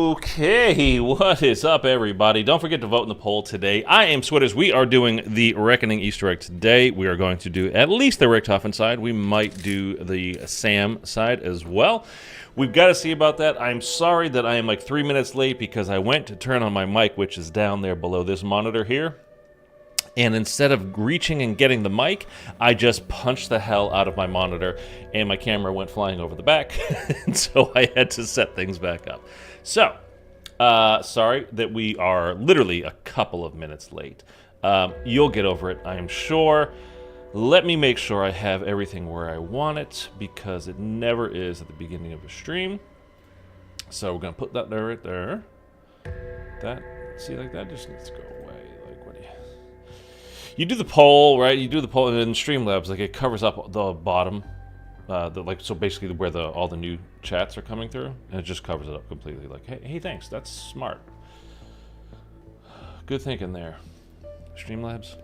Okay, what is up, everybody? Don't forget to vote in the poll today. I am Switters. We are doing the Reckoning Easter egg today. We are going to do at least the Richtofen side. We might do the Sam side as well. We've got to see about that. I'm sorry that I am like 3 minutes late because I went to turn on my mic, which is down there below this monitor here. And instead of reaching and getting the mic, I just punched the hell out of my monitor, and my camera went flying over the back, and so I had to set things back up. So, sorry that we are literally a couple of minutes late. You'll get over it, I am sure. Let me make sure I have everything where I want it, because it never is at the beginning of a stream. So we're going to put that there, right there. That, see, like that just needs to go away. You do the poll, right? You do the poll, and in Streamlabs, like it covers up the bottom, so basically where all the new chats are coming through, and it just covers it up completely. Like, hey, thanks, that's smart. Good thinking there, Streamlabs.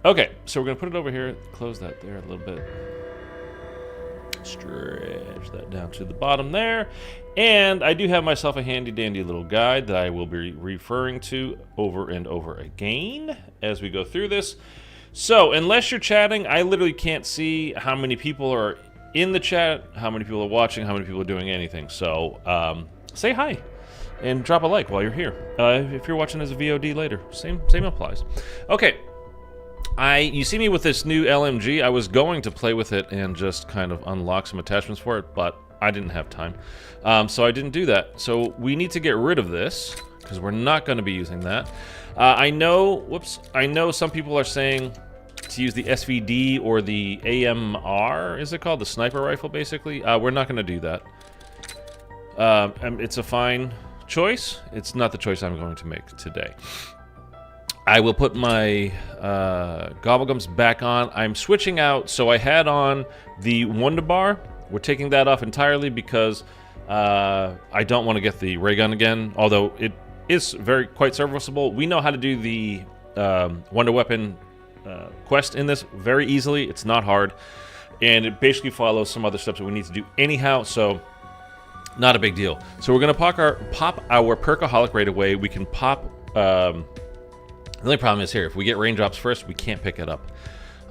Okay, so we're gonna put it over here. Close that there a little bit. Stretch that down to the bottom there. And I do have myself a handy dandy little guide that I will be referring to over and over again as we go through this. So unless you're chatting, I literally can't see how many people are in the chat, how many people are watching, how many people are doing anything. So say hi and drop a like while you're here. If you're watching as a VOD later, same applies. Okay. You see me with this new LMG. I was going to play with it and just kind of unlock some attachments for it, but I didn't have time. So I didn't do that. So we need to get rid of this, because we're not going to be using that. I know some people are saying to use the SVD or the AMR, is it called? The sniper rifle, basically. We're not going to do that. It's a fine choice. It's not the choice I'm going to make today. I will put my gobblegums back on. I'm switching out, so I had on the Wunderbar. We're taking that off entirely because I don't want to get the ray gun again, although it is quite serviceable. We know how to do the Wonder Weapon quest in this very easily. It's not hard, and it basically follows some other steps that we need to do anyhow, so not a big deal. So we're going to pop our Perkaholic right away. We can pop... The only problem is here, if we get raindrops first, we can't pick it up.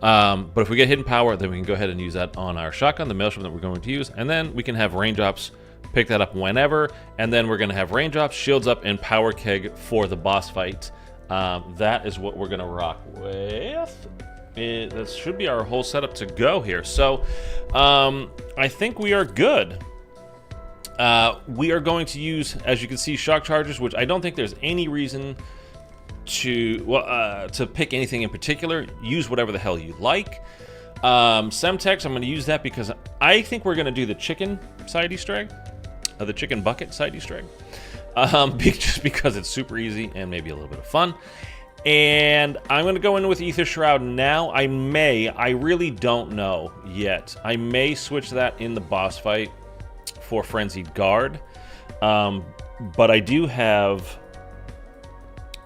But if we get hidden power, then we can go ahead and use that on our shotgun, the maelstrom that we're going to use, and then we can have raindrops, pick that up whenever, and then we're going to have raindrops, shields up, and power keg for the boss fight. That is what we're going to rock with. That should be our whole setup to go here. So I think we are good. We are going to use, as you can see, shock charges, which I don't think there's any reason to pick anything in particular. Use whatever the hell you like. Semtex, I'm going to use that because I think we're going to do the chicken side Easter egg, the chicken bucket side Easter egg, just because it's super easy and maybe a little bit of fun. And I'm going to go in with Ether Shroud now. I really don't know yet. I may switch that in the boss fight for Frenzied Guard, but I do have...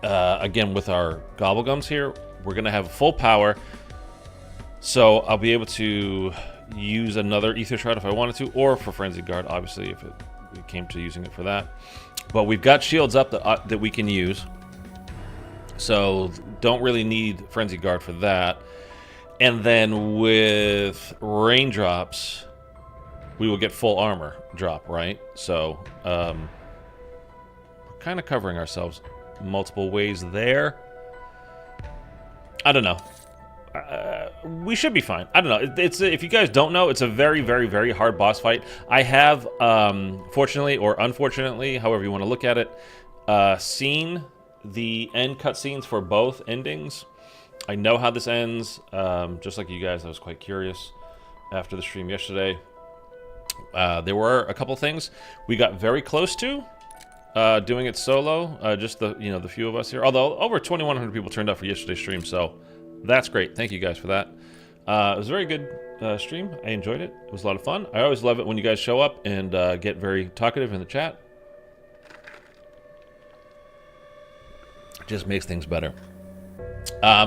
again, with our gobblegums here, we're going to have full power. So I'll be able to use another Ether Shroud if I wanted to, or for Frenzied Guard, obviously, if it came to using it for that. But we've got shields up that we can use. So don't really need Frenzied Guard for that. And then with raindrops, we will get full armor drop, right? So we're kind of covering ourselves multiple ways there. I don't know. We should be fine. I don't know. If you guys don't know, it's a very, very, very hard boss fight. I have, fortunately or unfortunately, however you want to look at it, seen the end cutscenes for both endings. I know how this ends. Just like you guys, I was quite curious after the stream yesterday. There were a couple things we got very close to. Doing it solo, just the few of us here. Although over 2,100 people turned out for yesterday's stream, so that's great. Thank you guys for that. It was a very good stream. I enjoyed it. It was a lot of fun. I always love it when you guys show up and get very talkative in the chat. It just makes things better.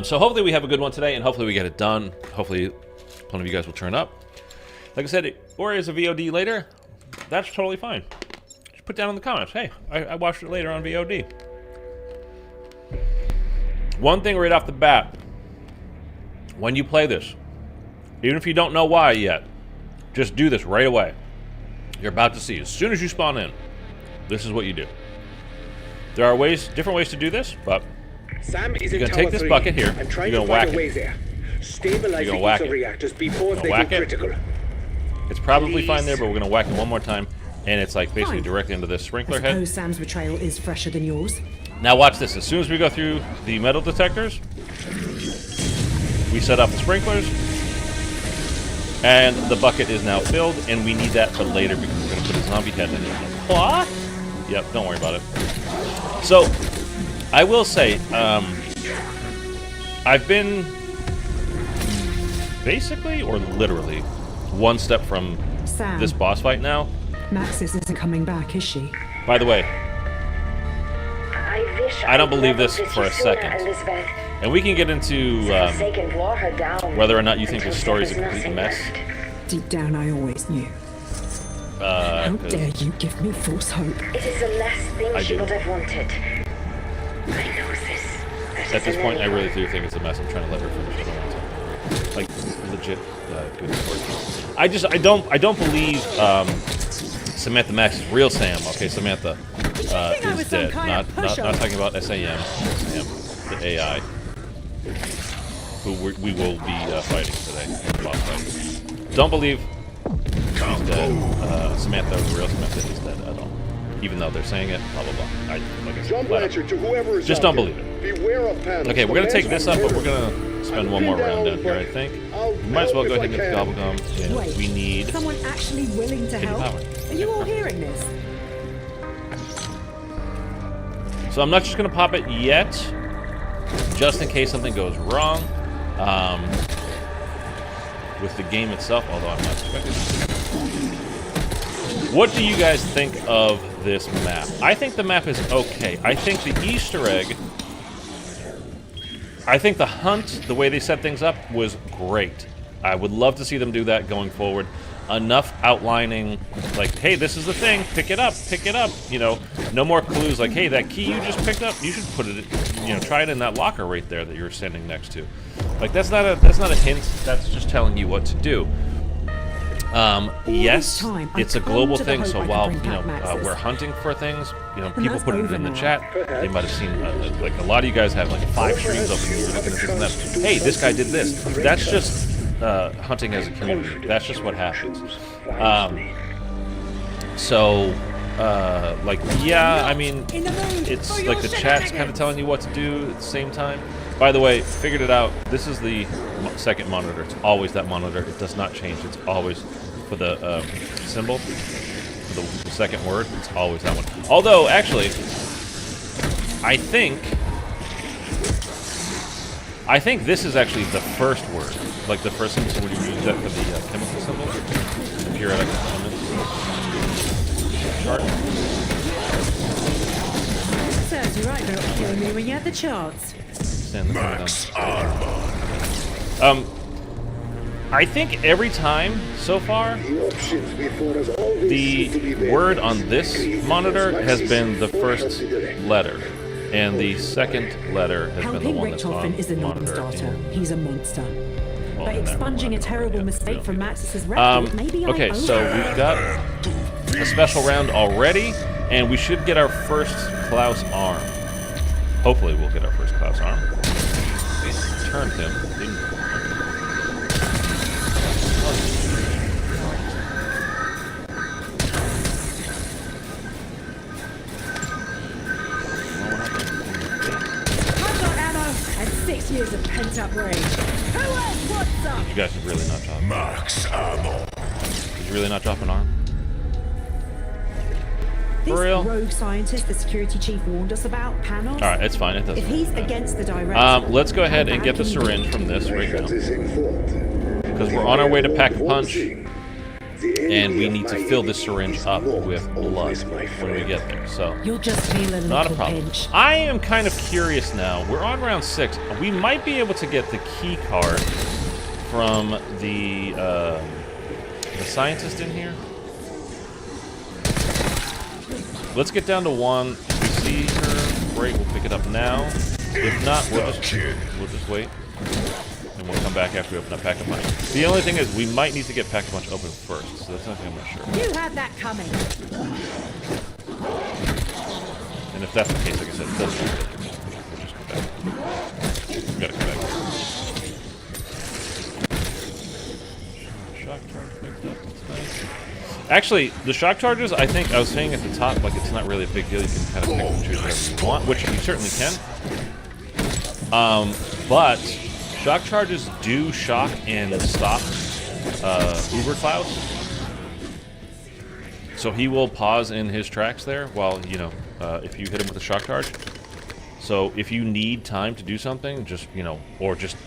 So hopefully we have a good one today, and hopefully we get it done. Hopefully one of you guys will turn up. Like I said, or as a VOD later, that's totally fine. put down in the comments. Hey, I watched it later on VOD. One thing right off the bat, when you play this, even if you don't know why yet, just do this right away. You're about to see. As soon as you spawn in, this is what you do. There are different ways to do this, but Sam is you're going to take this bucket here. You're going to whack it. Stabilize the whack ether reactors before they whack go it. critical. It's probably fine there, but we're going to whack it one more time, and it's like basically directly into this sprinkler I head. suppose Sam's betrayal is fresher than yours. Now watch this. As soon as we go through the metal detectors, we set off the sprinklers, and the bucket is now filled, and we need that for later because we're going to put a zombie head in it. What? Yep, don't worry about it. So, I will say, I've been basically, or literally, one step from Sam, this boss fight now. Maxis isn't coming back, is she? By the way, I don't believe this for a second. And we can get into whether or not you think this story is a complete mess. Deep down, I always knew. How dare you give me false hope? It is the last thing she would have wanted. I know this. At this point, I really do think it's a mess. I'm trying to let her finish it. Like legit good story. I don't believe Samantha Max is real Sam. Okay, Samantha is dead. Not talking about SAM, the AI, who we will be fighting today. Boss fight. Don't believe she's dead. Samantha, real Samantha, is dead at all. Even though they're saying it, blah blah blah. Just don't believe it. Okay, we're gonna take this up, but we're gonna spend one more round down here, I think. We might as well go ahead and get the gobblegum. And Wait, we need someone actually willing to help? power. Are you all hearing this? So I'm not just gonna pop it yet, just in case something goes wrong with the game itself. Although I'm not expecting it. What do you guys think of this map? I think the map is okay. I think the Easter egg, I think the hunt, the way they set things up, was great. I would love to see them do that going forward. Enough outlining, like, hey, this is the thing, pick it up, you know, no more clues like, hey, that key you just picked up, you should put it, you know, try it in that locker right there that you're standing next to. Like, that's not a hint, that's just telling you what to do. Yes, it's a global thing, so while, you know, we're hunting for things, you know, people put it in the chat, they might have seen, like, a lot of you guys have, like, 5 streams open, you're looking at this and that, hey, this guy did this. That's just hunting as a community. That's just what happens. Like, yeah, I mean, it's like the chat's kind of telling you what to do at the same time. By the way, figured it out. This is the second monitor. It's always that monitor. It does not change. It's always for the symbol, for the second word. It's always that one. Although, actually, I think this is actually the first word. Like the first symbol, so would you use that for the chemical symbol? The periodic element chart? Serves you right about killing me when you had the chance. Max armor. I think every time so far, the word on this monitor has been the first letter. And the second letter has been the one that's on Richtofen is a monitor. non-starter. He's a monster. Well, But expunging a terrible mistake from Maxis's Um, record, maybe okay, so we've got a special round already, and we should get our first Klaus arm. Hopefully we'll get our first Klaus arm. Turned him. I've got ammo and 6 years of pent-up rage. Who else wants up? You guys are really not dropping. Max ammo. Did you really not drop an arm? This For real? rogue scientist the security chief warned us about, Panos. All right, it's fine. It doesn't If he's matter. against the directive, Let's go ahead and get the syringe from this right now, because we're on our way to pack a punch, and we need to fill this syringe up with blood when we get there. So you'll just feel a not a little problem. pinch. I am kind of curious now. We're on round 6. We might be able to get the key card from the scientist in here. let's get down to 1. If we see her, great, we'll pick it up now. If not, we'll just wait. And we'll come back after we open up Pack-a-Punch. The only thing is, we might need to get Pack-a-Punch open first, so that's something I'm not sure about. You had that coming. And if that's the case, like I said, it doesn't matter. We'll just come back. We gotta come back. Shock charge picked up, that's nice. Actually, the shock charges, I think I was saying at the top, like it's not really a big deal. You can kind of pick and choose whatever you want, which you certainly can. But shock charges do shock and stop Uber Klaus. So he will pause in his tracks there while, you know, if you hit him with a shock charge. So if you need time to do something, just, you know, or just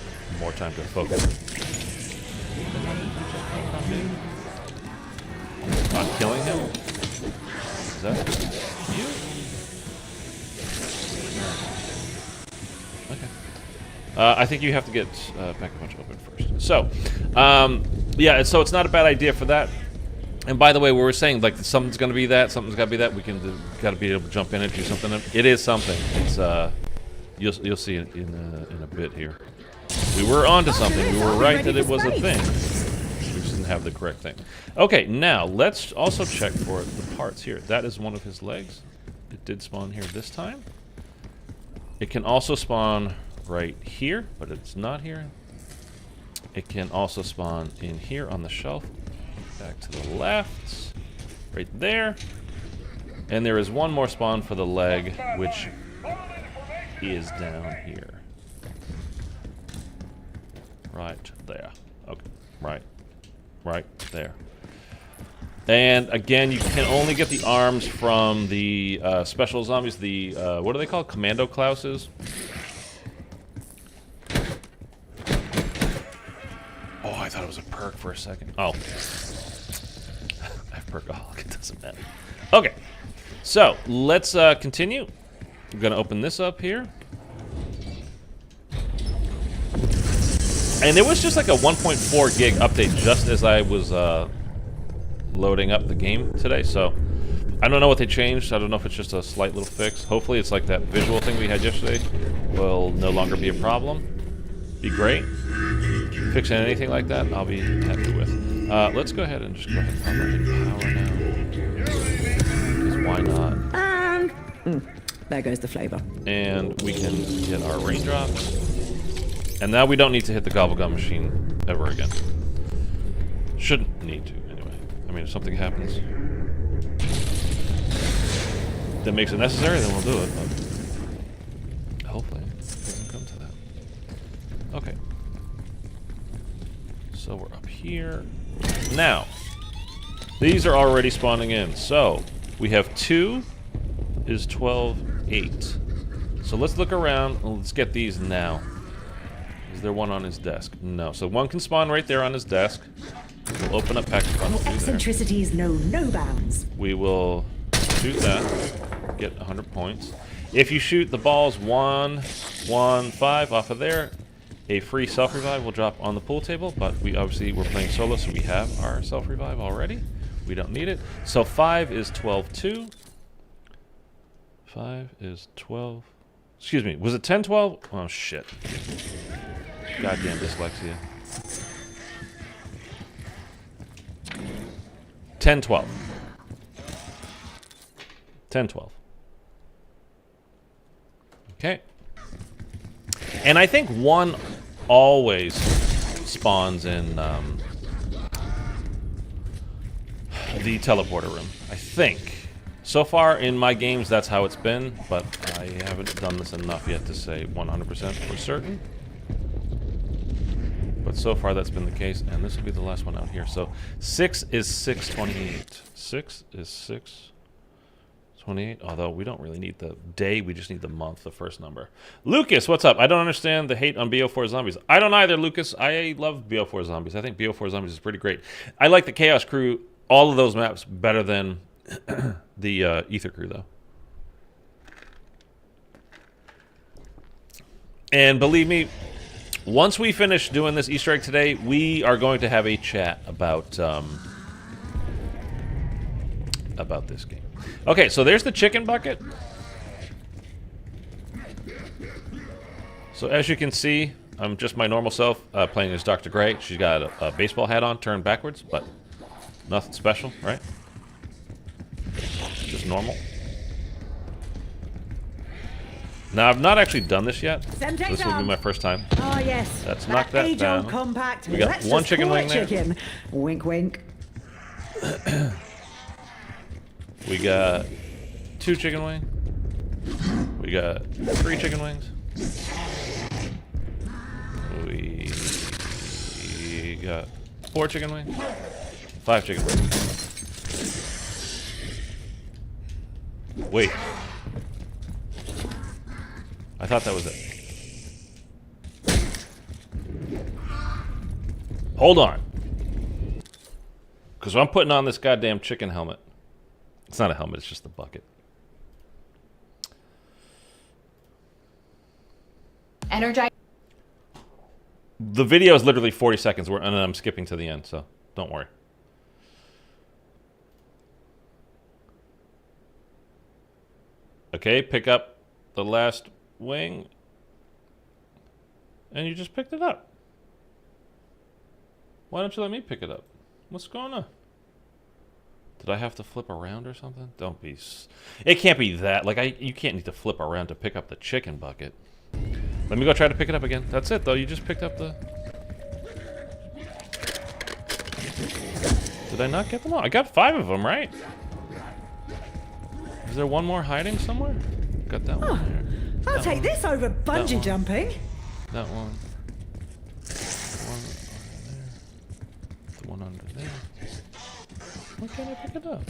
more time to focus. Not killing him? Is that you? Okay. I think you have to get Pack-a-Punch open first. So, yeah, so it's not a bad idea for that. And by the way, we were saying, like, something's going to be that, something's got to be that. We can got to be able to jump in and do something. It is something. It's you'll see it in a bit here. We were onto something. We were right that it was a thing. We just didn't have the correct thing. Okay, now let's also check for the parts here. That is one of his legs. It did spawn here this time. It can also spawn right here, but it's not here. It can also spawn in here on the shelf. Back to the left, right there. And there is one more spawn for the leg, which is down here. Right there. Okay, right there. And again, you can only get the arms from the special zombies, the, what are they called? Commando Klauses? Oh, I thought it was a perk for a second. Oh. I have perkaholic, it doesn't matter. Okay, so let's continue. I'm gonna open this up here. And it was just like a 1.4 gig update just as I was loading up the game today, so I don't know what they changed. I don't know if it's just a slight little fix. Hopefully it's like that visual thing we had yesterday will no longer be a problem. Be great. Fixing anything like that, I'll be happy with. Let's go ahead and just go ahead and pop our power now. Because why not? And there goes the flavor. And we can get our raindrops. And now we don't need to hit the gobblegum machine ever again. Shouldn't need to, anyway. I mean, if something happens that makes it necessary, then we'll do it. But hopefully, it doesn't come to that. Okay. So we're up here. Now, these are already spawning in. So, we have 2 is 12, 8. So let's look around and let's get these now. Is there one on his desk? No. So one can spawn right there on his desk. We'll open up Pack-a-Punch. Your eccentricities know no bounds. We will shoot that. Get 100 points. If you shoot the balls 1, 1, 5 off of there, a free self-revive will drop on the pool table, but we're playing solo, so we have our self-revive already. We don't need it. So 5 is 12, 2. 5 is 12. Excuse me, was it 10, 12? Oh, shit. Goddamn dyslexia. 10, 12. 10, 12. Okay. And I think 1 always spawns in the teleporter room. I think. So far in my games, that's how it's been, but I haven't done this enough yet to say 100% for certain. But so far, that's been the case, and this will be the last one out here. So 6 is 628. 6 is 628, although we don't really need the day, we just need the month, the first number. Lucas, what's up? I don't understand the hate on BO4 Zombies. I don't either, Lucas. I love BO4 Zombies. I think BO4 Zombies is pretty great. I like the Chaos Crew, all of those maps, better than the Ether Crew, though. And believe me, once we finish doing this Easter egg today, we are going to have a chat about this game. Okay, so there's the chicken bucket. So as you can see, I'm just my normal self playing as Dr. Gray. She's got a baseball hat on, turned backwards, but nothing special, right? Just normal. Now, I've not actually done this yet. So this will be my first time. Oh, yes. Let's knock that down. Compact. We got Let's one just chicken call wing it there. chicken. Wink, wink. We got 2 chicken wings. We got 3 chicken wings. We got 4 chicken wings. 5 chicken wings. Wait. I thought that was it. Hold on. Because I'm putting on this goddamn chicken helmet. It's not a helmet, it's just a bucket. Energize. The video is literally 40 seconds, and then I'm skipping to the end, so don't worry. Okay, pick up the last wing. And you just picked it up. Why don't you let me pick it up? What's going on? Did I have to flip around or something? Don't be... It can't be that. Like, you can't need to flip around to pick up the chicken bucket. Let me go try to pick it up again. That's it, though. You just picked up the... Did I not get them all? I got 5 of them, right? Is there one more hiding somewhere? Got that one there. I'll That take one. this over bungee jumping. That one. The one under there. Why can't I pick it up?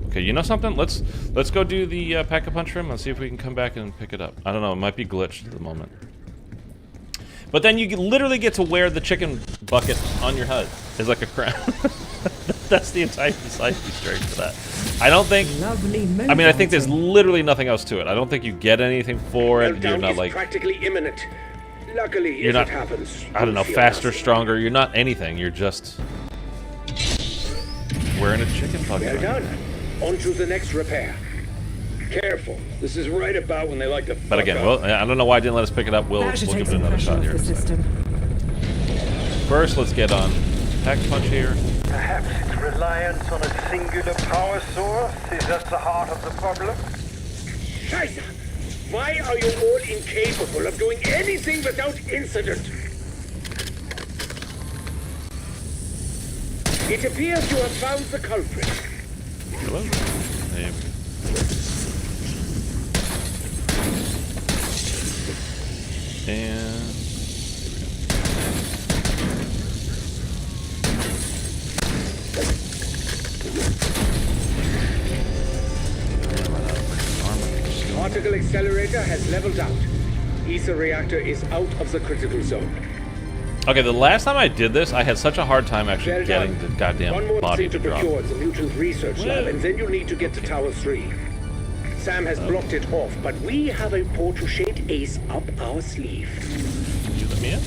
Okay, you know something? Let's go do the pack-a-punch room. Let's see if we can come back and pick it up. I don't know. It might be glitched at the moment. But then you literally get to wear the chicken bucket on your head as like a crown. That's the entire design straight for that. I don't think... Lovely I mean, I think there's literally nothing else to it. I don't think you get anything for it. You're Meltdown not is like... practically imminent. Luckily, You're if not... it happens, I don't know, feel faster, nothing. stronger. You're not anything. You're just... wearing a chicken bucket. Well done. On to the next repair. Careful. This is right about when they like to. But again, well, I don't know why I didn't let us pick it up. We'll That should give take it some another pressure shot off here. the system. First, let's get on pack-a-punch here. Perhaps its reliance on a singular power source is at the heart of the problem. Scheiße! Why are you all incapable of doing anything without incident? It appears you have found the culprit. Hello. There we go. And Particle accelerator has leveled out. Ether reactor is out of the critical zone. okay, the last time I did this, I had such a hard time actually Well getting done. the goddamn One more body thing to to drop. procure at the mutant research lab, Whoa. and then you'll need to get to Tower 3. Sam has blocked it off, but we have a portal-shaped ace up our sleeve. Did you let me in?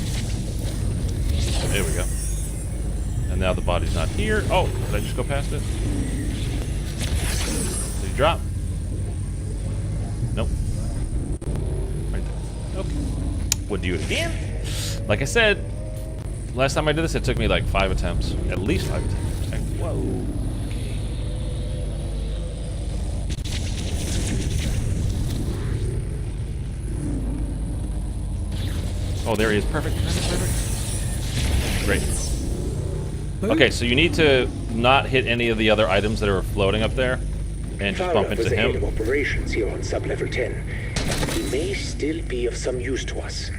There we go. And now the body's not here. Oh, did I just go past it? Did he drop? Nope. Right there. Okay. We'll do it again. Like I said, last time I did this, it took me like 5 attempts. At least 5 attempts. Like, whoa. Oh, there he is. Perfect. Great. Okay, so you need to not hit any of the other items that are floating up there and just bump Fowler into was the head of him. operations here on sub-level 10. He may still be of some use to us.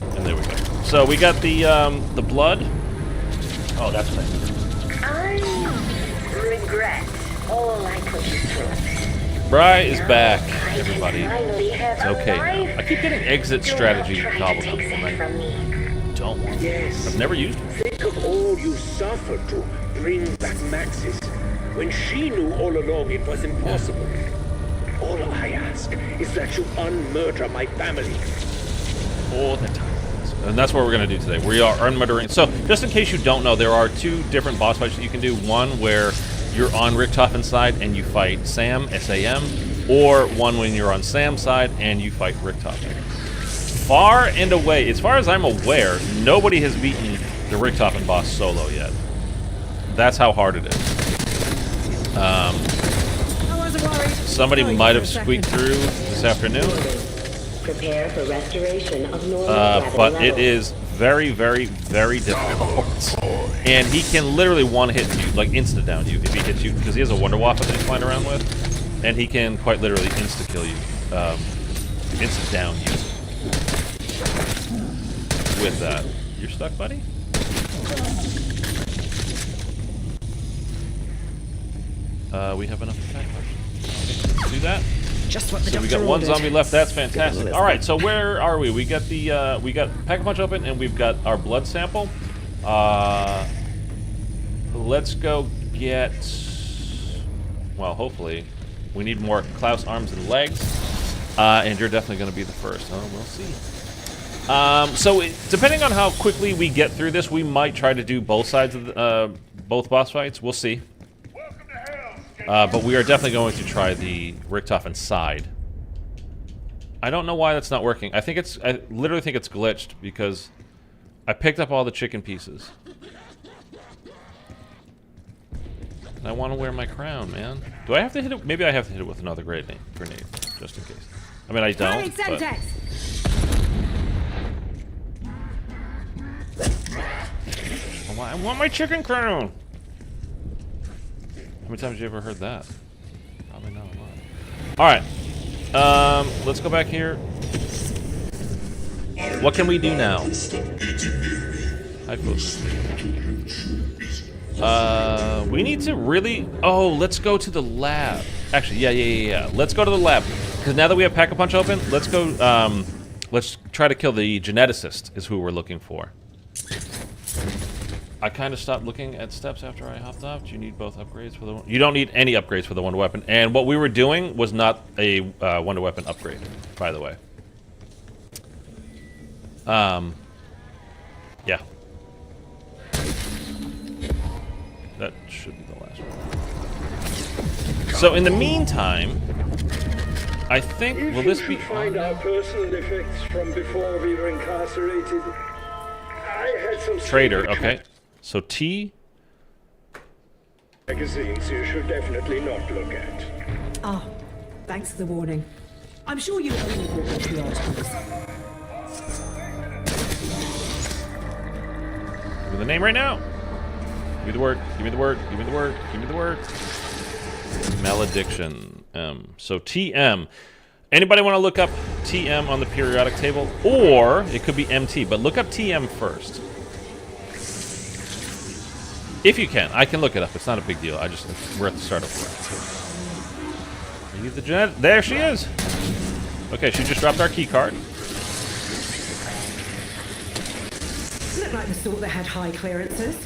And there we go. So we got the blood. Oh, that's nice. I regret all I put you through. Bry is back, I can everybody. finally have It's a okay now. life. I keep getting exit Do strategy not try to gobbledygook, take and that from me. I don't want it. Yes. I've never used one. Think of all you suffered to bring back Maxis, when she knew all along it was impossible. All I ask is that you unmurder my family. All the time. And that's what we're going to do today. We are unmurdering. So, just in case you don't know, there are 2 different boss fights that you can do. One where you're on Richtofen's side and you fight Sam, SAM, or one when you're on Sam's side and you fight Richtofen. Far and away, as far as I'm aware, nobody has beaten the Richtofen boss solo yet. That's how hard it is. Somebody might have squeaked through this afternoon. Prepare for restoration of normal but gravity it is very, very, very difficult. And he can literally one-hit you, like insta-down you if he hits you, because he has a Wonder Waffen that he's flying around with, and he can quite literally insta-kill you, insta-down you with that. You're stuck, buddy? We have enough attack potions. Okay, do that. Just what the So we got one zombie left. That's fantastic. All right, so where are we? We got the we got Pack-a-Punch open, and we've got our blood sample. Let's go get. Well, hopefully, we need more Klaus arms and legs, and you're definitely going to be the first. Oh, we'll see. So depending on how quickly we get through this, we might try to do both sides of the, both boss fights. We'll see. But we are definitely going to try the Richtofen side. I don't know why that's not working. I literally think it's glitched because I picked up all the chicken pieces. And I want to wear my crown, man. Do I have to hit it? Maybe I have to hit it with another grenade, just in case. I mean, I don't, but... I want my chicken crown! How many times have you ever heard that? Probably not a lot. Alright. Let's go back here. What can we do now? Hi, folks. We need to really... Oh, let's go to the lab. Actually, yeah. Let's go to the lab. Because now that we have Pack-a-Punch open, let's go... let's try to kill the geneticist, is who we're looking for. I kind of stopped looking at steps after I hopped off. Do you need both upgrades for the one? You don't need any upgrades for the Wonder Weapon. And what we were doing was not a Wonder Weapon upgrade, by the way. Yeah. That should be the last one. So in the meantime, I think, will this be find our personal effects from before we were incarcerated? I had some Trader, okay. So T. Magazines you should definitely not look at. Ah, thanks for the warning. I'm sure you all will read the articles. Give me the name right now. Give me the word. Give me the word. Give me the word. Give me the word. Malediction. So TM. Anybody want to look up TM on the periodic table? Or it could be MT, but look up TM first. If you can. I can look it up. It's not a big deal. We're at the start of it. Are you the genet? There she is! Okay, she just dropped our key card. Looked like the sort that had high clearances.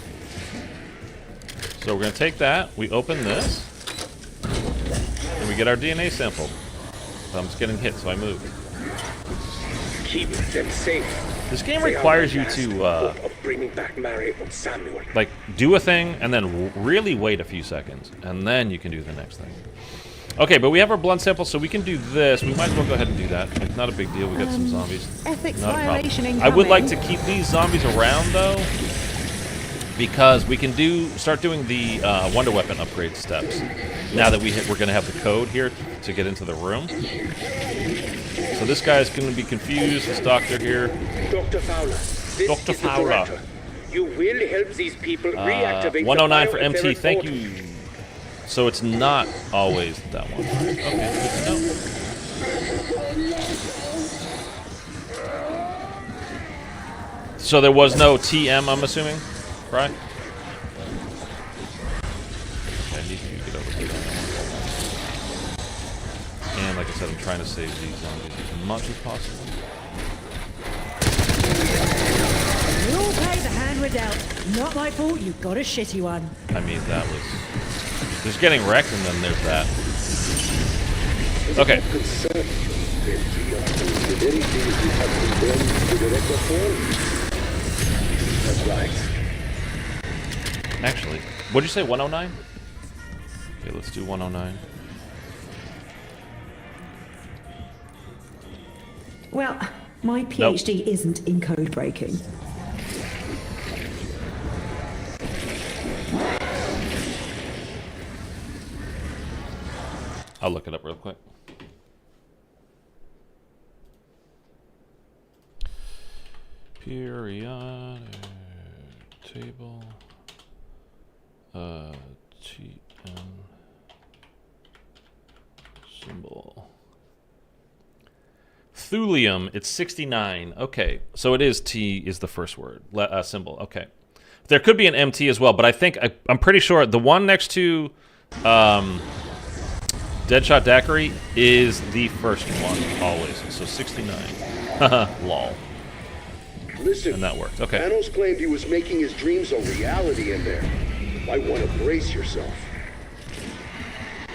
So we're going to take that. We open this. And we get our DNA sample. I'm just getting hit, so I move. Keep them safe. This game requires you to, bringing back Mary and Samuel. like, do a thing and then really wait a few seconds, and then you can do the next thing. Okay, but we have our blood sample, so we can do this. We might as well go ahead and do that. It's not a big deal. We got some zombies. Ethics Not a violation problem. I incoming. would like to keep these zombies around, though, because we can start doing the Wonder Weapon upgrade steps. Now that we're going to have the code here to get into the room. So this guy's going to be confused. This doctor here. Dr. Fowler. This Dr. is the Fowler. director. You will help these people reactivate 109 the for MT. bioetheric Thank portal. you. So it's not always that one. Okay, good to know. So there was no TM, I'm assuming, right? Okay, I need to get over here. And like I said, I'm trying to save these zombies as much as possible. We all pay the hand we're dealt. Not my fault, you got a shitty one. I mean, that was... There's getting wrecked, and then there's that. Okay. That's right. Actually, what'd you say, 109? Okay, let's do 109. Well, my PhD isn't in code breaking. I'll look it up real quick. Periodic table. TM symbol. Thulium, it's 69. Okay, so it is T is the first word, symbol. Okay. There could be an MT as well, but I think, I'm pretty sure the one next to Deadshot Daiquiri is the first one, always. So 69. Lol. Listen, And that worked. Okay. Thanos claimed he was making his dreams a reality in there. You might want to brace yourself.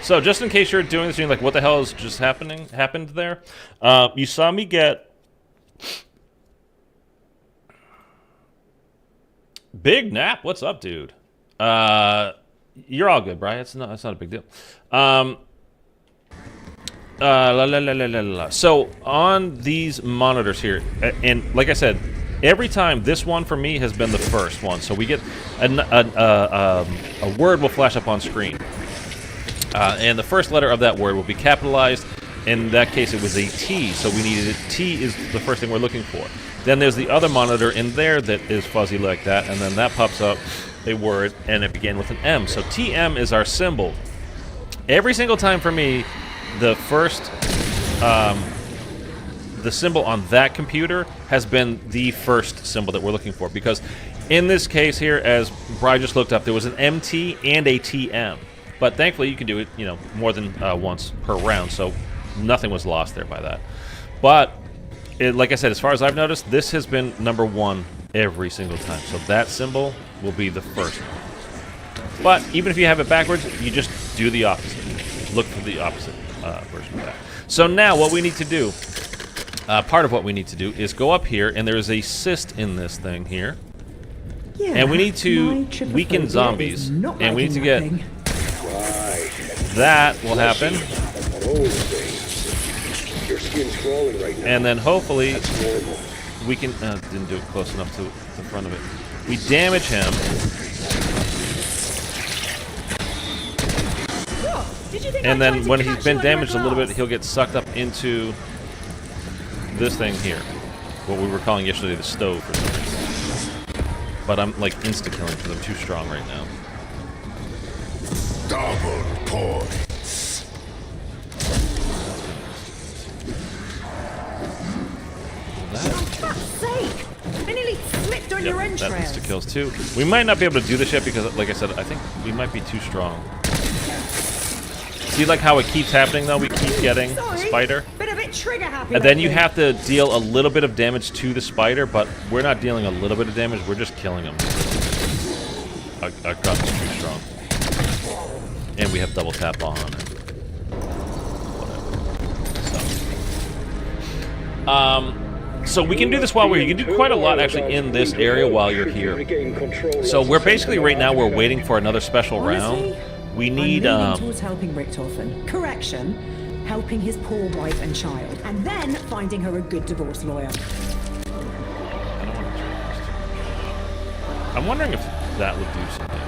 So just in case you're doing this, you're like, what the hell is just happened there? You saw me get Big Nap. What's up, dude? You're all good, Brian. It's not a big deal. So on these monitors here, and like I said, every time this one for me has been the first one. So we get a word will flash up on screen. And the first letter of that word will be capitalized. In that case, it was a T, so we needed it. T is the first thing we're looking for. Then there's the other monitor in there that is fuzzy like that, and then that pops up a word, and it began with an M. So TM is our symbol. Every single time for me, the first, the symbol on that computer has been the first symbol that we're looking for. Because in this case here, as Brian just looked up, there was an MT and a TM. But thankfully, you can do it, more than once per round, so nothing was lost there by that. But, like I said, as far as I've noticed, this has been number one every single time. So that symbol will be the first one. But even if you have it backwards, you just do the opposite. Look for the opposite version of that. So now what we need to do, part of what we need to do is go up here, and there is a cyst in this thing here. Yeah, and we need to weaken zombies. And we need to get... That will happen. Your skin's crawling right now. And then hopefully we can... didn't do it close enough to the front of it. We damage him. And then when he's been damaged a little bit, he'll get sucked up into this thing here. What we were calling yesterday the stove for some reason. But I'm like insta-killing because I'm too strong right now. Double points. For fuck's sake! I nearly slipped on your That entrails. insta-kills too. We might not be able to do this yet because, like I said, I think we might be too strong. See, like how it keeps happening though? We keep getting the spider. Bit a bit trigger happy. And then you have to deal a little bit of damage to the spider, but we're not dealing a little bit of damage, we're just killing him. Our gun is too strong. And we have double tap on it. Whatever. So we can do this while you can do quite a lot actually in this area while you're here. So we're basically right now we're waiting for another special round. We need I'm leaning towards helping Richtofen. Correction, helping his poor wife and child, and then finding her a good divorce lawyer. I don't want to try this. I'm wondering if that would do something.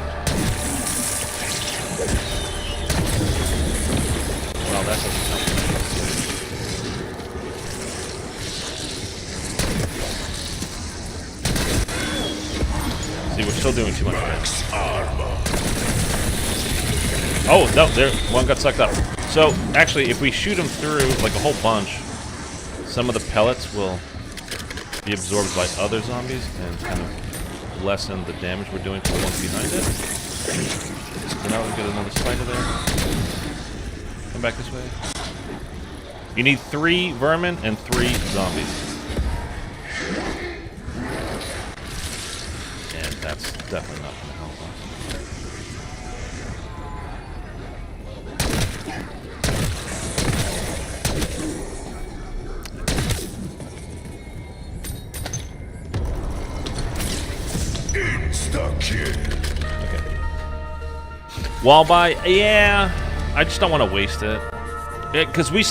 Well, that doesn't help. See, we're still doing too much damage. Oh, no, there, one got sucked up. So, actually, if we shoot him through, like, a whole bunch, some of the pellets will be absorbed by other zombies and kind of lessen the damage we're doing to the ones behind it. So now we get another spider there. Come back this way. You need 3 vermin and 3 zombies. And that's definitely not going to help us. Wall buy, yeah. I just don't want to waste it. Because we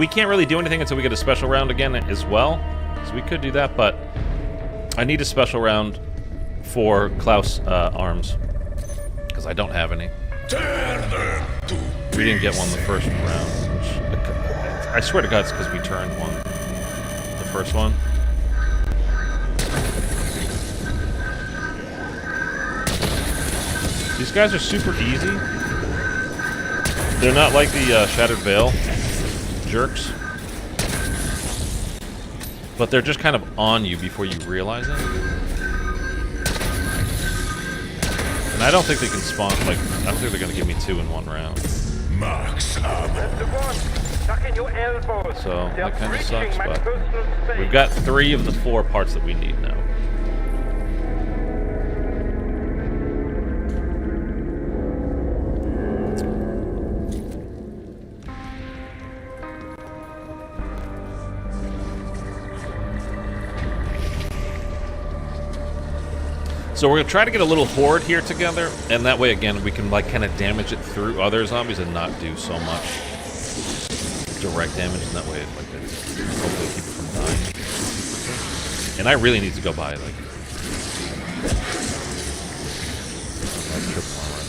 can't really do anything until we get a special round again as well. So we could do that, but I need a special round for Klaus arms. Because I don't have any. We didn't get one the first round. Which, I swear to God it's because we turned one. The first one. These guys are super easy. They're not like the Shattered Veil jerks. But they're just kind of on you before you realize it. And I don't think they can spawn, like, I don't think they're going to give me 2 in one round. So, that kind of sucks, but we've got 3 of the 4 parts that we need now. So we're going to try to get a little horde here together, and that way, again, we can, like, kind of damage it through other zombies and not do so much direct damage, and that way, like, hopefully keep it from dying. And I really need to go buy, like, triple armor.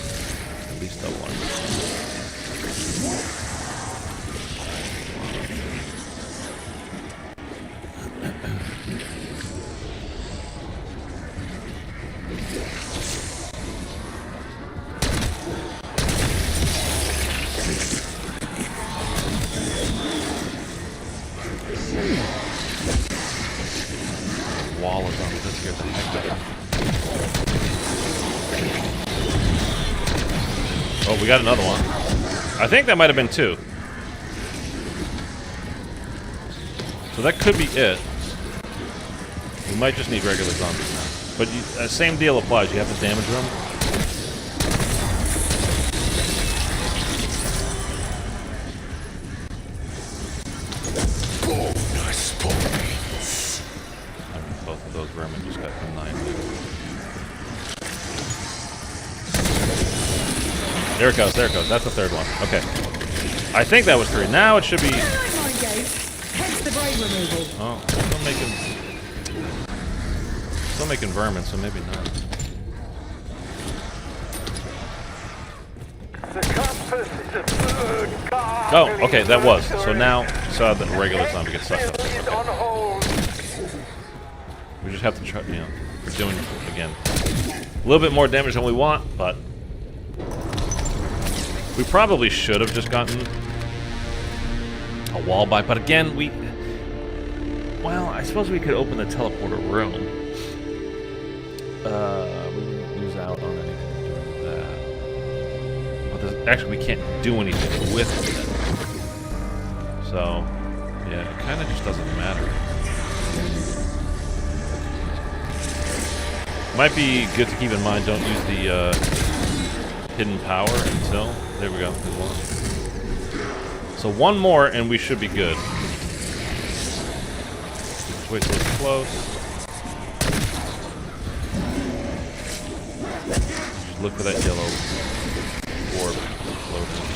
At least double armor. Wall of zombies. That scares the heck out of me. Oh, we got another one. I think that might have been 2. So that could be it. We might just need regular zombies now. But same deal applies. You have to damage them. Both of those vermin just got annihilated. There it goes, there it goes. That's the 3rd one. Okay. I think that was 3. Now it should be... Oh, still making vermin, so maybe not. Oh, okay, that was. So now, saw the regular zombie get sucked up. Okay. We just have to try, you know, we're doing, again, a little bit more damage than we want, but we probably should have just gotten a wall buy. But again, well, I suppose we could open the teleporter room. We wouldn't lose out on anything doing that. But actually, we can't do anything with it. So, yeah, it kind of just doesn't matter. Might be good to keep in mind, don't use the hidden power until... There we go, there's one. So one more and we should be good. Just wait till it's close. Just look for that yellow orb floating.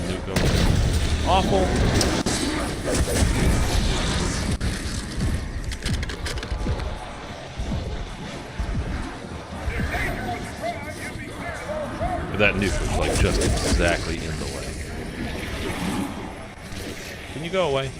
Nuke over there. Awful. That nuke was like just exactly in the way. Can you go away?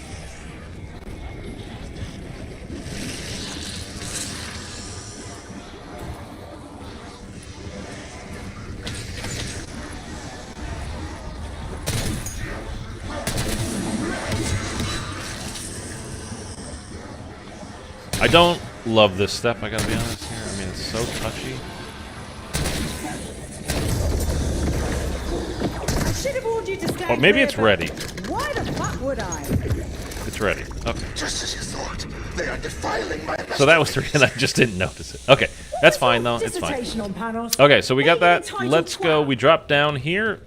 I don't love this step, I gotta be honest here. I mean, it's so touchy. Oh, maybe it's ready. Why the fuck would I? It's ready. Okay. Just as you thought, they are defiling my... So that was 3, and I just didn't notice it. Okay, that's fine though. It's fine. Okay, so we got that. Let's go. We dropped down here,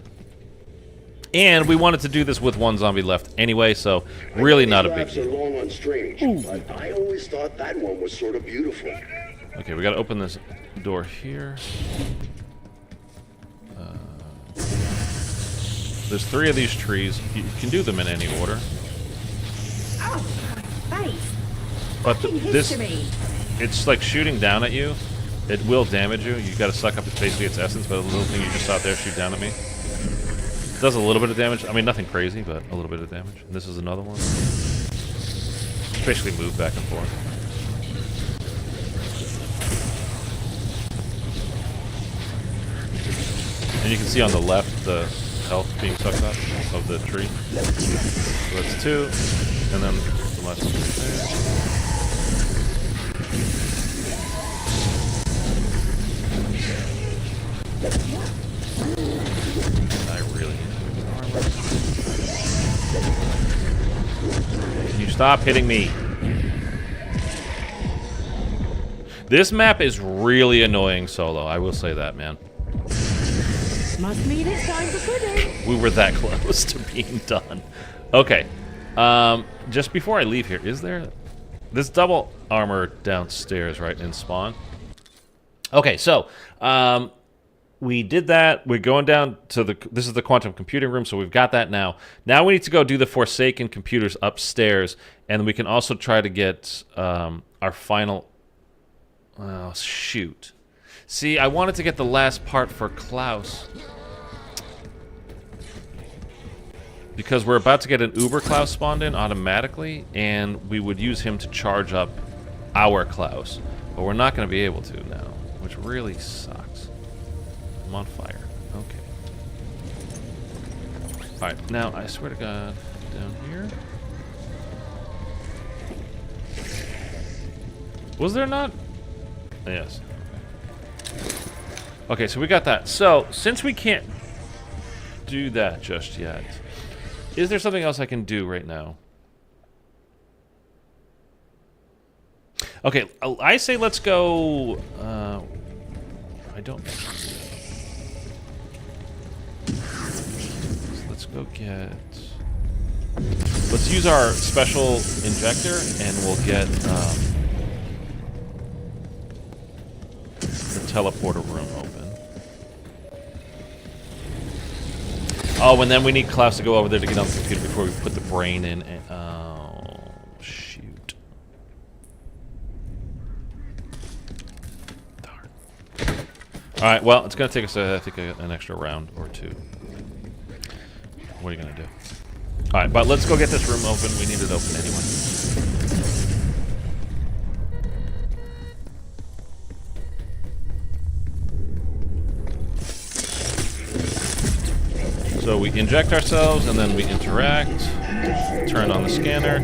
and we wanted to do this with 1 zombie left anyway, so really not a big deal. Long and strange, but I always thought that one was sort of beautiful. Okay, we got to open this door here. There's 3 of these trees. You can do them in any order. Oh, my face! But Fucking this, history. it's like shooting down at you. It will damage you. You got to suck up basically its essence. But the little thing you just saw there shoot down at me does a little bit of damage. I mean, nothing crazy, but a little bit of damage. And this is another one. Just basically move back and forth. And you can see on the left the health being sucked up of the tree. So that's 2, and then the last one right there. I really need to. Can you stop hitting me? This map is really annoying solo, I will say that, man. Must mean it's time for pudding. We were that close to being done. Okay. Just before I leave here, is there... This double armor downstairs, right, in spawn? Okay, so... we did that. We're going down to the... This is the quantum computing room, so we've got that now. Now we need to go do the Forsaken computers upstairs, and we can also try to get our final... Oh, shoot. See, I wanted to get the last part for Klaus. Because we're about to get an Uber Klaus spawned in automatically, and we would use him to charge up our Klaus. But we're not going to be able to now, which really sucks. I'm on fire. Okay. Alright, now, I swear to God, down here... Was there not? Yes. Okay, so we got that. So, since we can't do that just yet, is there something else I can do right now? Okay, I say let's go... I don't... So let's go get... Let's use our special injector, and we'll get... the teleporter room open. Oh, and then we need Klaus to go over there to get on the computer before we put the brain in. And, oh, shoot. Darn. Alright, well, it's going to take us, I think, an extra round or 2. What are you going to do? Alright, but let's go get this room open. We need it open anyway. So we inject ourselves, and then we interact, turn on the scanner.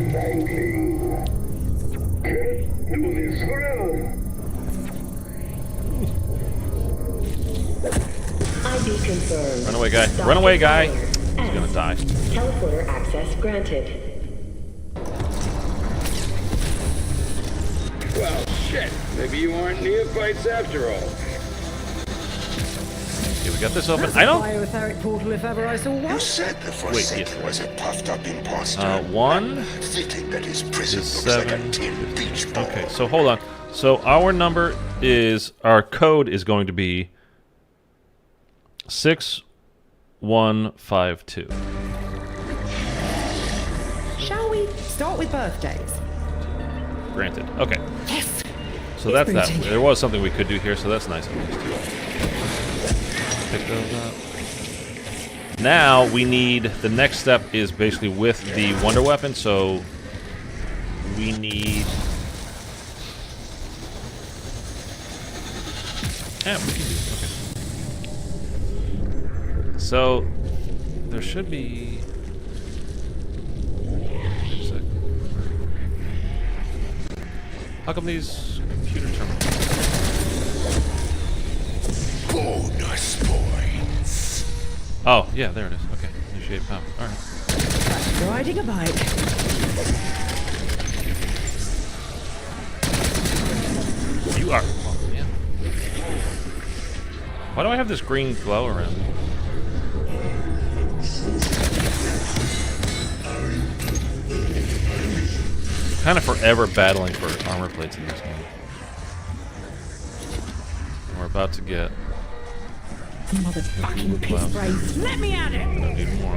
ID confirmed. Run away, guy. Run away, guy. He's gonna die. Teleporter access granted. Well, shit. Maybe you aren't neophytes after all. Okay, we got this open. That's I don't... bioetheric portal if ever I saw one. You said the Forsaken was a puffed-up imposter. 1 Fitting that his prison is looks like 7. a tin beach ball. Okay, so hold on. So our number is... Our code is going to be 6152. Shall we start with birthdays? Granted. Okay. Yes. So that's that. booting. There was something we could do here, so that's nice of us too. Pick those up. Now we need... The next step is basically with the Wonder Weapon, so we need... Yeah, we can do it. Okay. So there should be... Wait a sec. How come these computer terminals... Bonus points. Oh, yeah, there it is. Okay, initiate power. Alright. Riding a bike. You are... Oh, yeah. Why do I have this green glow around me? Kind of forever battling for armor plates in this game. about to get. Motherfucking piss brains. Let me at it! I need more.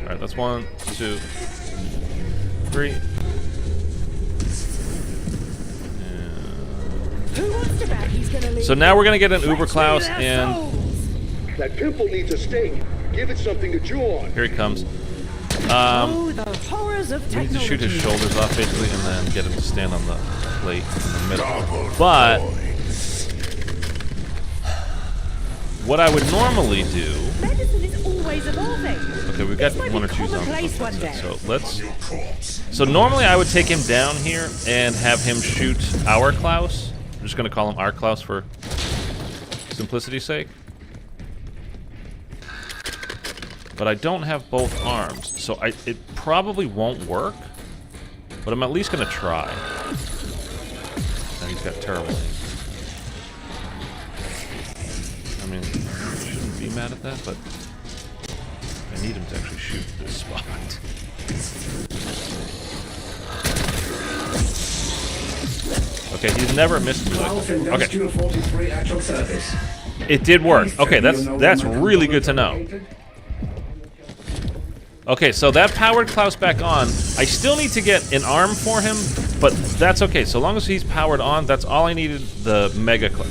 Alright, that's 1, 2, 3. Who wants to bet he's gonna leave? So now we're gonna get an Uber Klaus, and That pimple needs a stake. Give it something to chew on. here he comes. Oh, the horrors of We need to technology. shoot his shoulders off basically, and then get him to stand on the plate in the middle. But what I would normally do. Medicine is always evolving. Okay, we've got This might 1 or be 2 zombies. commonplace one day. So let's. So normally I would take him down here and have him shoot our Klaus. I'm just gonna call him our Klaus for simplicity's sake. But I don't have both arms, so it probably won't work. But I'm at least gonna try. Now he's got terrible aim. I mean, I shouldn't be mad at that, but I need him to actually shoot this spot. Okay, he's never missed me like that. Okay. 43 actual service. It did work. Okay, that's really good to know. Okay, so that powered Klaus back on. I still need to get an arm for him, but that's okay. So long as he's powered on, that's all I needed the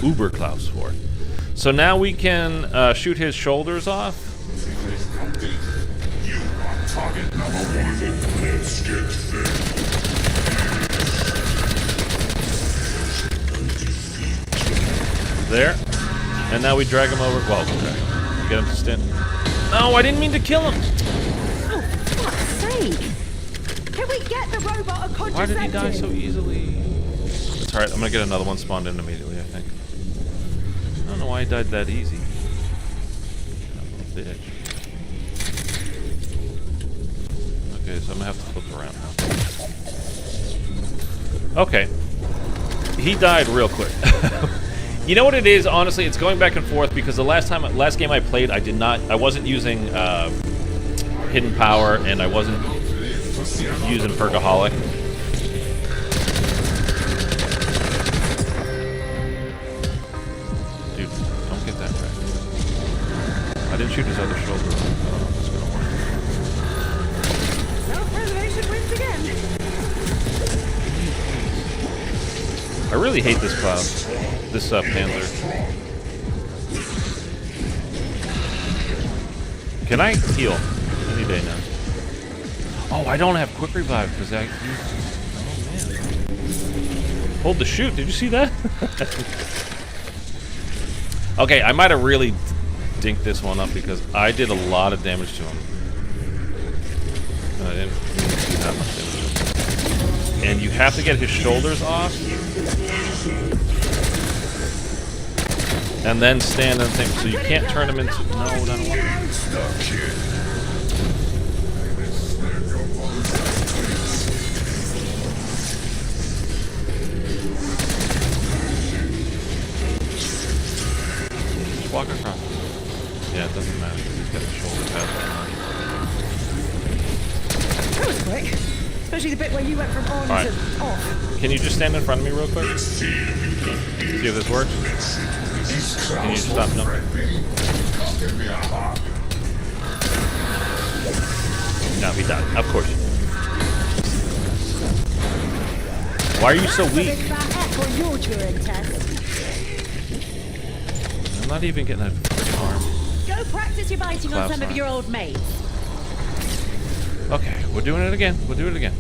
Uber Klaus for. So now we can shoot his shoulders off. You are target number 1. Let's get there. There. And now we drag him over. Well, okay. Get him to stand. No, I didn't mean to kill him. Oh, for fuck's sake! Can we get the robot a contraceptive? Why did he die so easily? It's alright, I'm gonna get another one spawned in immediately, I think. I don't know why he died that easy. Little bitch. Okay, so I'm gonna have to flip around now. Okay. He died real quick. You know what it is? Honestly, it's going back and forth because the last game I played, I wasn't using hidden power, and I wasn't using Perkaholic. Dude, don't get that back. I didn't shoot his other shoulder. I don't know if it's gonna work. Self-preservation wins again. I really hate this Klaus. This Panzer. Can I heal any day now? Oh, I don't have quick revive because I. Oh man! Hold the shoot. Did you see that? Okay, I might have really dinked this one up because I did a lot of damage to him. I didn't do that much damage to him. And you have to get his shoulders off. And then stand and think, so you can't turn him into. No, I don't want to. Just walk across. Yeah, it doesn't matter because he's got his shoulder pad on. That was quick. Especially the bit where you went from on All right. to off. Can you just stand in front of me real quick? See if this works. Can you stop jumping? No, he died. Of course. Why are you so weak? I'm not even getting a freaking arm. Go practice your biting Klaus on some of arm. your old mates. Okay, we're doing it again. We'll do it again.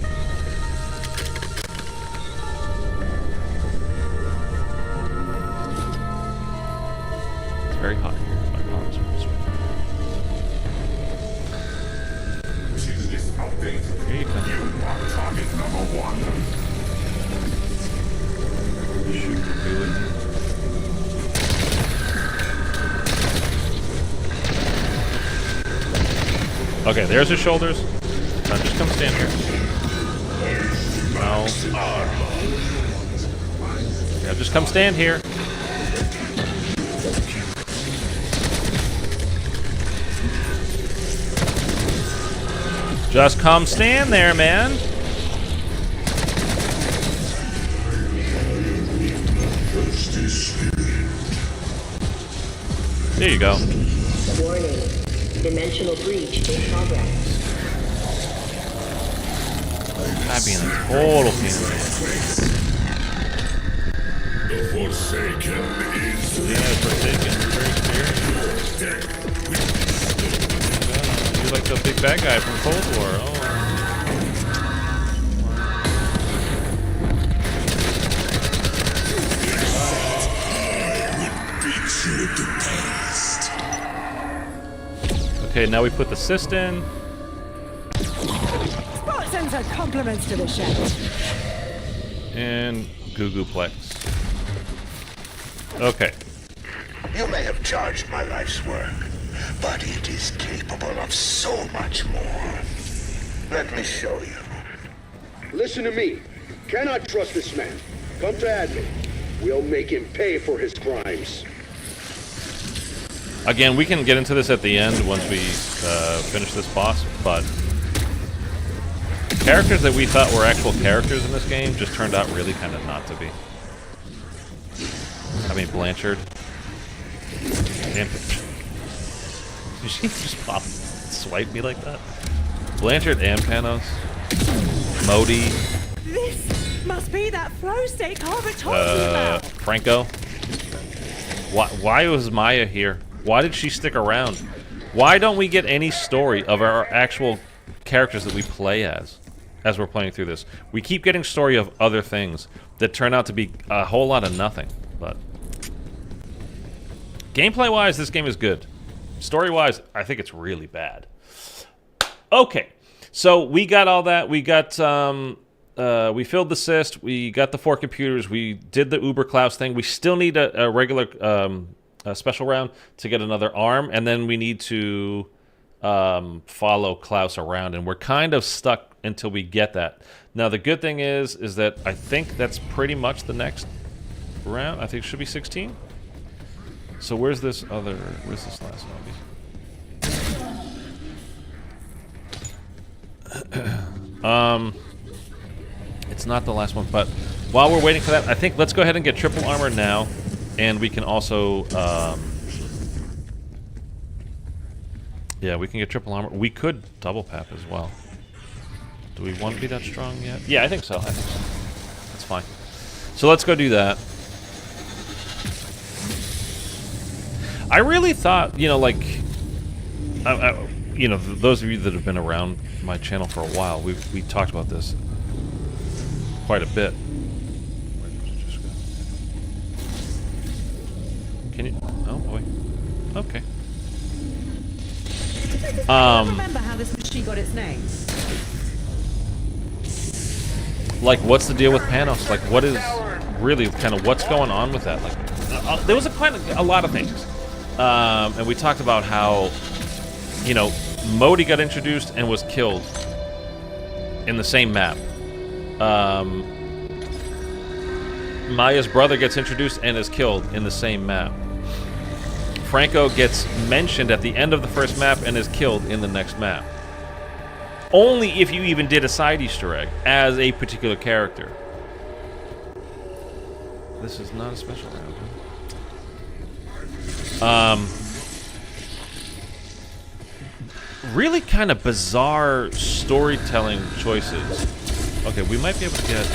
It's very hot here. My palms are sweating. Here you come. Target number 1. Shoot, be with me. Okay, there's his shoulders. Now just come stand here. No. Yeah, just come stand here. Just come stand there, man. There you go. Warning. Dimensional breach in progress. That being a total pain in the ass. The Forsaken is Yeah, Forsaken. Very experienced. You're like the big bad guy from Cold War. Oh. beat you to past. Okay, now we put the cyst in. Spot sends her compliments to the chef. And Googleplex. Okay. You may have charged my life's work, but it is capable of so much more. Let me show you. Listen to me. Cannot trust this man. Come to admin. We'll make him pay for his crimes. Again, we can get into this at the end once we finish this boss, but characters that we thought were actual characters in this game just turned out really kind of not to be. I mean, Blanchard. Damn. Did she just swipe me like that? Blanchard and Panos. Modi. This must be that flow state Carver told you about. Franco. Why was Maya here? Why did she stick around? Why don't we get any story of our actual characters that we play as we're playing through this? We keep getting story of other things that turn out to be a whole lot of nothing. But gameplay-wise, this game is good. Story-wise, I think it's really bad. Okay, so we got all that. We got we filled the cyst. We got the 4 computers. We did the Uber Klaus thing. We still need a regular a special round to get another arm, and then we need to follow Klaus around, and we're kind of stuck until we get that. Now, the good thing is that I think that's pretty much the next round. I think it should be 16. So where's this last zombie? It's not the last one, but while we're waiting for that, I think let's go ahead and get triple armor now. And we can also, yeah, we can get triple armor. We could double pap as well. Do we want to be that strong yet? Yeah, I think so. That's fine. So let's go do that. I really thought, you know, like, you know, those of you that have been around my channel for a while, we talked about this quite a bit. Can you? Oh boy. Okay. I remember how this machine got its name. Like, what's the deal with Panos? Like, what is really kind of what's going on with that? Like, there was quite a lot of things, and we talked about how, you know, Modi got introduced and was killed in the same map. Maya's brother gets introduced and is killed in the same map. Franco gets mentioned at the end of the first map and is killed in the next map. Only if you even did a side Easter egg as a particular character. This is not a special round, huh? Really kind of bizarre storytelling choices. Okay, we might be able to get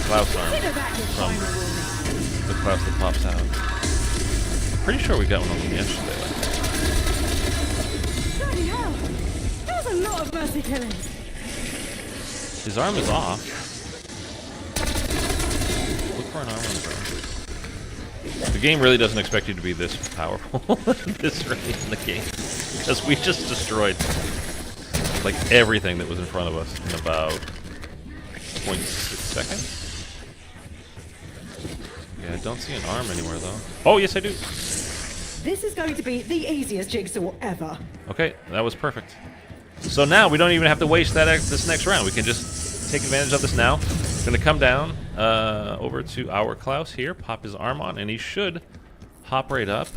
Klaus arm from the Klaus that pops out. Pretty sure we got one on them yesterday. Bloody hell! That was a lot of mercy killings. His arm is off. Look for an arm on the ground. The game really doesn't expect you to be this powerful this early in the game, because we just destroyed like everything that was in front of us in about 0.6 seconds. Yeah, I don't see an arm anywhere though. Oh, yes I do. This is going to be the easiest jigsaw ever. Okay, that was perfect. So now we don't even have to waste this next round. We can just take advantage of this now. We're gonna come down over to our Klaus here, pop his arm on, and he should hop right up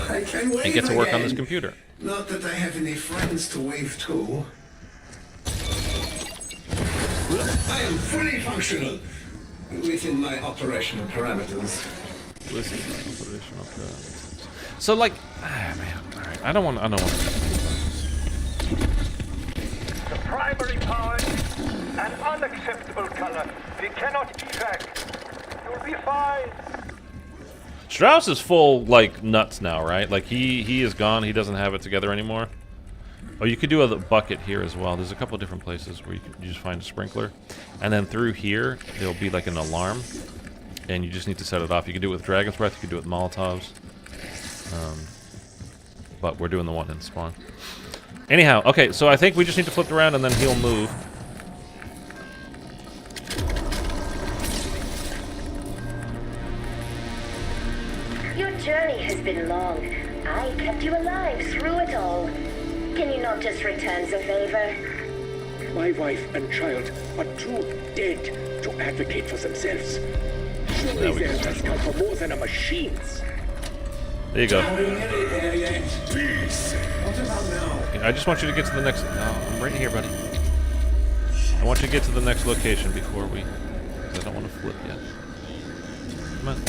and get to work on this computer. Not that I have any friends to wave to. I am fully functional within my operational parameters. So like, man, all right. I don't want. The primary power is an unacceptable color. We cannot evac. You'll be fine. Strauss is full like nuts now, right? Like he is gone. He doesn't have it together anymore. Oh, you could do a bucket here as well. There's a couple different places where you just find a sprinkler, and then through here there'll be like an alarm, and you just need to set it off. You can do it with Dragon's Breath. You can do it with Molotovs. But we're doing the one in spawn. Anyhow, okay. So I think we just need to flip it around, and then he'll move. Your journey has been long. I kept you alive through it all. Can you not just return the favor? My wife and child are too dead to advocate for themselves. Surely their has come for more than a machines. There you go. Peace. What about now? Okay, I just want you to get to the next. I'm right here, buddy. I want you to get to the next location before we. Because I don't want to flip yet. Come on.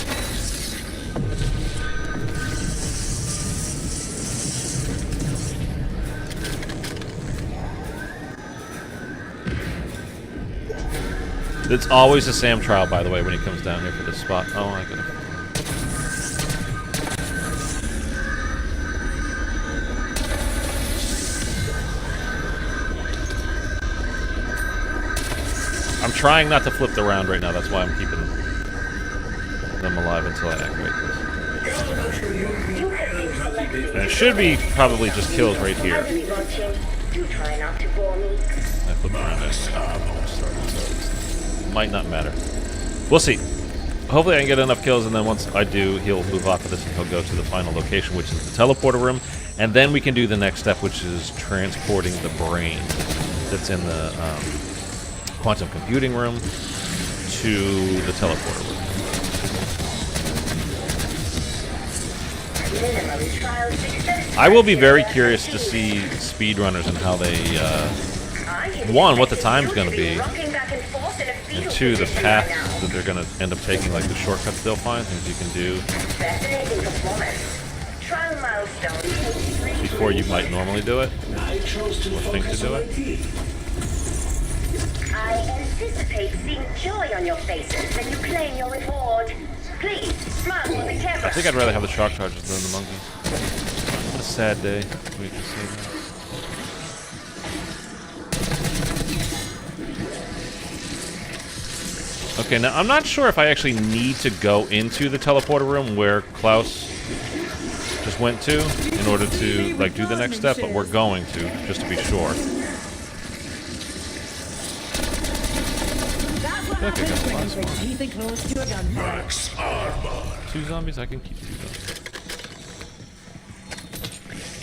It's always a Sam trial, by the way, when he comes down here for this spot. Oh, I gotta. I'm trying not to flip the round right now. That's why I'm keeping them alive until I activate this. And it should be probably just kills right here. Do try not to bore me. I flip around. Might not matter. We'll see. Hopefully I can get enough kills, and then once I do, he'll move off of this and he'll go to the final location, which is the teleporter room. And then we can do the next step, which is transporting the brain that's in the quantum computing room to the teleporter room. I will be very curious to see speedrunners and how they, one, what the time's going to be, and two, the path that they're going to end up taking, like the shortcuts they'll find, things you can do before you might normally do it, or think to do it. I anticipate seeing joy on your faces when you claim your reward. Please, smile for the camera. I think I'd rather have the shock charges than the monkeys. What a sad day. We can see that. Okay, now I'm not sure if I actually need to go into the teleporter room where Klaus just went to in order to like do the next step, but we're going to, just to be sure. That's what Okay, happens when you bring anything close to a gunfight. 2 zombies, I can keep 2 zombies.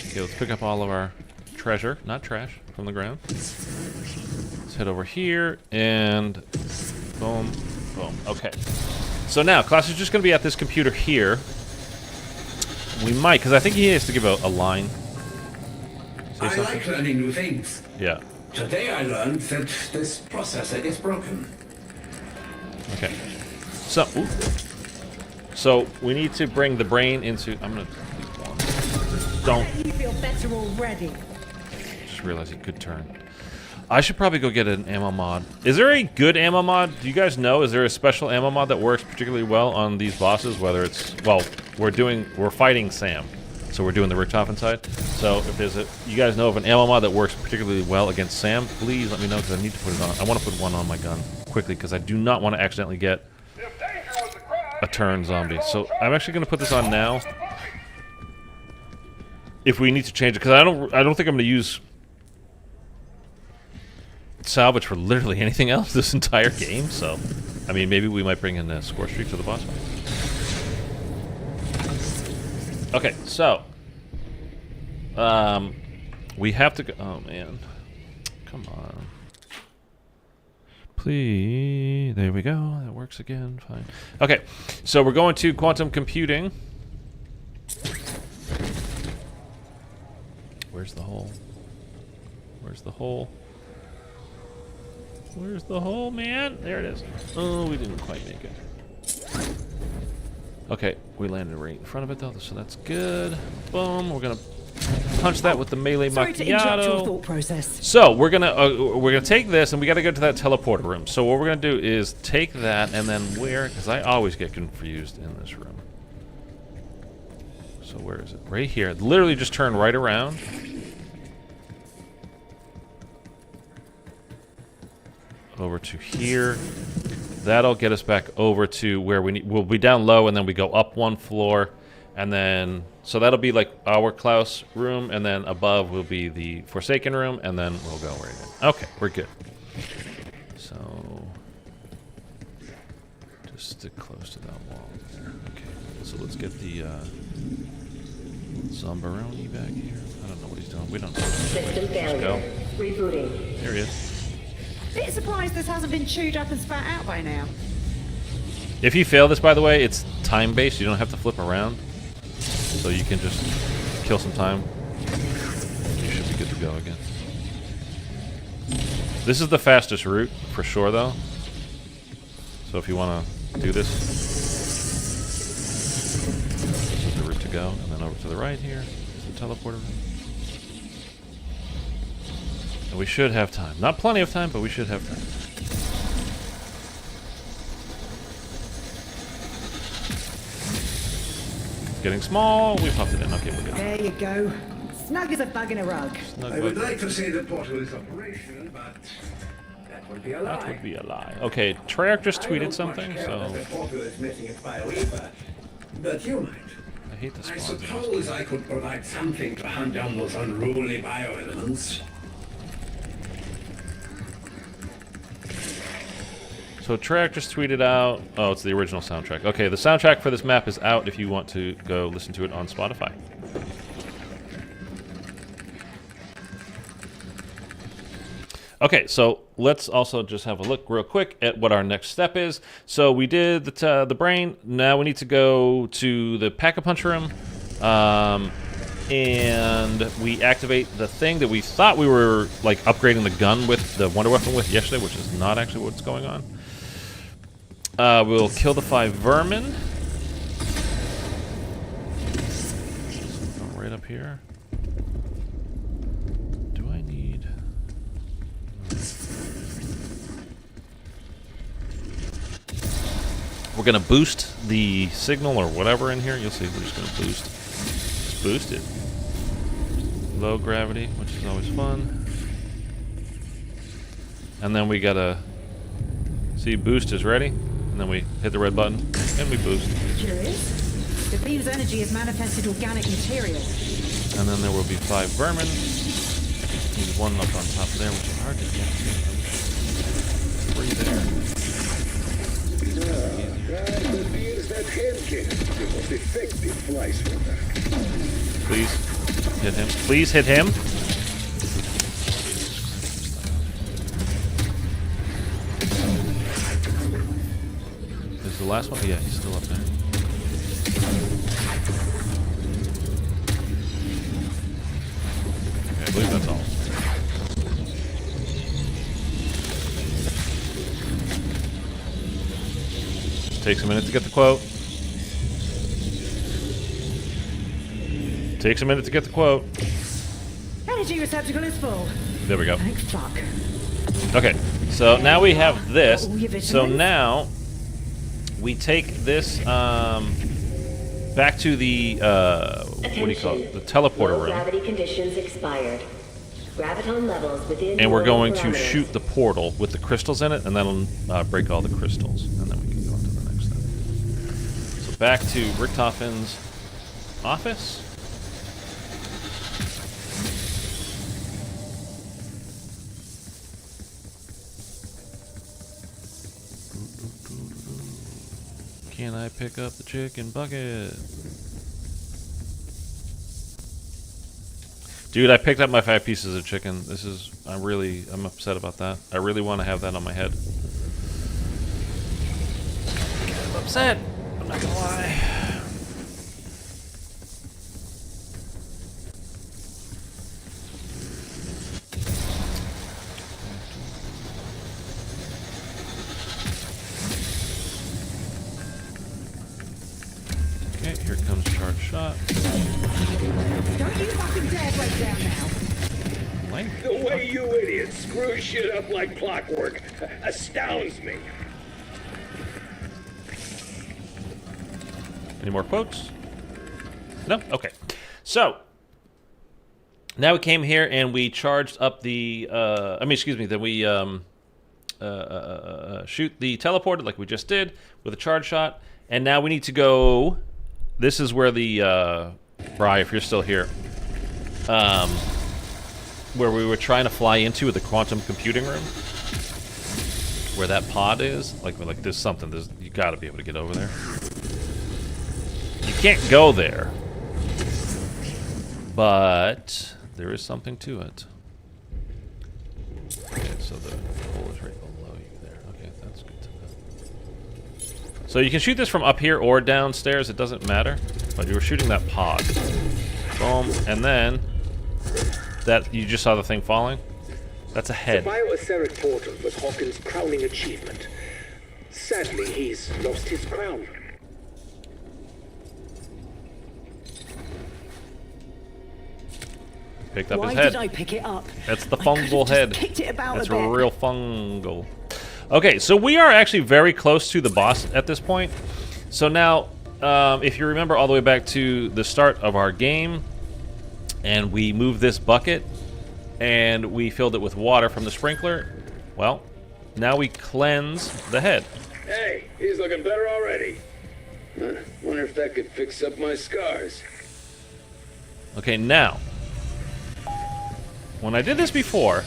Okay, let's pick up all of our treasure, not trash, from the ground. Let's head over here and boom, boom. Okay. So now, Klaus is just going to be at this computer here. We might, because I think he has to give a line. Say I something? like learning new things. Yeah. Today I learned that this processor is broken. Okay. So, ooh. So we need to bring the brain into. I'm gonna leave one. Don't. You feel better already. Just realized he could turn. I should probably go get an ammo mod. Is there a good ammo mod? Do you guys know? Is there a special ammo mod that works particularly well on these bosses? Whether it's we're fighting Sam, so we're doing the Richtofen side. So if there's you guys know of an ammo mod that works particularly well against Sam, please let me know because I need to put it on. I want to put one on my gun quickly because I do not want to accidentally get a turn zombie. So I'm actually going to put this on now. If we need to change it, because I don't think I'm going to use salvage for literally anything else this entire game. So, I mean, maybe we might bring in a score streak to the boss fight. Okay, so we have to go. Oh man, come on, please. There we go. That works again. Fine. Okay, so we're going to quantum computing. Where's the hole? Where's the hole? Where's the hole, man? There it is. Oh, we didn't quite make it. Okay, we landed right in front of it though, so that's good. Boom. We're gonna punch that with the melee Sorry to interrupt your macchiato. thought process. So we're gonna take this and we gotta go to that teleporter room. So what we're gonna do is take that and then where? Because I always get confused in this room. So where is it? Right here. Literally just turn right around. Over to here. That'll get us back over to where we need. We'll be down low and then we go up one floor. And then, so that'll be like our Klaus room. And then above will be the Forsaken room. And then we'll go right in. Okay, we're good. So, just stick close to that wall there. Okay, so let's get the Zombaroni back here. I don't know what he's doing. We don't know. System failure. Rebooting. There he is. Bit surprised this hasn't been chewed up and spat out by now. If you fail this, by the way, it's time-based. You don't have to flip around. So you can just kill some time. You should be good to go again. This is the fastest route, for sure, though. So if you want to do this, this is the route to go. And then over to the right here is the teleporter room. And we should have time. Not plenty of time, but we should have time. Getting small. We popped it in. Okay, we're good. There you go. Snug as a bug in a rug. I would like to say the portal is operational, but that would be a lie. That would be a lie. Okay, Treyarch just I tweeted don't something, much care that so the portal is missing its bioether, but you might. I hate the I spawns. suppose I could provide something to hunt down those unruly bioelements. So Treyarch just tweeted out. Oh, it's the original soundtrack. Okay, the soundtrack for this map is out if you want to go listen to it on Spotify. Okay, so let's also just have a look real quick at what our next step is. So we did the brain. Now we need to go to the Pack-a-Punch room. And we activate the thing that we thought we were like upgrading the gun with, the wonder weapon with yesterday, which is not actually what's going on. We'll kill the 5 vermin. Go right up here. Do I need... We're gonna boost the signal or whatever in here. You'll see we're just gonna boost. Just boost it. Low gravity, which is always fun. And then we gotta see boost is ready. And then we hit the red button and we boost. Curious. The beam's energy has manifested organic material. And then there will be 5 vermin. There's one up on top there, which is hard to get to. 3 there. That appears that headgear is the most effective fly swatter. Please hit him. Please hit him. Is the last one? Yeah, he's still up there. Okay, I believe that's all. Takes a minute to get the quote. Takes a minute to get the quote. Energy receptacle is full. There we go. Thank fuck. Okay, so now we have this. All your So vitamins? now we take this back to the what do you call it? The teleporter Low room, gravity conditions expired. Graviton levels within and we're normal going to parameters. shoot the portal with the crystals in it, and that'll break all the crystals, and then we can go on to the next step. So back to Richtofen's office. Can I pick up the chicken bucket? Dude, I picked up my 5 pieces of chicken. I'm upset about that. I really want to have that on my head. I'm upset. I'm not gonna lie. language. The way you idiots screw shit up like clockwork astounds me. Any more quotes? No? Okay. So, now we came here and we charged up the, then we shoot the teleporter like we just did with a charge shot. And now we need to go, this is where the, Bri, if you're still here, where we were trying to fly into the quantum computing room. Where that pod is. Like there's something, you gotta be able to get over there. You can't go there. But there is something to it. Okay, so the hole is right below you there. Okay, that's good to know. So you can shoot this from up here or downstairs, it doesn't matter. But you were shooting that pod. Boom, and then that you just saw the thing falling? That's a head. The bioetheric portal was Hawkins' crowning achievement. Sadly, he's lost his crown. Picked up Why his head. did I pick it up? That's the I could've fungal just head. kicked it about That's a bit. real fungal. Okay, so we are actually very close to the boss at this point. So now, if you remember all the way back to the start of our game, and we moved this bucket, and we filled it with water from the sprinkler, well, now we cleanse the head. Hey, he's looking better already. Wonder if that could fix up my scars. Okay, now, when I did this before,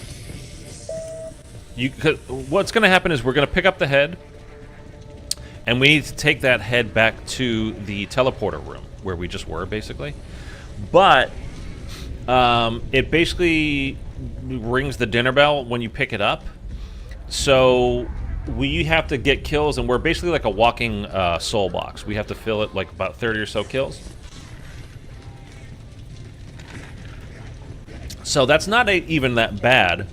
what's going to happen is we're going to pick up the head, and we need to take that head back to the teleporter room, where we just were, basically. But it basically rings the dinner bell when you pick it up. So we have to get kills, and we're basically like a walking soul box. We have to fill it like about 30 or so kills. So that's not even that bad.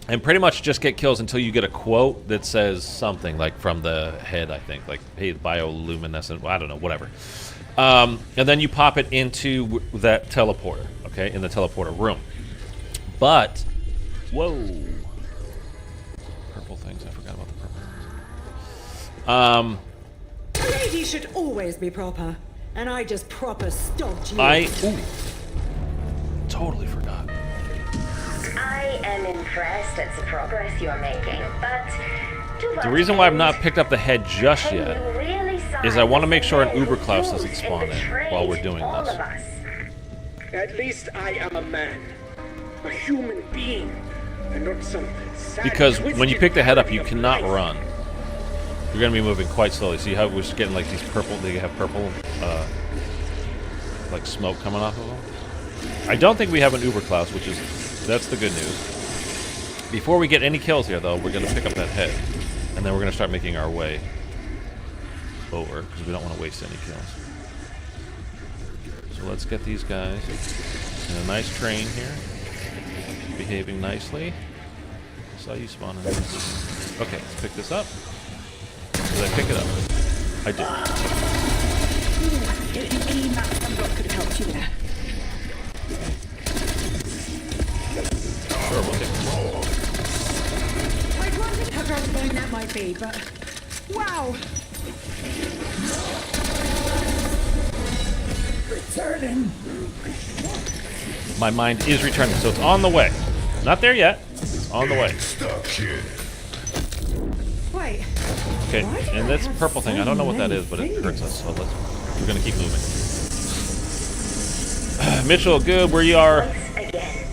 And pretty much just get kills until you get a quote that says something, like from the head, I think. Like, hey, bioluminescent, I don't know, whatever. And then you pop it into that teleporter, okay, in the teleporter room. But, whoa. Purple things, I forgot about the purple things. A lady should always be proper. And I just proper stopped you. Totally forgot. I am impressed at the progress you're making, but The reason why I've not picked up the head just yet is I want to make sure an Uberklaus doesn't spawn in while we're doing this. At least I am a man. A human being. And not some sad, Because when you pick the head up, you of cannot life. run. You're going to be moving quite slowly. See how we're just getting like these purple, they have purple, like smoke coming off of them? I don't think we have an Uberklaus, which is, that's the good news. Before we get any kills here, though, we're going to pick up that head. And then we're going to start making our way over, because we don't want to waste any kills. So let's get these guys in a nice train here. Behaving nicely. I saw you spawning. Okay, let's pick this up. Did I pick it up? I did. Any map unblock could have helped you there. Sure, we'll take it. I wondered how gratifying that might be, but wow! Returning. My mind is returning, so it's on the way. Not there yet. It's on the way. Wait. Okay, and this purple thing, I don't know what that is, but it hurts us, so we're gonna keep moving. Mitchell, good, where you are. Once again,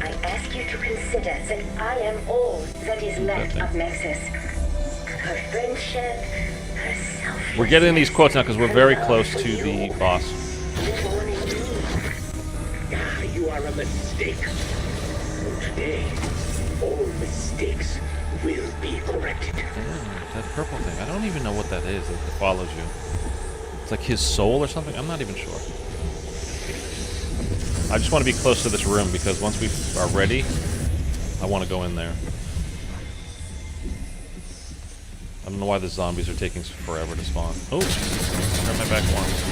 I ask you to consider that I am all that is left of Nexus. Her friendship, her self. We're getting these quotes now because we're very close to the boss. You are a mistake. From today, all mistakes will be corrected. That purple thing, I don't even know what that is that follows you. It's like his soul or something? I'm not even sure. I just want to be close to this room because once we are ready, I want to go in there. I don't know why the zombies are taking forever to spawn. Oh, turn my back once.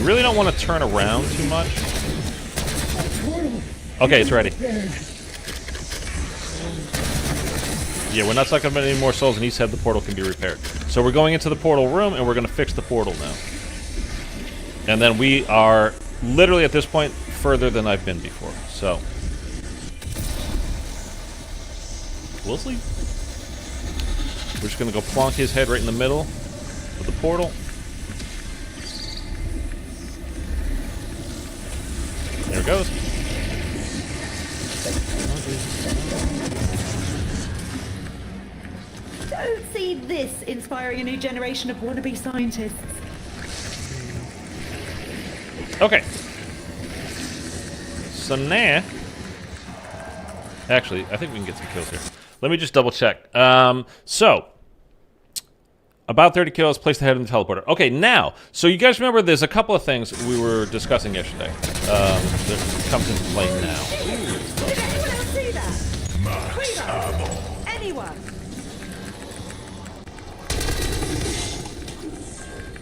really don't want to turn around too much. Okay, it's ready. Yeah, we're not sucking up any more souls, and he said the portal can be repaired. So we're going into the portal room, and we're going to fix the portal now. And then we are literally, at this point, further than I've been before. So we'll see. We're just going to go plonk his head right in the middle of the portal. There it goes. Don't see this inspiring a new generation of wannabe scientists. Okay. So now... Actually, I think we can get some kills here. Let me just double check. So... About 30 kills, placed the head in the teleporter. Okay, now, so you guys remember there's a couple of things we were discussing yesterday. That comes into play now. Did anyone else see that? Freedom! Anyone?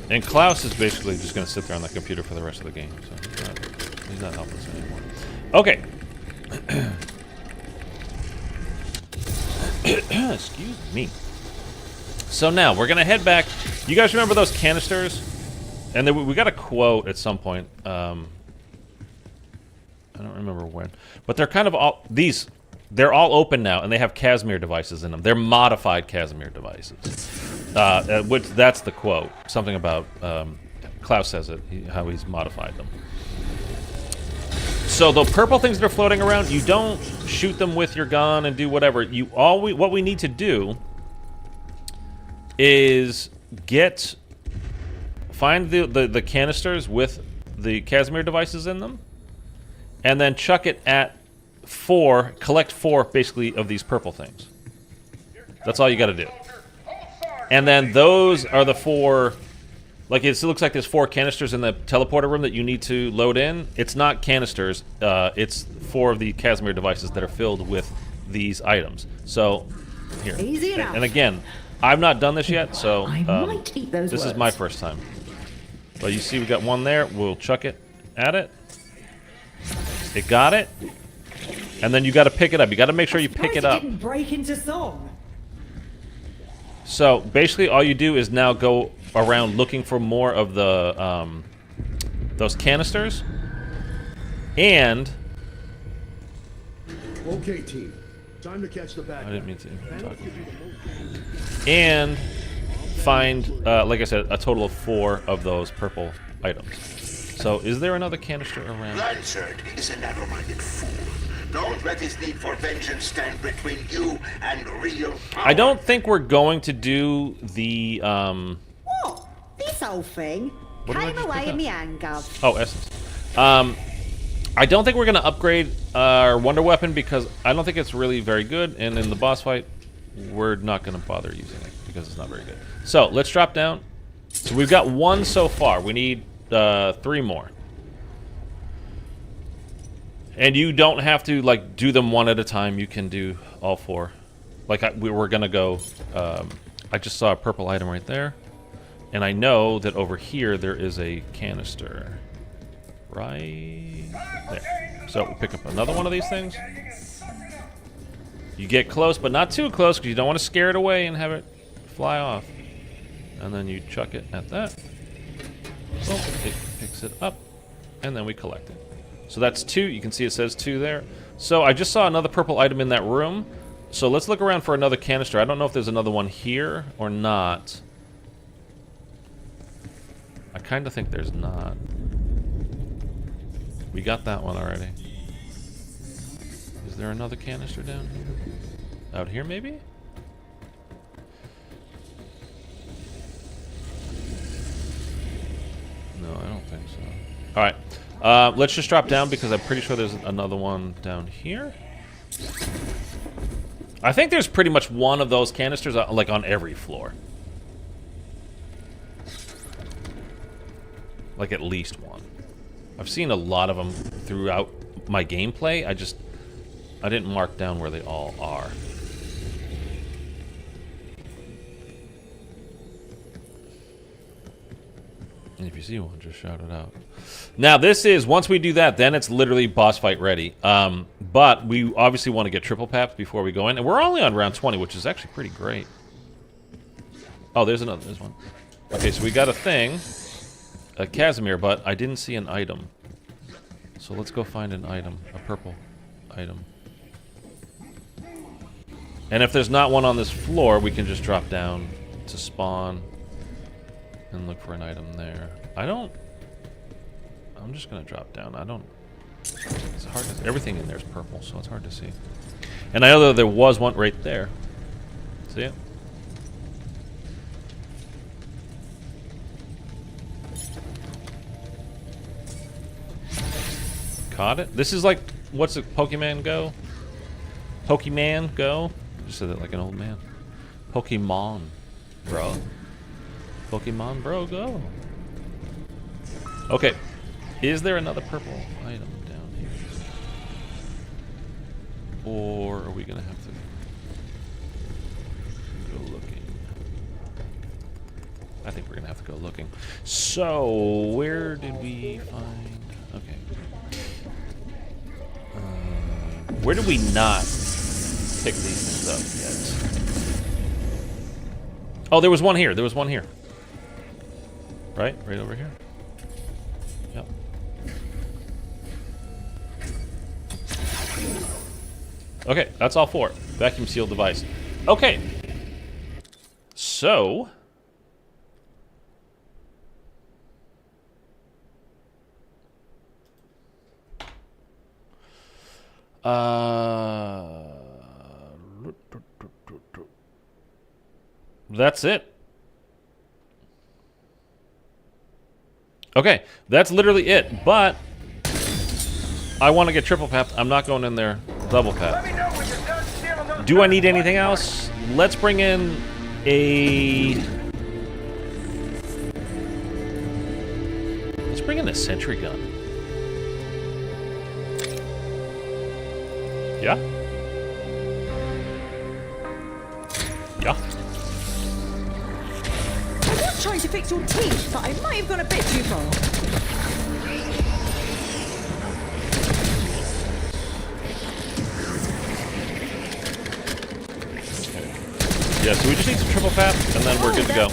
And Klaus is basically just going to sit there on that computer for the rest of the game. So he's not helping us anymore. Okay. Excuse me. So now, we're going to head back. You guys remember those canisters? And then we got a quote at some point. I don't remember when. But they're kind of all... They're all open now, and they have Casimir devices in them. They're modified Casimir devices. Which, that's the quote. Something about... Klaus says it, how he's modified them. So the purple things that are floating around, you don't shoot them with your gun and do whatever. What we need to do... is find the canisters with the Casimir devices in them, and then chuck it at collect 4 basically of these purple things. That's all you got to do. And then those are the 4, like it looks like there's 4 canisters in the teleporter room that you need to load in. It's not canisters, it's 4 of the Casimir devices that are filled with these items. So, here. Easy enough. And again, I've not done this yet, so I might eat those this words. is my first time. But you see we got one there. We'll chuck it at it. It got it. And then you got to pick it up. You got to make sure you pick it up. Didn't break into song. So basically all you do is now go around looking for more of the those canisters. And... Okay, team. Time to catch the bad I didn't mean to talk. And find, like I said, a total of 4 of those purple items. So, is there another canister around? Blanchard is a narrow-minded fool. Don't let his need for vengeance stand between you and real power. I don't think we're going to do the, What? This old thing What did I came just away pick in up? me handcuff. Oh, essence. I don't think we're going to upgrade our wonder weapon because I don't think it's really very good. And in the boss fight, we're not going to bother using it because it's not very good. So, let's drop down. So, we've got 1 so far. We need 3 more. And you don't have to, like, do them one at a time. You can do all 4. Like, we were going to go... I just saw a purple item right there. And I know that over here there is a canister. Right there. So we pick up another one of these things. You get close, but not too close because you don't want to scare it away and have it fly off. And then you chuck it at that. Boom, it picks it up, and then we collect it. So that's 2. You can see it says 2 there. So I just saw another purple item in that room. So let's look around for another canister. I don't know if there's another one here or not. I kind of think there's not. We got that one already. Is there another canister down here? Out here, maybe? No, I don't think so. Alright. Let's just drop down because I'm pretty sure there's another one down here. I think there's pretty much one of those canisters like on every floor. Like at least one. I've seen a lot of them throughout my gameplay. I didn't mark down where they all are. If you see one, just shout it out. Now, this is, once we do that, then it's literally boss fight ready. But we obviously want to get triple papped before we go in. And we're only on round 20, which is actually pretty great. Oh, there's another. There's one. Okay, so we got a thing. A Casimir, but I didn't see an item. So let's go find an item. A purple item. And if there's not one on this floor, we can just drop down to spawn and look for an item there. I'm just gonna drop down. It's hard to, everything in there is purple, so it's hard to see. And I know that there was one right there. See it? Caught it? This is like, what's it, Pokemon Go? Pokemon Go? I just said it like an old man. Pokemon, bro. Pokemon, bro, go. Okay. Is there another purple item down here? Or are we gonna have to go looking? I think we're gonna have to go looking. So, where did we find... Okay. Where did we not pick these things up yet? Oh, there was one here. There was one here. Right? Right over here? Yep. Okay, that's all four. Vacuum sealed device. Okay. So... that's it. Okay, that's literally it, but I want to get triple papped. I'm not going in there double papped. Do I need anything else? Let's bring in a... Let's bring in a sentry gun. Yeah? Yeah. I was trying to fix your teeth, but I might have gone a bit too far. Yeah, so we just need some triple pap, and then we're good to go.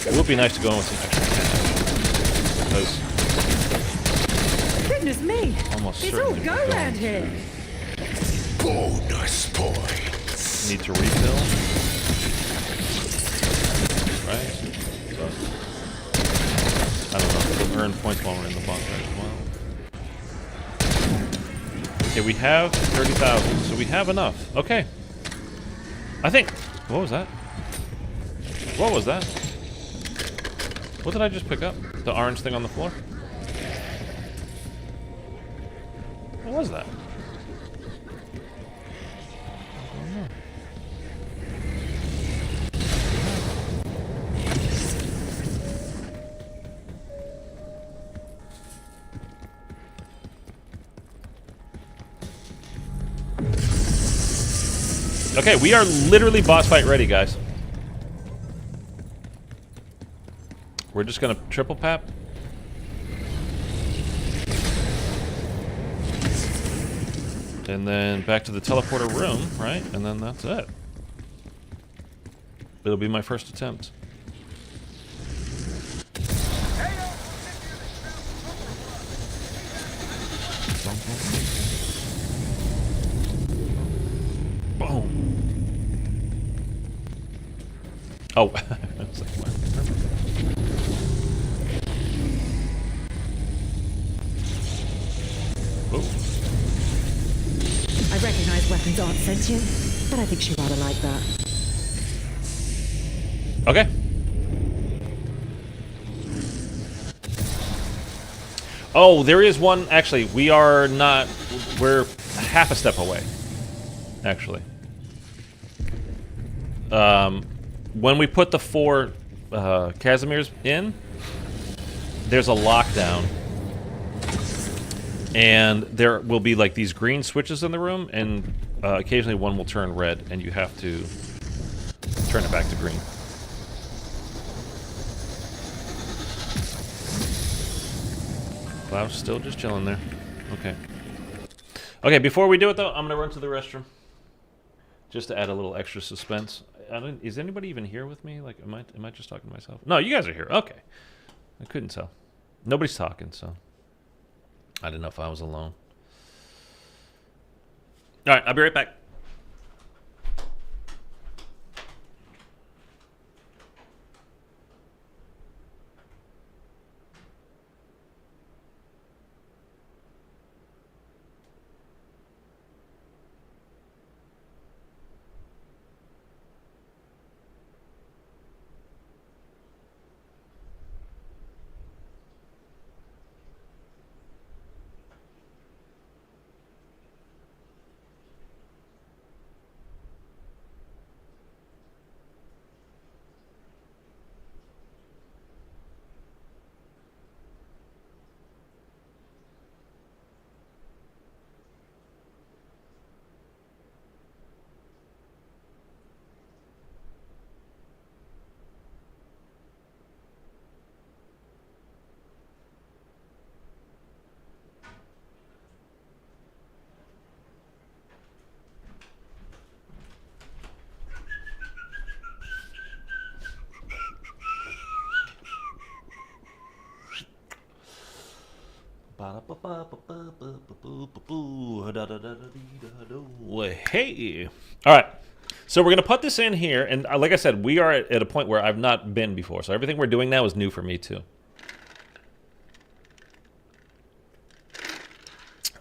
It would be nice to go in with some extra cash, because Goodness me! almost It's all certainly go we're going around here. Bonus points. need to refill. Right? So, I don't know. We'll earn points while we're in the boss fight as well. Okay, we have 30,000, so we have enough. Okay. I think... What was that? What was that? What did I just pick up? The orange thing on the floor? What was that? I don't know. Okay, we are literally boss fight ready, guys. We're just gonna triple pap. And then back to the teleporter room, right? And then that's it. It'll be my first attempt. Boom. Oh. It's like, what? I recognize weapons aren't sentient, but I think she'd rather like that. Okay. Oh, there is one. Actually, we are not. We're half a step away. Actually. When we put the 4 Casimirs in, there's a lockdown. And there will be like these green switches in the room, and occasionally one will turn red, and you have to turn it back to green. Cloud's still just chilling there. Okay. Okay, before we do it though, I'm gonna run to the restroom. Just to add a little extra suspense. Is anybody even here with me? Like, am I just talking to myself? No, you guys are here. Okay. I couldn't tell. Nobody's talking, so I didn't know if I was alone. All right, I'll be right back. Hey. All right. So we're going to put this in here. And like I said, we are at a point where I've not been before. So everything we're doing now is new for me, too.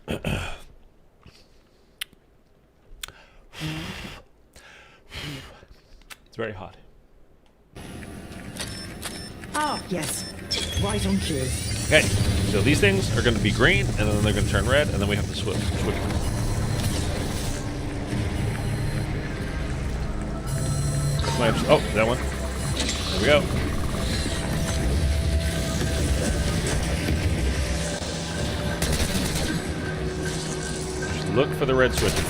It's very hot. Ah, yes. Right on cue. Okay, so these things are going to be green, and then they're going to turn red, and then we have to switch. Oh, that one. There we go. Just look for the red switches.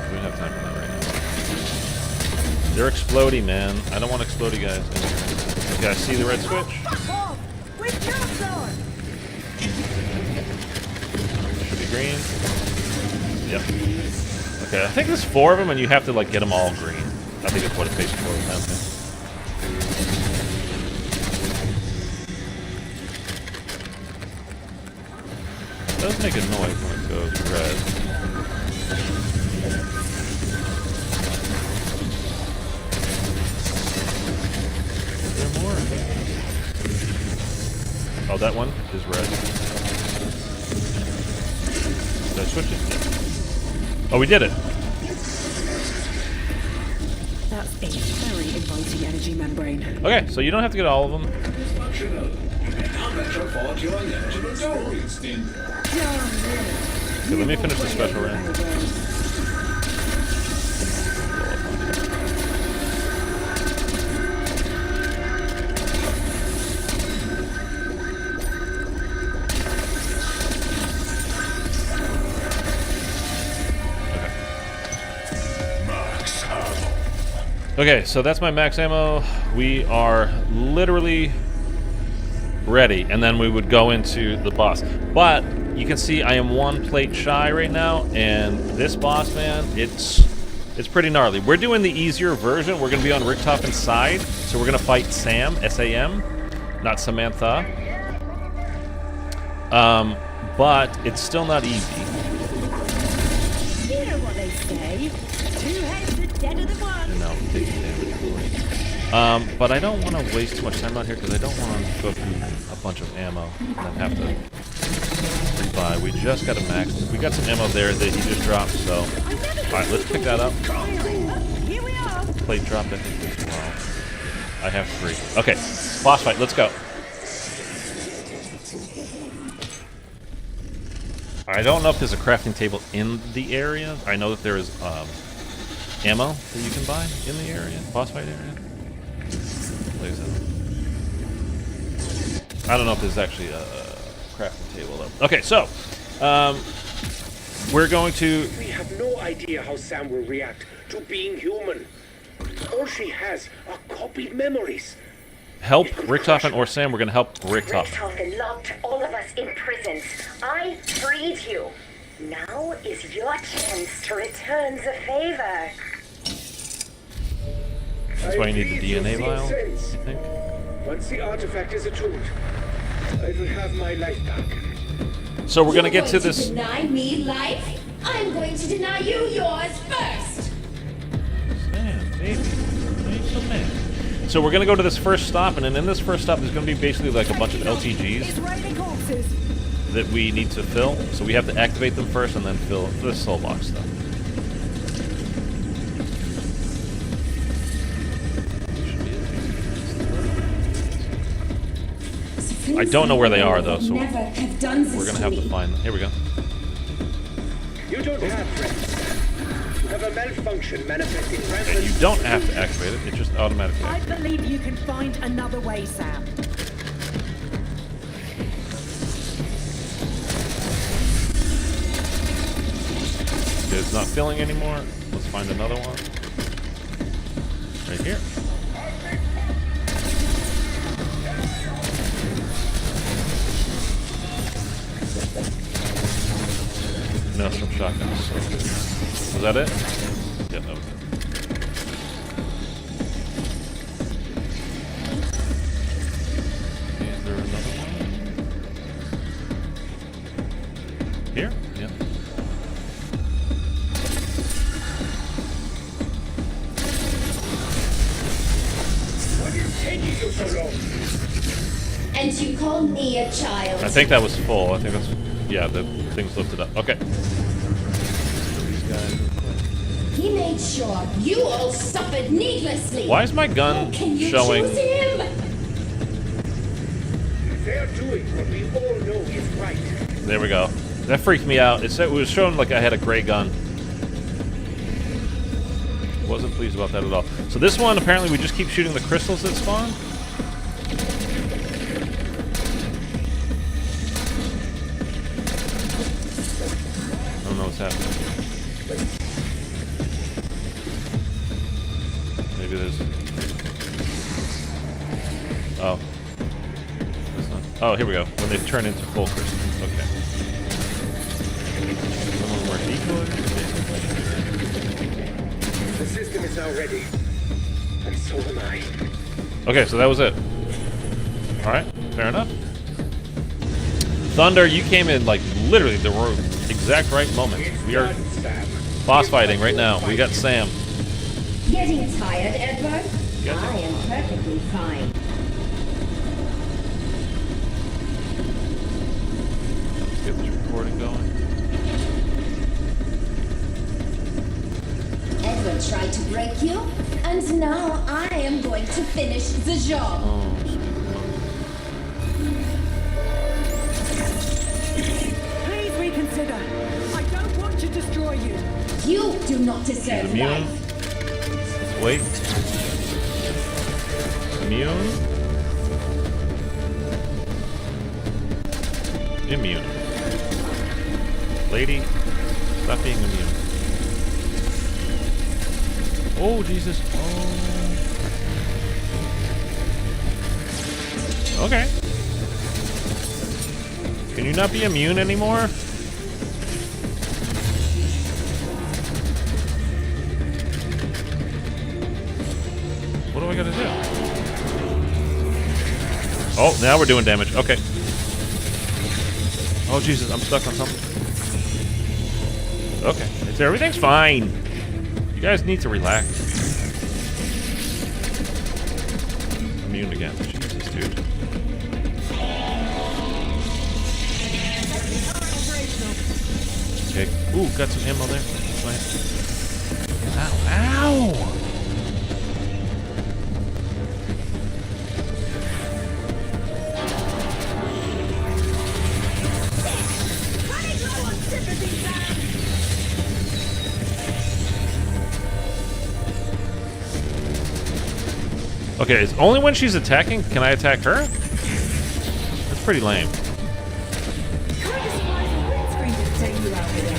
We don't have time for that right now. They're exploding, man. I don't want explodey guys. You guys see the red switch? Should be green. Yep. Okay, I think there's 4 of them, and you have to like get them all green. I think that's what it pays for. It does make a noise when it goes red. Is there more? Oh, that one is red. Did I switch it? Yeah. Oh, we did it. That's a very inviting energy membrane. Okay, so you don't have to get all of them. Dysfunctional. Now better for your eligible goals. Okay, let me finish the special round. Okay, so that's my max ammo. We are literally ready, and then we would go into the boss. But you can see I am 1 plate shy right now, and this boss, man, it's pretty gnarly. We're doing the easier version. We're going to be on Richtofen's side, so we're going to fight Sam, S-A-M, not Samantha. But it's still not easy. You know what they say. 2 heads are deader than 1. No, taking damage. But I don't want to waste too much time out here because I don't want to go through a bunch of ammo and then have to rebuy. We just got a max. We got some ammo there that he just dropped, so. Alright, let's pick that up. Here we are. Plate dropped, I think, as well. I have 3. Okay, boss fight, let's go. I don't know if there's a crafting table in the area. I know that there is ammo that you can buy in the area, boss fight area. I don't know if there's actually a crafting table though. Okay, so We're going to... We have no idea how Sam will react to being human. All she has are copied memories. help Richtofen or Sam. We're going to help Richtofen. Richtofen locked all of us in prisons. I freed you. Now is your chance to return the favor. That's why you need the DNA vial, I think. Once the artifact is attuned, I will have my life back. So we're going to get to this... Deny me life? I'm going to deny you yours first. Sam, baby. Ain't so mad. So we're going to go to this first stop, and then in this first stop, there's going to be basically like a bunch of LTGs that we need to fill. So we have to activate them first and then fill this soul box stuff. I don't know where they are, though, so we're going to have to find them. Here we go. You don't have friends. You have a malfunction manifesting rampant... And you don't have to activate it. It just automatically I activates. believe you can find another way, Sam. It's not filling anymore. Let's find another one. Right here. No, some shotguns. So. Was that it? Yeah, that was it. Is there another one? Here? Yeah. What is taking you so long? And you call me a child. I think that was full. I think that's... Yeah, the thing's lifted up. Okay. These guys real quick. He made sure you all suffered needlessly. Why is my gun Can you showing... choose him? They're doing what we all know is right. There we go. That freaked me out. It was showing like I had a gray gun. Wasn't pleased about that at all. So this one, apparently we just keep shooting the crystals that spawn. I don't know what's happening. Maybe there's... Oh. That's not... Oh, here we go. When they turn into full crystals. Okay. Someone more decoys? The system is now ready. And so am I. Okay, so that was it. Alright, fair enough. Thunder, you came in like literally the exact right moment. We are boss fighting right now. We got Sam. Getting tired, Edward? Yes. I am perfectly fine. Let's get this recording going. Edward tried to break you, and now I am going to finish the job. Oh, Please reconsider. I don't want to destroy you. You do not deserve immune. life. Let's wait. Immune. Immune. Lady, stop being immune. Oh, Jesus. Oh. Okay. Can you not be immune anymore? What do I gotta do? Oh, now we're doing damage. Okay. Oh, Jesus, I'm stuck on something. Okay. Everything's fine. You guys need to relax. Immune again. Jesus, dude. Okay. Ooh, got some ammo there. That's nice. Ow, ow! Okay, it's only when she's attacking can I attack her? That's pretty lame. Kind of surprised the print screen you out of the way.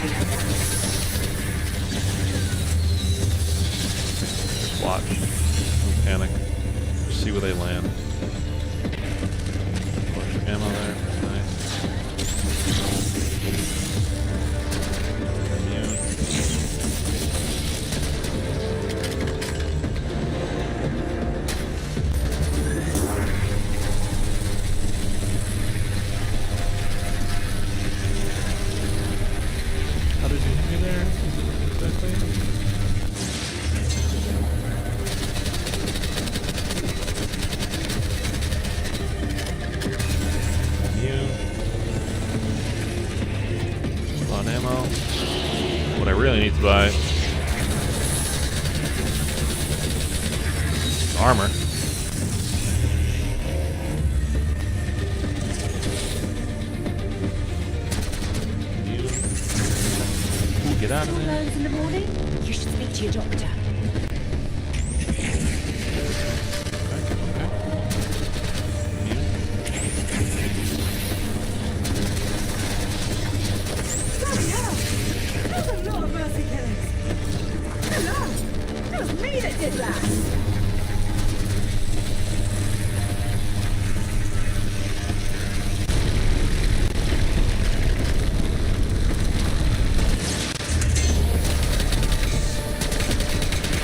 Just watch. Don't panic. Just see where they land. Bunch of ammo there. Nice. Immune. How did you hit me there? Exactly. On ammo. What I really need to buy is armor. Ooh, get out of there. Loans in the morning? You should speak to your doctor. Bloody hell! That's a lot of mercy killings. Hello! It was me that did that!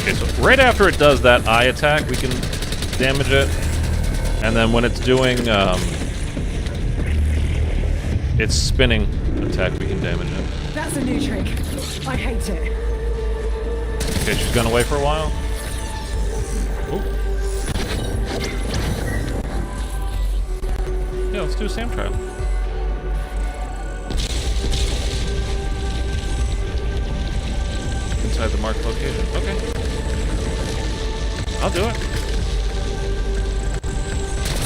Okay, so right after it does that eye attack, we can damage it. And then when it's doing its spinning attack, we can damage it. That's a new trick. I hate it. Okay, she's gone away for a while. Ooh. Yeah, let's do a SAM trial. Inside the marked location. Okay. I'll do it.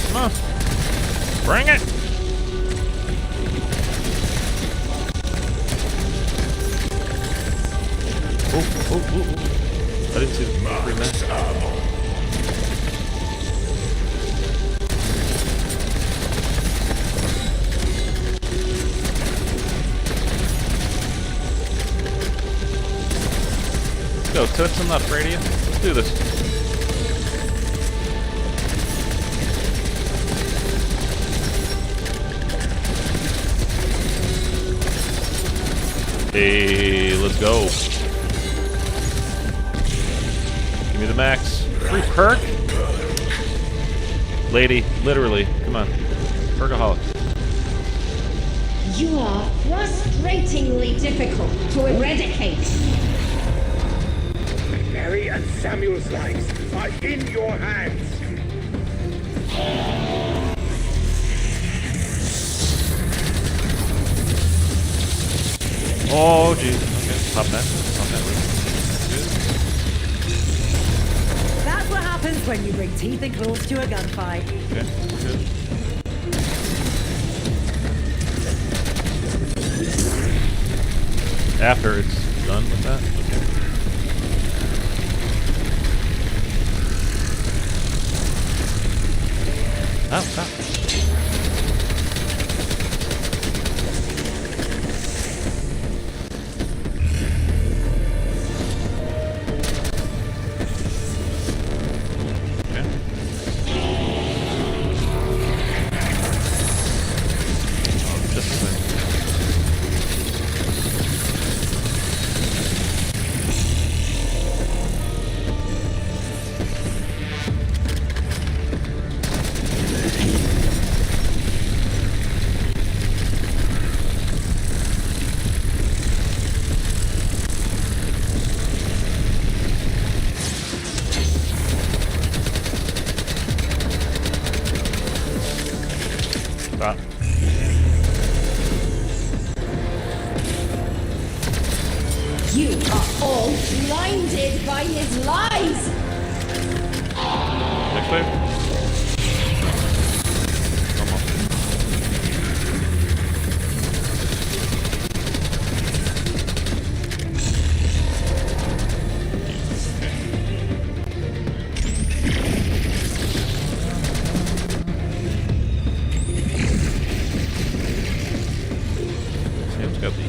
Come on. Bring it! Oh, oh, oh, oh. I didn't see the green man. Let's go, Toots. I'm not afraid of you. Let's do this. Hey, let's go. Give me the max. Free perk? Lady, literally. Come on. Perkaholic. You are frustratingly difficult to eradicate. Mary and Samuel's lives are in your hands. Oh, jeez. Okay, pop that. Pop that. That's what happens when you bring teeth and claws to a gunfight. Okay, good. After it's done with that? Okay. Ow, ow. You are all blinded by his lies! Next wave. Almost. Sam's got the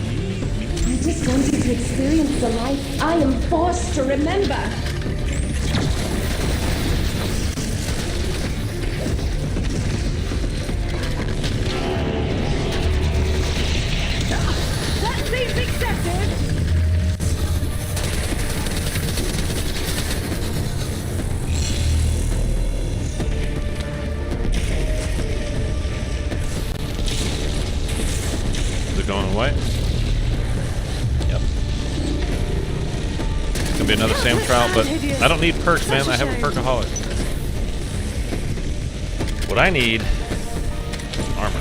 experience the life I am forced to remember. That seems excessive. Is it going away? Yep. It's gonna be another Sam trial, but I don't need perks, man. I have a perkaholic. What I need, armor.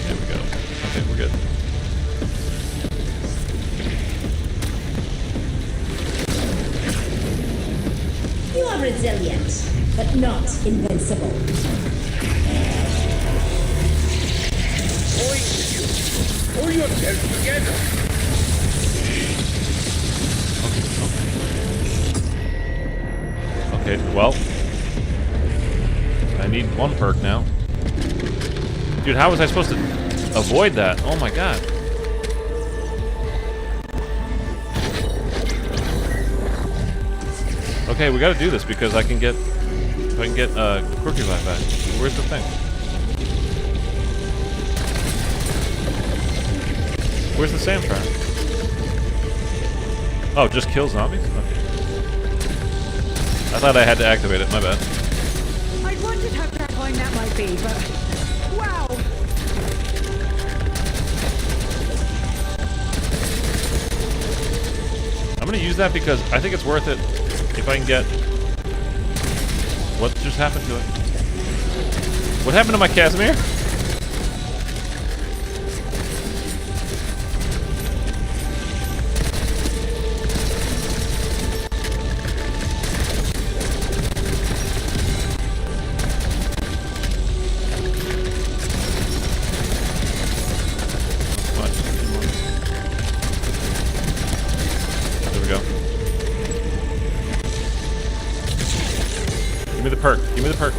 There we go. Okay, we're good. You are resilient, but not invincible. Pull yourself together. Okay, well, I need one perk now. Dude, how was I supposed to avoid that? Oh my god. Okay, we gotta do this because I can get, if I can get Quirky Life back. Where's the thing? Where's the Sam trap? Oh, just kill zombies? Okay. I thought I had to activate it, my bad. I wondered how terrifying that might be, but wow. I'm gonna use that because I think it's worth it if I can get... What just happened to it? What happened to my Casimir? Give me the perk. Give me the perk.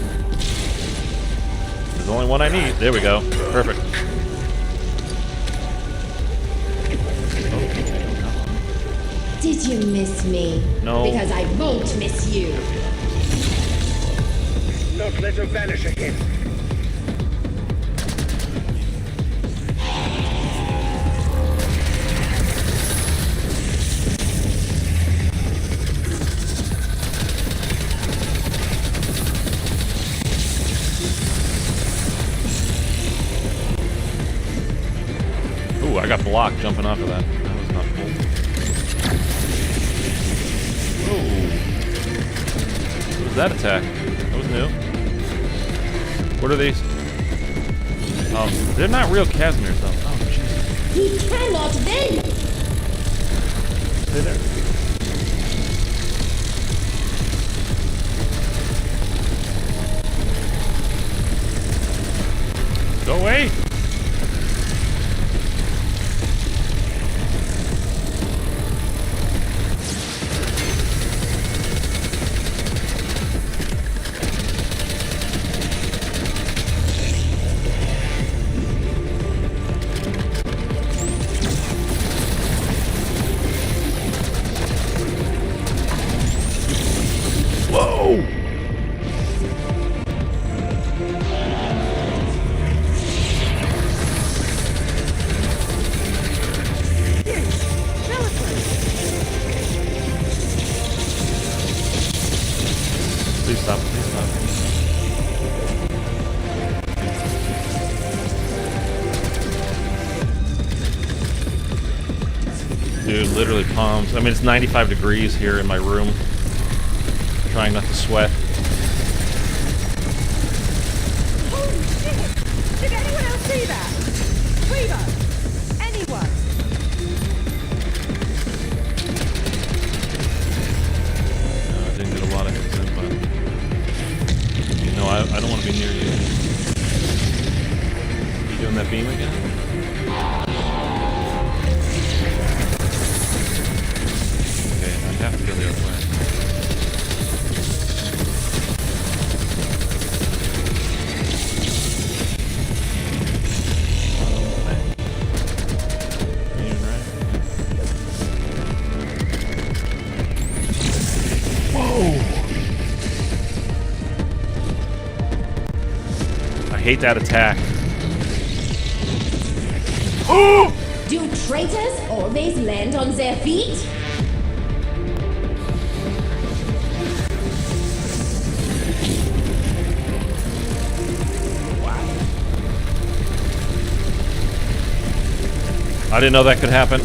There's only one I need. There we go. Perfect. Did you miss me? No. Because I won't miss you. Not let her vanish again. Ooh, I got blocked jumping off of that. That was not cool. Ooh. What was that attack? That was new. What are these? They're not real Casimirs though. Oh, jeez. He cannot win! Stay there. Go away! Whoa! Please stop, please stop. Dude, literally palms. I mean, it's 95 degrees here in my room. Trying not to sweat. Holy shit! Did anyone else see that? Reba! Anyone? No, I didn't get a lot of hits in, but... You know, I don't want to be near you. You doing that beam again? Okay, I have to go the other way. hate that attack. Do traitors always land on their feet? I didn't know that could happen.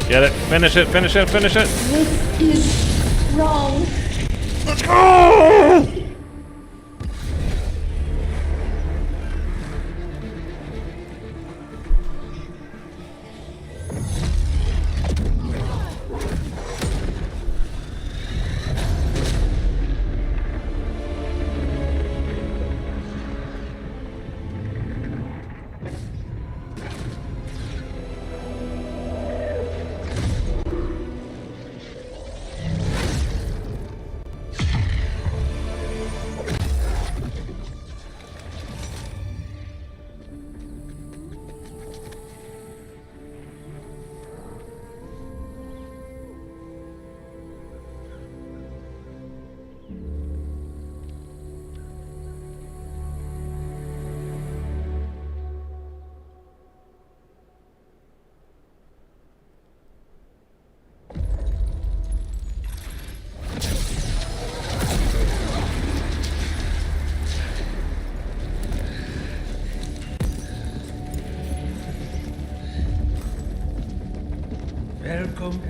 Get it. Finish it. Finish it. Finish it. This is wrong. Let's go! Welcome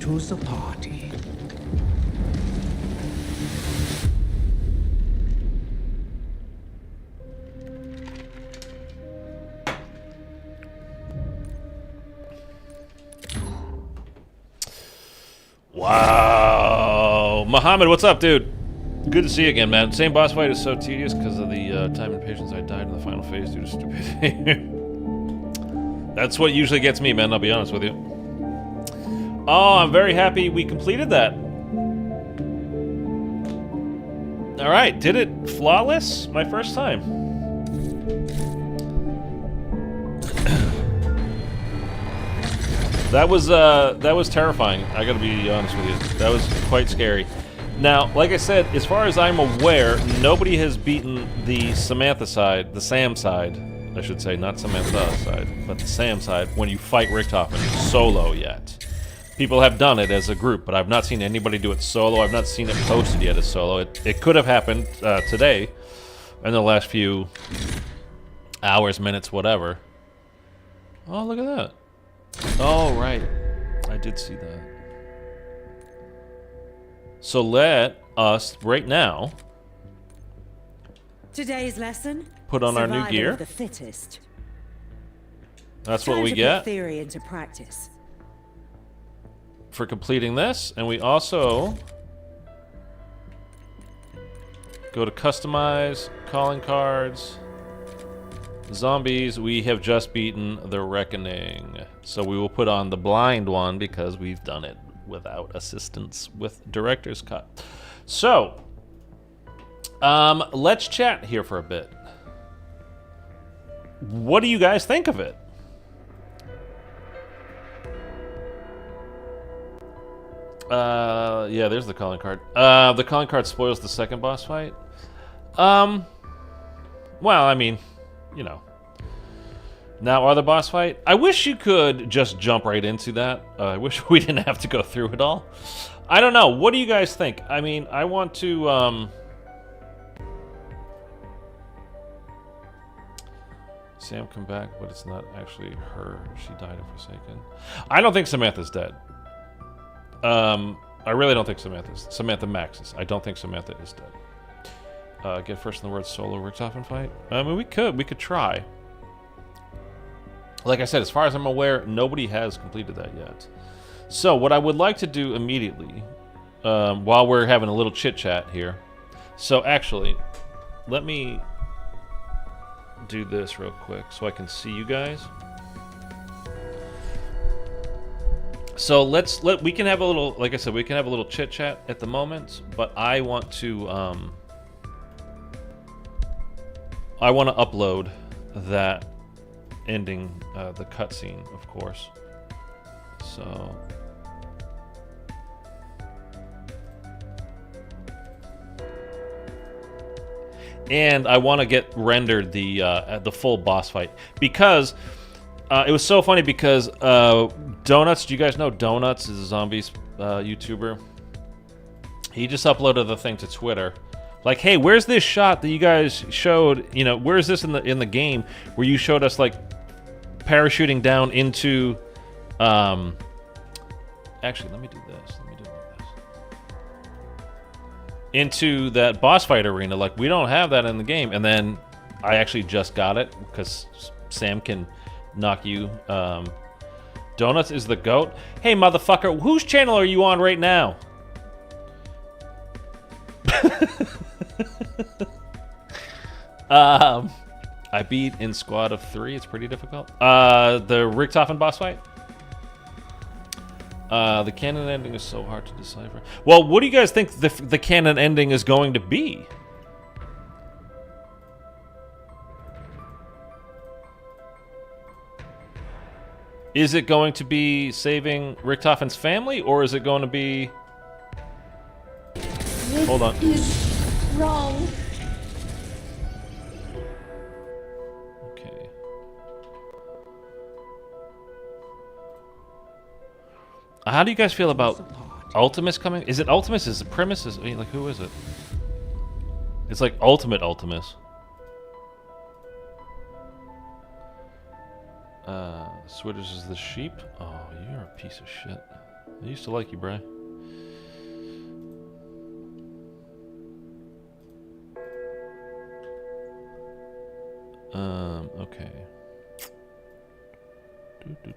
to the party. Wow. Muhammad, what's up, dude? Good to see you again, man. Same boss fight is so tedious because of the time and patience. I died in the final phase due to stupidity. That's what usually gets me, man, I'll be honest with you. Oh, I'm very happy we completed that. Alright, did it flawless? My first time. That was terrifying, I gotta be honest with you. That was quite scary. Now, like I said, as far as I'm aware, nobody has beaten the Samantha side, the Sam side, I should say, not Samantha's side, but the Sam side, when you fight Richtofen solo yet. People have done it as a group, but I've not seen anybody do it solo. I've not seen it posted yet as solo. It could have happened today, in the last few hours, minutes, whatever. Oh, look at that. Oh, right. I did see that. So let us, right now, Today's lesson: put on our new survival gear. of the fittest. That's what Time we to get put theory into practice. for completing this. And we also go to customize, calling cards, zombies. We have just beaten the Reckoning. So we will put on the blind one because we've done it without assistance with director's cut. So, let's chat here for a bit. What do you guys think of it? Yeah, there's the calling card. The calling card spoils the second boss fight. Well, I mean, you know. Now, other boss fight. I wish you could just jump right into that. I wish we didn't have to go through it all. I don't know. What do you guys think? I mean, I want to, Sam come back, but it's not actually her. She died of Forsaken. I don't think Samantha's dead. I really don't think Samantha Maxis. I don't think Samantha is dead. Get first in the word solo Richtofen fight. I mean, we could try. Like I said, as far as I'm aware, nobody has completed that yet. So what I would like to do immediately, while we're having a little chit chat here. So actually, let me do this real quick so I can see you guys. So we can have a little, like I said, we can have a little chit chat at the moment, but I want to upload that ending, the cutscene, of course. So and I want to get rendered the full boss fight because it was so funny because Donuts. Do you guys know Donuts is a zombies YouTuber? He just uploaded the thing to Twitter. Like, hey, where's this shot that you guys showed? You know, where's this in the game where you showed us like parachuting down into? Actually, let me do this. Into that boss fight arena. Like, we don't have that in the game. And then I actually just got it because Sam can knock you. Donuts is the GOAT. Hey, motherfucker, whose channel are you on right now? I beat in squad of 3. It's pretty difficult. The Richtofen boss fight. The canon ending is so hard to decipher. Well, what do you guys think the canon ending is going to be? Is it going to be saving Richtofen's family, or is it going to be... Hold on. Is wrong. Okay. How do you guys feel about Ultimus coming? Is it Ultimus? Is it Primus? I mean, like, who is it? It's like Ultimate Ultimus. Switters is the sheep. Oh, you're a piece of shit. I used to like you, Bray. Okay. Let's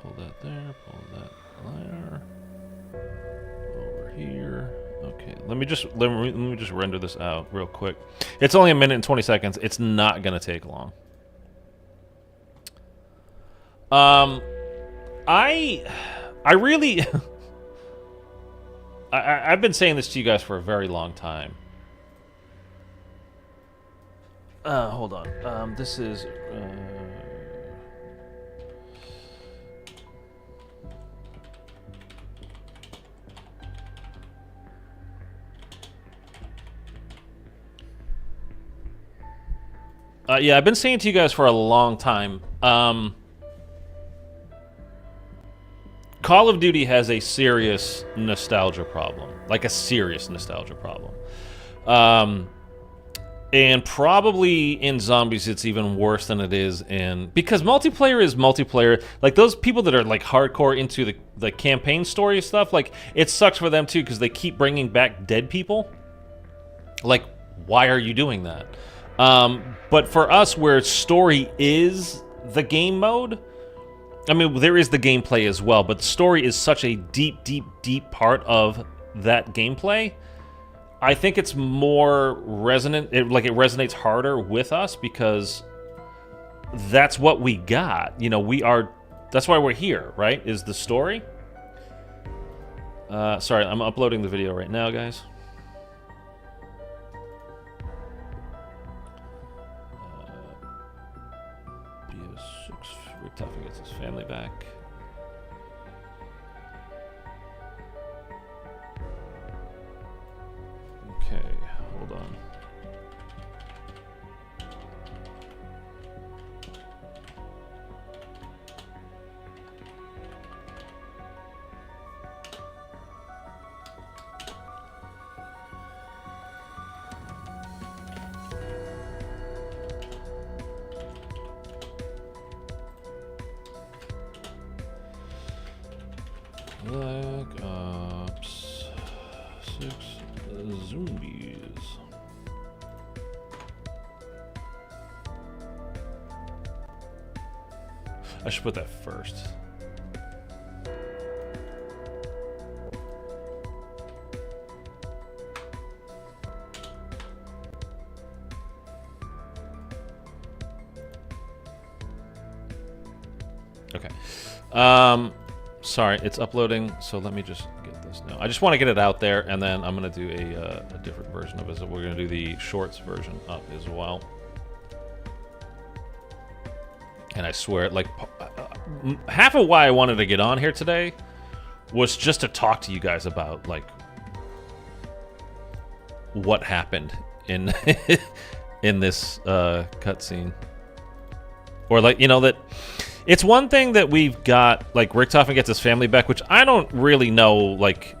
pull that there, pull that there. Over here. Okay, let me just render this out real quick. It's only 1 minute and 20 seconds. It's not gonna take long. I really I've been saying this to you guys for a very long time. Hold on. This is yeah, I've been saying to you guys for a long time. Call of Duty has a serious nostalgia problem. Like a serious nostalgia problem. And probably in zombies it's even worse than it is in... Because multiplayer is multiplayer. Like, those people that are, like, hardcore into the campaign story stuff, like, it sucks for them, too, because they keep bringing back dead people. Like, why are you doing that? But for us, where story is the game mode... I mean, there is the gameplay as well, but story is such a deep, deep, deep part of that gameplay. I think it's more resonant, it resonates harder with us because that's what we got. You know, that's why we're here, right? Is the story. Sorry, I'm uploading the video right now, guys. BO6, Richtofen gets his family back. Okay, hold on. Black Ops 6 zombies. I should put that first. Okay. Sorry, it's uploading, so let me just get this now. I just want to get it out there, and then I'm going to do a different version of it. So we're going to do the shorts version up as well. And I swear, like, half of why I wanted to get on here today was just to talk to you guys about, like, what happened in in this cutscene, or like, you know, that it's one thing that we've got, like, Richtofen gets his family back, which I don't really know, like,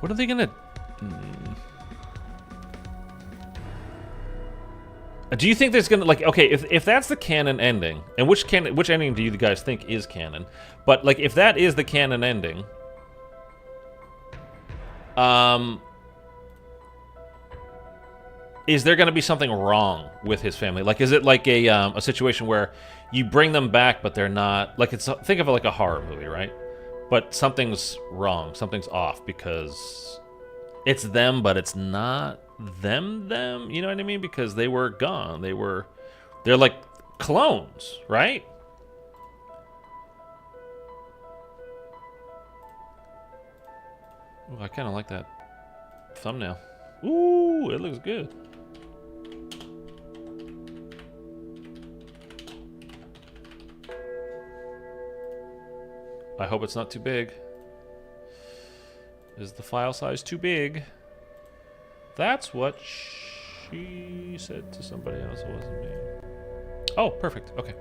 what are they gonna? Do you think there's gonna, like, okay, if that's the canon ending, and which ending do you guys think is canon? But like, if that is the canon ending, is there gonna be something wrong with his family? Like, is it like a situation where you bring them back, but they're not, like, it's, think of it like a horror movie, right? But something's wrong, something's off, because it's them, but it's not them, you know what I mean? Because they were gone. They're like clones, right? Ooh, I kind of like that thumbnail. Ooh, it looks good. I hope it's not too big. Is the file size too big? That's what she said to somebody else. It wasn't me. Oh, perfect. Okay.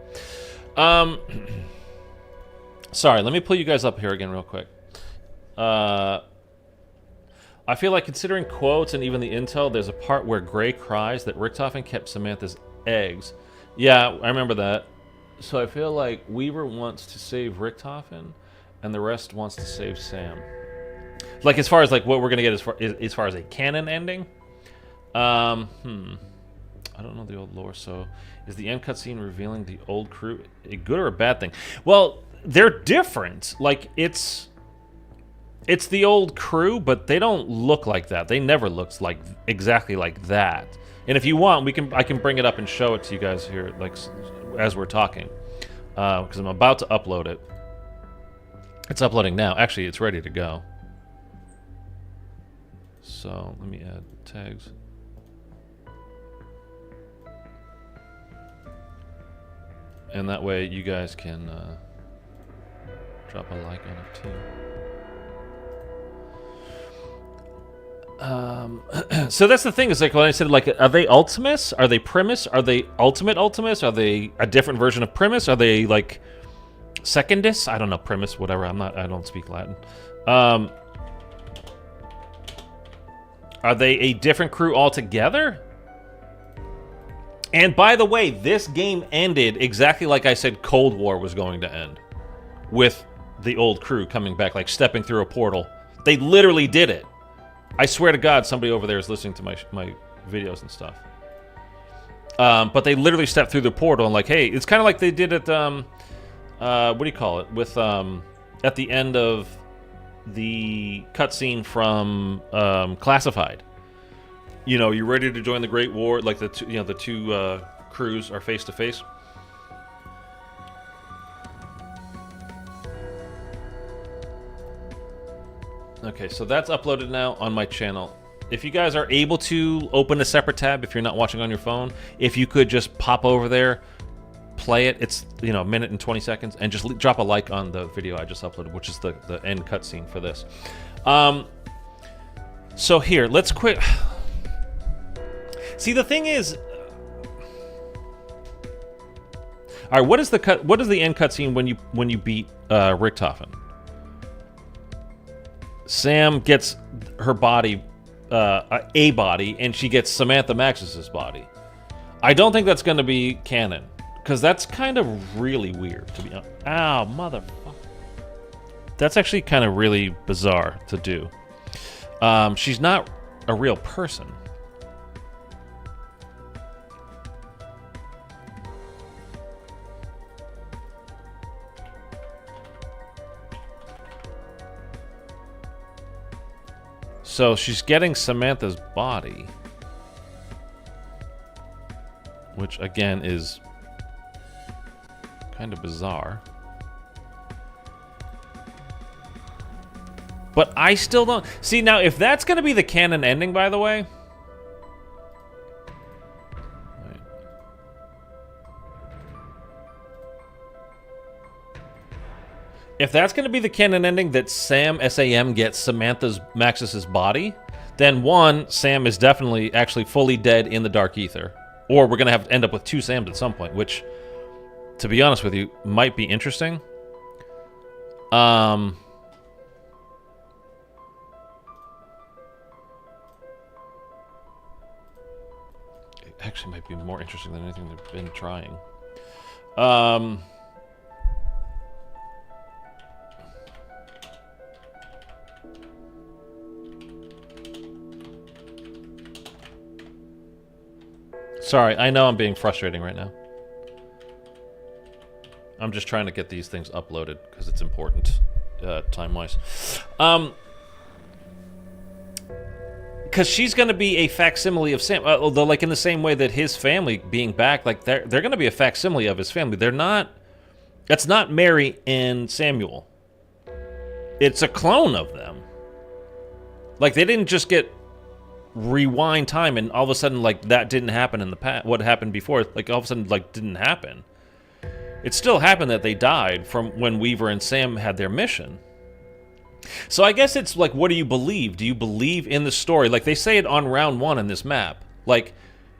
Sorry, let me pull you guys up here again real quick. I feel like, considering quotes and even the intel, there's a part where Gray cries that Richtofen kept Samantha's eggs. Yeah, I remember that. So I feel like Weaver wants to save Richtofen, and the rest wants to save Sam. Like, as far as like what we're gonna get as far as a canon ending, I don't know the old lore. So, is the end cutscene revealing the old crew a good or a bad thing? Well, they're different. Like, it's the old crew, but they don't look like that. They never looked like exactly like that. And if you want, I can bring it up and show it to you guys here, like, as we're talking, because I'm about to upload it. It's uploading now. Actually, it's ready to go. So let me add tags. And that way you guys can drop a like on it too. So that's the thing, is like, when I said, like, are they Ultimus? Are they Primus? Are they Ultimate Ultimus? Are they a different version of Primus? Are they like Secondus? I don't know, Primus, whatever. I don't speak Latin. Are they a different crew altogether? And by the way, this game ended exactly like I said Cold War was going to end, with the old crew coming back, like stepping through a portal. They literally did it. I swear to God, somebody over there is listening to my videos and stuff. But they literally stepped through the portal and, like, hey, it's kind of like they did at what do you call it? With at the end of the cutscene from Classified. You know, you're ready to join the Great War. Like, the two crews are face to face. Okay, so that's uploaded now on my channel. If you guys are able to open a separate tab, if you're not watching on your phone, if you could just pop over there, play it. It's, you know, a minute and 20 seconds, and just drop a like on the video I just uploaded, which is the end cutscene for this. So here, let's quit. See, the thing is, all right, what is the end cutscene when you beat Richtofen? Sam gets her body, a body, and she gets Samantha Maxis's body. I don't think that's going to be canon, because that's kind of really weird to be honest. Ow, motherfucker. That's actually kind of really bizarre to do. She's not a real person. So she's getting Samantha's body, which again is kind of bizarre. But I still don't see now if that's going to be the canon ending, by the way. if that's going to be the canon ending, that SAM gets Samantha's Maxis's body, then one, Sam is definitely actually fully dead in the Dark Ether, or we're going to have to end up with 2 Sams at some point, which, to be honest with you, might be interesting. It actually might be more interesting than anything they've been trying. Sorry, I know I'm being frustrating right now. I'm just trying to get these things uploaded because it's important, time-wise. Because she's going to be a facsimile of Sam, although, like, in the same way that his family being back, like, they're going to be a facsimile of his family. They're not. That's not Mary and Samuel. It's a clone of them. Like, they didn't just get rewind time and all of a sudden, like, that didn't happen in the past. What happened before, like, all of a sudden, like, didn't happen. It still happened that they died from when Weaver and Sam had their mission. So I guess it's like, what do you believe? Do you believe in the story? Like, they say it on round 1 in this map. Like,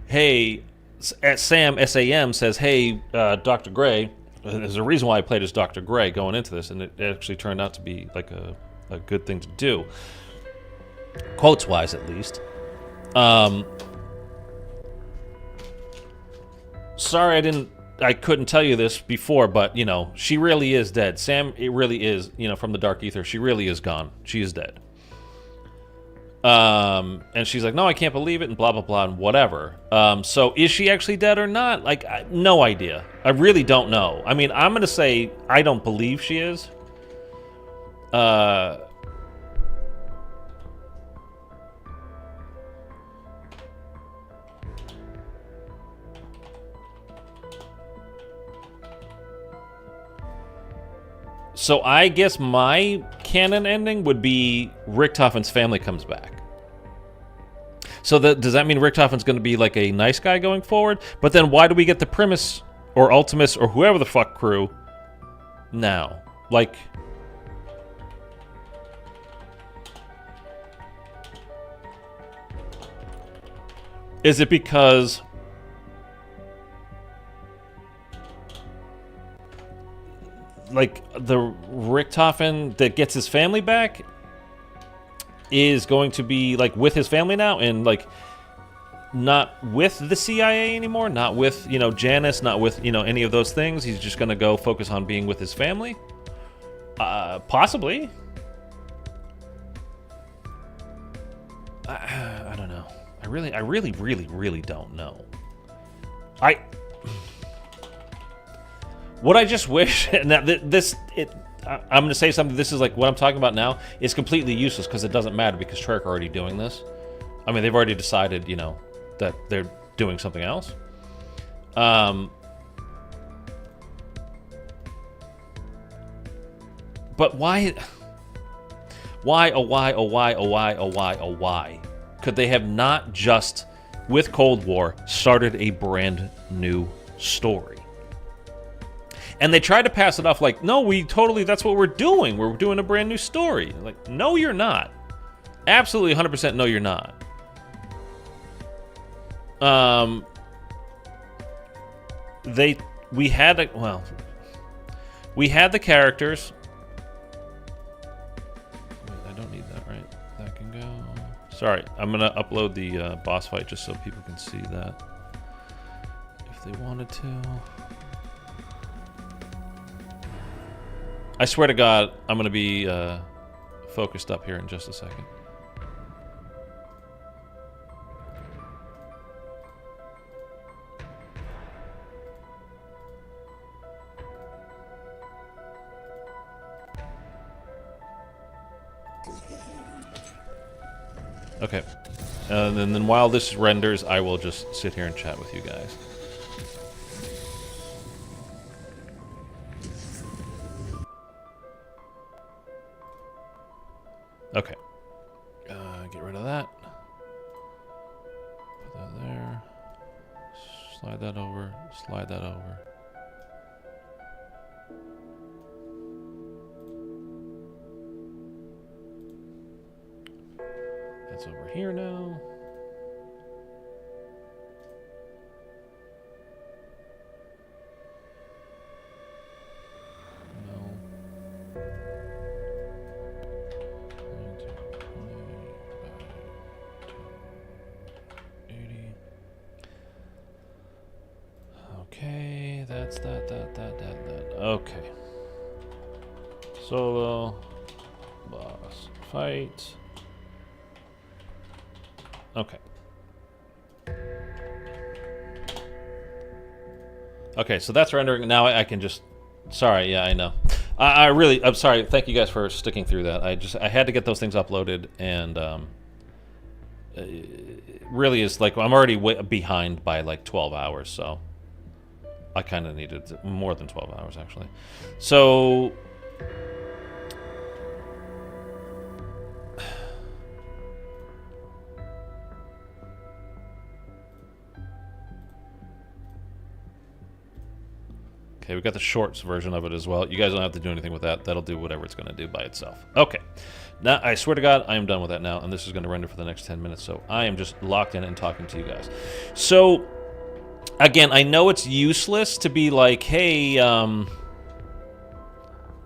hey, SAM says, hey, Dr. Gray, there's a reason why I played as Dr. Gray going into this, and it actually turned out to be, like, a good thing to do. Quotes-wise, at least. Sorry I couldn't tell you this before, but, you know, she really is dead. Sam, it really is, you know, from the Dark Ether, she really is gone. She is dead. And she's like, no, I can't believe it, and blah, blah, blah, and whatever. So is she actually dead or not? Like, no idea. I really don't know. I mean, I'm going to say I don't believe she is. So I guess my canon ending would be Richtofen's family comes back. So does that mean Richtofen's going to be like a nice guy going forward? But then why do we get the Primus or Ultimus or whoever the fuck crew now? Like, is it because like the Richtofen that gets his family back is going to be like with his family now and like not with the CIA anymore, not with, you know, Janice, not with, you know, any of those things. He's just going to go focus on being with his family? Possibly. I don't know. I really don't know. What I just wish, now I'm going to say something, this is like what I'm talking about now, is completely useless because it doesn't matter because Treyarch are already doing this. I mean, they've already decided, you know, that they're doing something else. But why could they have not just, with Cold War, started a brand new story? And they tried to pass it off like, no, that's what we're doing. We're doing a brand new story. Like, no, you're not. Absolutely 100% no, you're not. We had the characters. Wait, I don't need that, right? That can go. Sorry, I'm going to upload the boss fight just so people can see that. If they wanted to. I swear to God, I'm going to be focused up here in just a second. Okay. And then while this renders, I will just sit here and chat with you guys. Okay. Get rid of that. Put that there. Slide that over. Slide that over. It's over here now. No. 80. Okay, that's that. Okay. Solo. Boss fight. Okay. Okay, so that's rendering. Now I can just... Sorry, yeah, I know. I'm sorry. Thank you guys for sticking through that. I had to get those things uploaded, and it really is like I'm already behind by like 12 hours, so I kind of needed more than 12 hours actually. So okay, we got the shorts version of it as well. You guys don't have to do anything with that. That'll do whatever it's going to do by itself. Okay. Now, I swear to God, I am done with that now, and this is going to render for the next 10 minutes, so I am just locked in and talking to you guys. So, again, I know it's useless to be like, hey,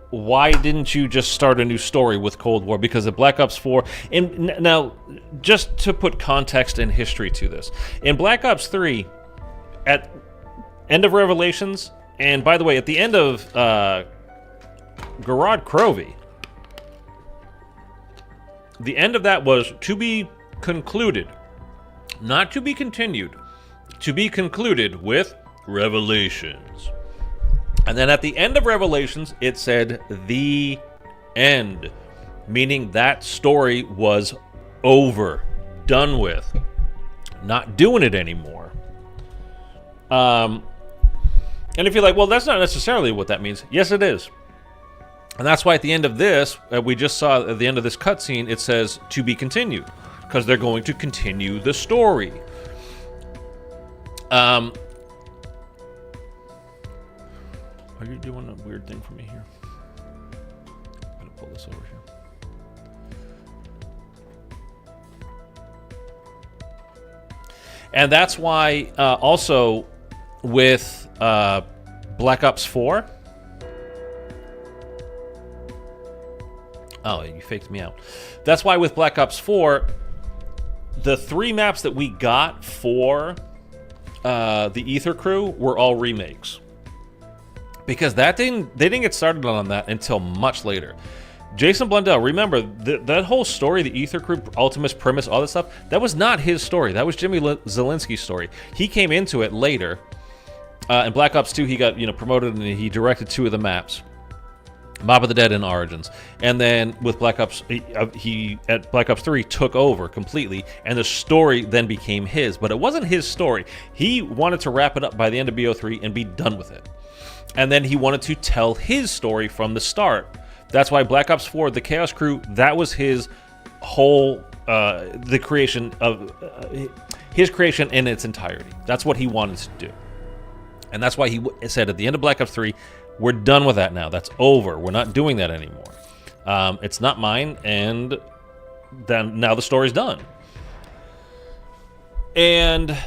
why didn't you just start a new story with Cold War? Because of Black Ops 4... And now, just to put context and history to this, in Black Ops 3, at end of Revelations... And by the way, at the end of Garad Krovi, the end of that was to be concluded, not to be continued, to be concluded with Revelations. And then at the end of Revelations, it said the end, meaning that story was over, done with, not doing it anymore. And if you're like, well, that's not necessarily what that means. Yes, it is. And that's why at the end of this, we just saw at the end of this cutscene, it says to be continued. Because they're going to continue the story. Are you doing a weird thing for me here? I'm going to pull this over here. And that's why also with Black Ops 4. Oh, you faked me out. That's why with Black Ops 4, the 3 maps that we got for the Ether Crew were all remakes. Because they didn't get started on that until much later. Jason Blundell, remember, that whole story, the Ether Crew, Ultimus, Primus, all that stuff, that was not his story. That was Jimmy Zielinski's story. He came into it later. In Black Ops 2, he got promoted and he directed 2 of the maps. Mob of the Dead and Origins. And then with Black Ops, he at Black Ops 3 took over completely, and the story then became his. But it wasn't his story. He wanted to wrap it up by the end of BO3 and be done with it. And then he wanted to tell his story from the start. That's why Black Ops 4, the Chaos Crew, that was his whole, the creation of, his creation in its entirety. That's what he wanted to do. And that's why he said at the end of Black Ops 3, we're done with that now. That's over. We're not doing that anymore. It's not mine, and then now the story's done. And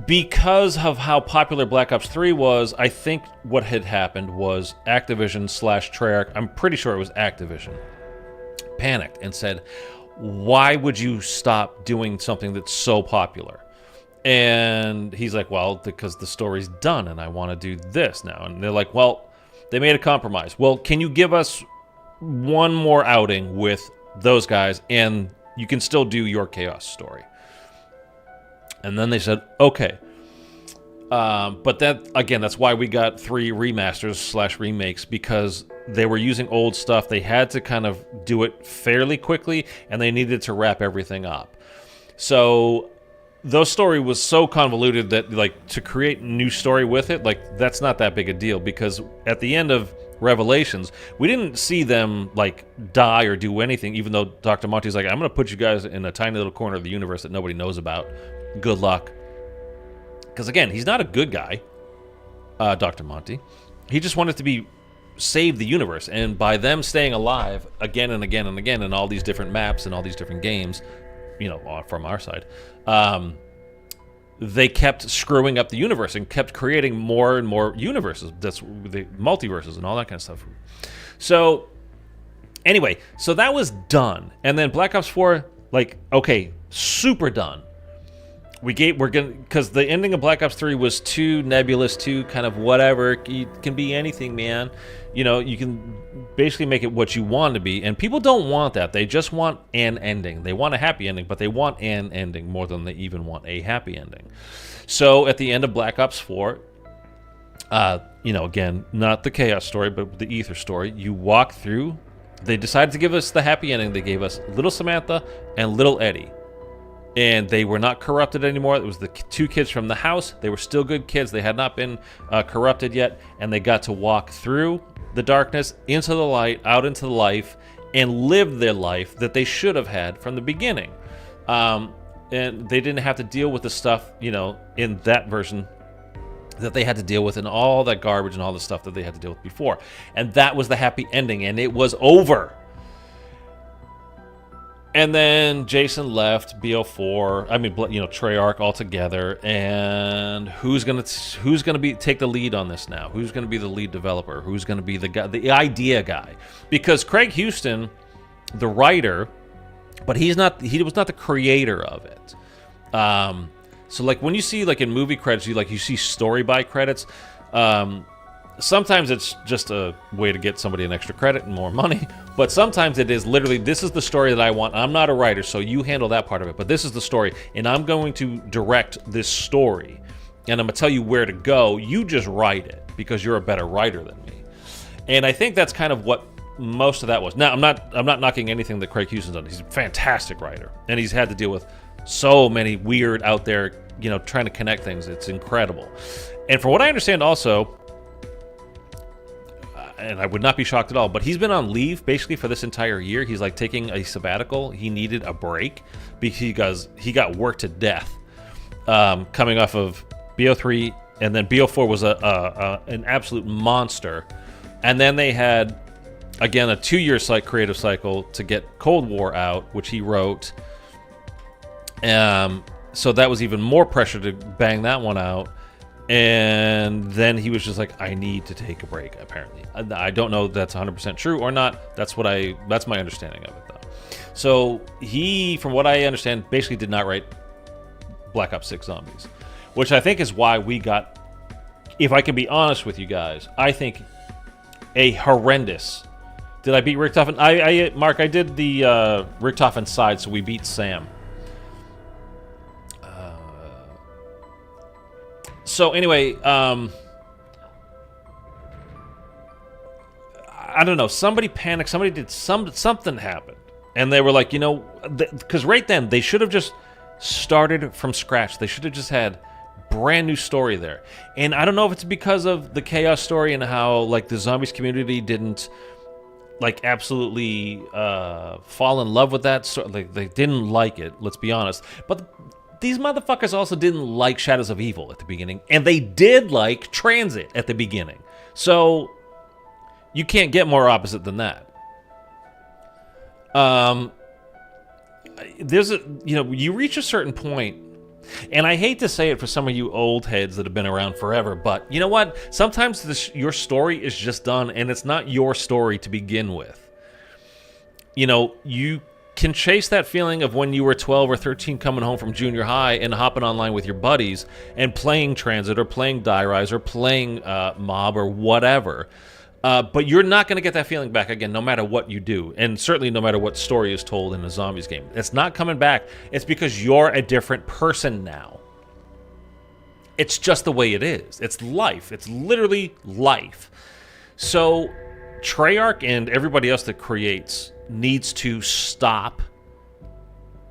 because of how popular Black Ops 3 was, I think what had happened was Activision / Treyarch, I'm pretty sure it was Activision, panicked and said, why would you stop doing something that's so popular? And he's like, well, because the story's done and I want to do this now. And they're like, well, they made a compromise. Well, can you give us one more outing with those guys and you can still do your Chaos story? And then they said, okay. But that, again, that's why we got 3 remasters / remakes, because they were using old stuff. They had to kind of do it fairly quickly and they needed to wrap everything up. So the story was so convoluted that, like, to create new story with it, like, that's not that big a deal, because at the end of Revelations, we didn't see them, like, die or do anything, even though Dr. Monty's like, I'm going to put you guys in a tiny little corner of the universe that nobody knows about. Good luck. Because, again, he's not a good guy, Dr. Monty. He just wanted to save the universe, and by them staying alive again and again and again in all these different maps and all these different games, from our side, they kept screwing up the universe and kept creating more and more universes. That's the multiverses and all that kind of stuff. So anyway, so that was done, and then Black Ops 4, like, okay, super done. Because the ending of Black Ops 3 was too nebulous, too kind of whatever. It can be anything, man. You can basically make it what you want to be, and people don't want that. They just want an ending. They want a happy ending, but they want an ending more than they even want a happy ending. So at the end of Black Ops 4, again, not the Chaos story, but the Ether story, you walk through. They decided to give us the happy ending. They gave us little Samantha and little Eddie. And they were not corrupted anymore. It was the two kids from the house. They were still good kids. They had not been corrupted yet. And they got to walk through the darkness, into the light, out into life, and live their life that they should have had from the beginning. And they didn't have to deal with the stuff, in that version that they had to deal with, and all that garbage and all the stuff that they had to deal with before. And that was the happy ending, and it was over. And then Jason left BO4. Treyarch altogether. And who's gonna take the lead on this now? Who's gonna be the lead developer? Who's gonna be the guy, the idea guy? Because Craig Houston, the writer, but he was not the creator of it. So like when you see like in movie credits, you see story by credits. Sometimes it's just a way to get somebody an extra credit and more money, but sometimes it is literally, this is the story that I want. I'm not a writer, so you handle that part of it, but this is the story, and I'm going to direct this story, and I'm going to tell you where to go. You just write it, because you're a better writer than me. And I think that's kind of what most of that was. Now, I'm not knocking anything that Craig Houston's done. He's a fantastic writer, and he's had to deal with so many weird out there, trying to connect things. It's incredible. And from what I understand also, and I would not be shocked at all, but he's been on leave basically for this entire year. He's like taking a sabbatical. He needed a break because he got worked to death coming off of BO3, and then BO4 was an absolute monster. And then they had, again, a 2-year creative cycle to get Cold War out, which he wrote. So that was even more pressure to bang that one out. And then he was just like, I need to take a break, apparently. I don't know if that's 100% true or not. That's my understanding of it, though. So he, from what I understand, basically did not write Black Ops 6 Zombies, which I think is why we got, if I can be honest with you guys, I think a horrendous. Did I beat Richtofen? Mark, I did the Richtofen side, so we beat Sam. So anyway, I don't know. Somebody panicked. Somebody did something happened, and they were like, because right then they should have just started from scratch. They should have just had brand new story there. And I don't know if it's because of the Chaos story and how like the zombies community didn't like absolutely fall in love with that. So like they didn't like it. Let's be honest, but. These motherfuckers also didn't like Shadows of Evil at the beginning, and they did like Transit at the beginning. So you can't get more opposite than that. You reach a certain point, and I hate to say it for some of you old heads that have been around forever, but you know what? Sometimes your story is just done, and it's not your story to begin with. You can chase that feeling of when you were 12 or 13 coming home from junior high and hopping online with your buddies and playing Transit or playing Die Rise or playing Mob or whatever. But you're not going to get that feeling back again no matter what you do, and certainly no matter what story is told in a zombies game. It's not coming back. It's because you're a different person now. It's just the way it is. It's life. It's literally life. So Treyarch and everybody else that creates needs to stop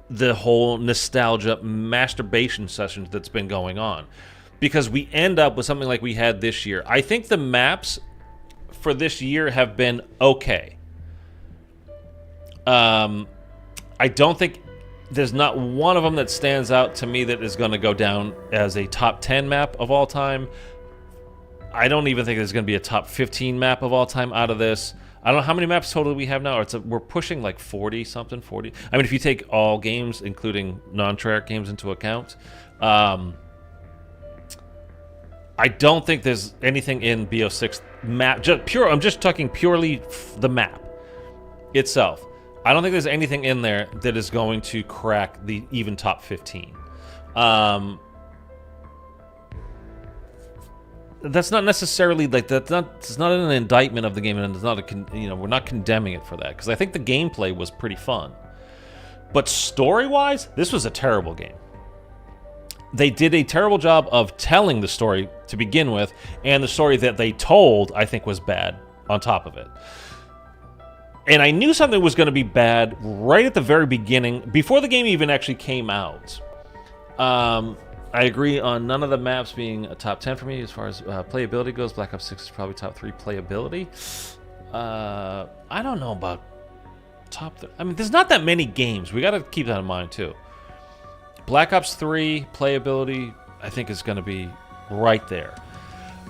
the whole nostalgia masturbation session that's been going on, because we end up with something like we had this year. I think the maps for this year have been okay. I don't think there's not one of them that stands out to me that is going to go down as a top 10 map of all time. I don't even think there's going to be a top 15 map of all time out of this. I don't know how many maps total we have now. We're pushing like 40 something, 40. I mean, if you take all games, including non-Treyarch games, into account, I don't think there's anything in BO6 map. I'm just talking purely the map itself. I don't think there's anything in there that is going to crack the even top 15. That's not necessarily like it's not an indictment of the game, and it's not we're not condemning it for that, because I think the gameplay was pretty fun. But story-wise, this was a terrible game. They did a terrible job of telling the story to begin with, and the story that they told, I think, was bad on top of it. And I knew something was going to be bad right at the very beginning, before the game even actually came out. I agree on none of the maps being a top 10 for me as far as playability goes. Black Ops 6 is probably top 3 playability. I don't know about top 3. I mean, there's not that many games. We got to keep that in mind, too. Black Ops 3 playability, I think, is going to be right there.